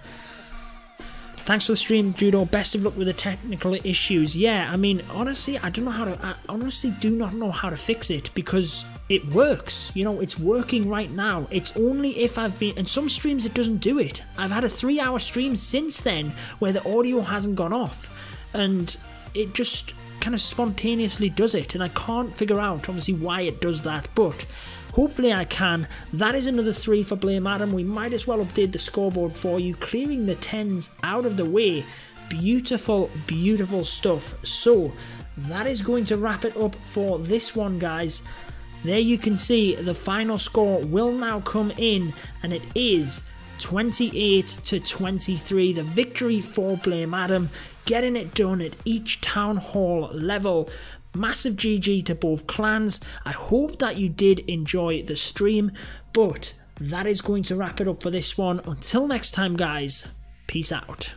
Thanks for the stream, Judo. Best of luck with the technical issues. Yeah, I mean, honestly, I honestly do not know how to fix it because it works. You know, it's working right now. It's only if I've been, and some streams it doesn't do it. I've had a 3-hour stream since then where the audio hasn't gone off and it just kind of spontaneously does it, and I can't figure out obviously why it does that, but Hopefully I can. That is another 3 for Blame Adam. We might as well update the scoreboard for you, clearing the 10s out of the way. Beautiful, beautiful stuff. So that is going to wrap it up for this one, guys. There you can see the final score will now come in, and it is 28-23. The victory for Blame Adam, getting it done at each town hall level. Massive GG to both clans. I hope that you did enjoy the stream, but that is going to wrap it up for this one. Until next time, guys, peace out.